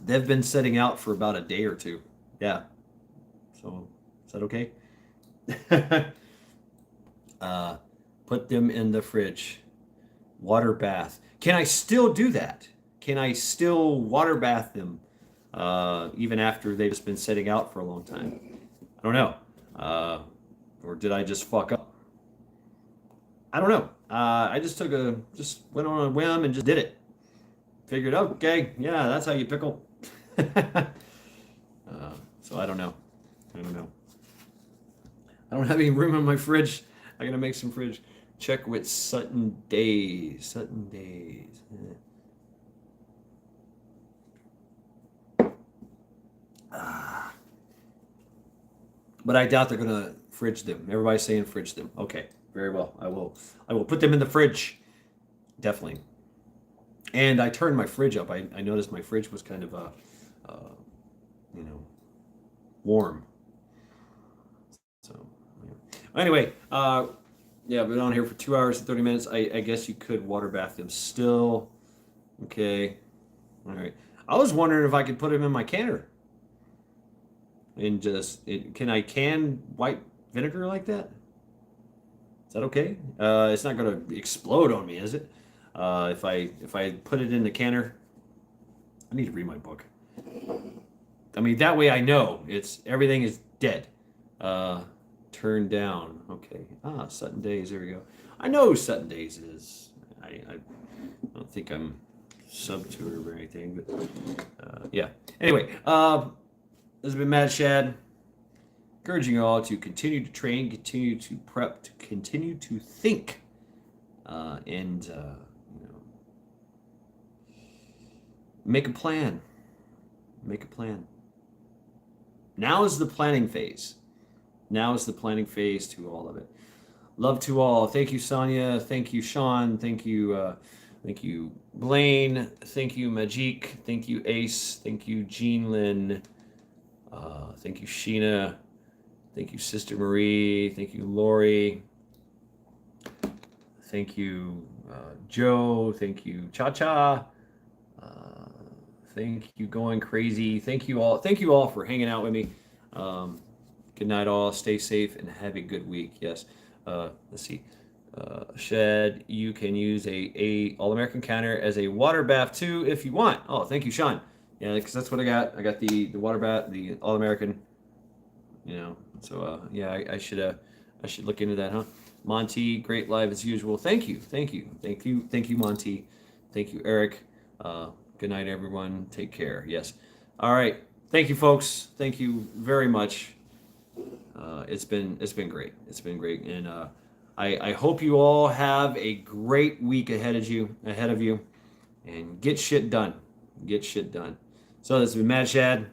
[SPEAKER 2] They've been setting out for about a day or two. Yeah. So, is that okay? Put them in the fridge. Water bath. Can I still do that? Can I still water bath them even after they've just been setting out for a long time? I don't know. Or did I just fuck up? I don't know. I just went on a whim and just did it. Figured, okay, yeah, that's how you pickle. So I don't know. I don't have any room in my fridge. I gotta make some fridge. Check with Sutton Days. But I doubt they're gonna fridge them. Everybody's saying fridge them. Okay.
[SPEAKER 1] Very well. I will put them in the fridge. Definitely. And I turned my fridge up. I noticed my fridge was kind of you know, warm. So yeah. Anyway, yeah, I've been on here for 2 hours and 30 minutes. I guess you could water bath them still. Okay. All right. I was wondering if I could put them in my canner and can I can white vinegar like that? Is that okay? It's not going to explode on me, is it? If I put it in the canner, I need to read my book. I mean, that way I know everything is dead. Turned down. Okay. Sutton Days. There we go. I know who Sutton Days is. I don't think I'm sub to her or anything, but yeah. Anyway, this has been Mad Shad, encouraging you all to continue to train, continue to prep, to continue to think, and you know, make a plan. Make a plan. Now is the planning phase. Now is the planning phase to all of it. Love to all. Thank you, Sonia. Thank you, Sean. Thank you, Blaine. Thank you, Majik. Thank you, Ace. Thank you, Jean Lynn. Thank you, Sheena. Thank you, Sister Marie. Thank you, Lori. Thank you, Joe. Thank you, Cha Cha. Thank you, Going Crazy. Thank you all. Thank you all for hanging out with me. Good night, all. Stay safe and have a good week. Yes. Let's see. Shed, you can use a All-American counter as a water bath too if you want. Oh, thank you, Sean. Yeah, because that's what I got. I got the water bath, the All-American. You know, so yeah, I should look into that, huh? Monty, great live as usual. Thank you, Monty. Thank you, Eric. Good night, everyone. Take care. Yes. All right. Thank you, folks. Thank you very much. It's been great. It's been great, and I hope you all have a great week ahead of you, and get shit done. Get shit done. So this has been Mad Shad.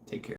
[SPEAKER 1] Take care.